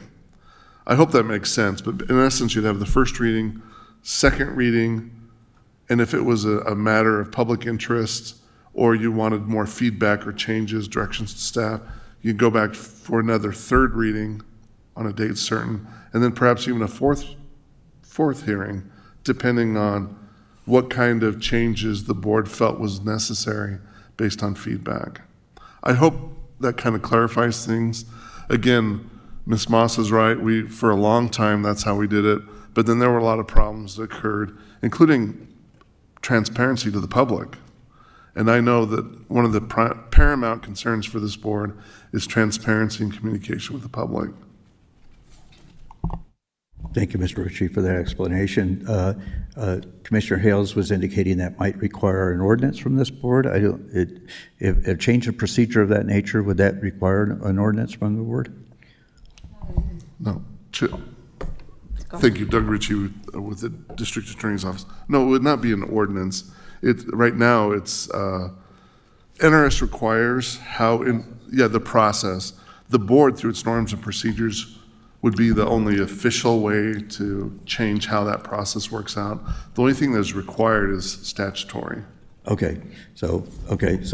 I hope that makes sense, but in essence, you'd have the first reading, second reading, and if it was a matter of public interest or you wanted more feedback or changes, directions to staff, you'd go back for another third reading on a date certain, and then perhaps even a fourth hearing, depending on what kind of changes the board felt was necessary based on feedback. I hope that kind of clarifies things. Again, Ms. Moss is right. For a long time, that's how we did it. But then there were a lot of problems that occurred, including transparency to the public. And I know that one of the paramount concerns for this board is transparency and communication with the public. Thank you, Mr. Ritchie, for that explanation. Commissioner Hales was indicating that might require an ordinance from this board. If a change of procedure of that nature, would that require an ordinance from the board? No. Thank you, Doug Ritchie with the District Attorney's Office. No, it would not be an ordinance. Right now, it's NRS requires the process. The board, through its norms and procedures, would be the only official way to change how that process works out. The only thing that's required is statutory. Okay, so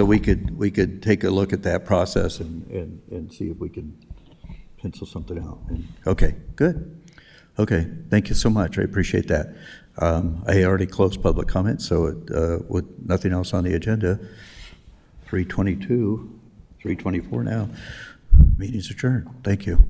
we could take a look at that process and see if we can pencil something out. Okay, good. Okay, thank you so much. I appreciate that. I already closed public comment, so with nothing else on the agenda, 3:22, 3:24 now. Meeting's adjourned. Thank you.